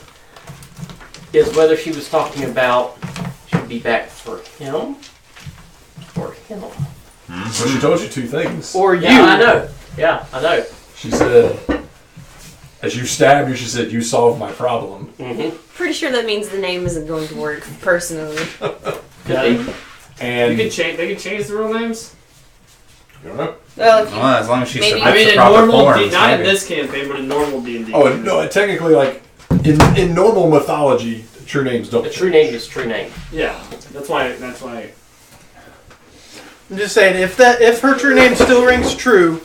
is whether she was talking about she'd be back for him or him. Well, she told you 2 things. Or you. Yeah, I know. Yeah, I know. She said, as you stabbed her, she said, "You solved my problem." Mm-hmm. Pretty sure that means the name isn't going to work, personally. Could be. And They can change the real names. you don't know. Well, if you, Well, as long as she Maybe- submits I mean, the in proper normal, forms, not in maybe. this campaign, but in normal D&D. Oh, no, technically, like in normal mythology, true names don't. A true name is true name. Yeah, that's why. I'm just saying, if her true name still rings true,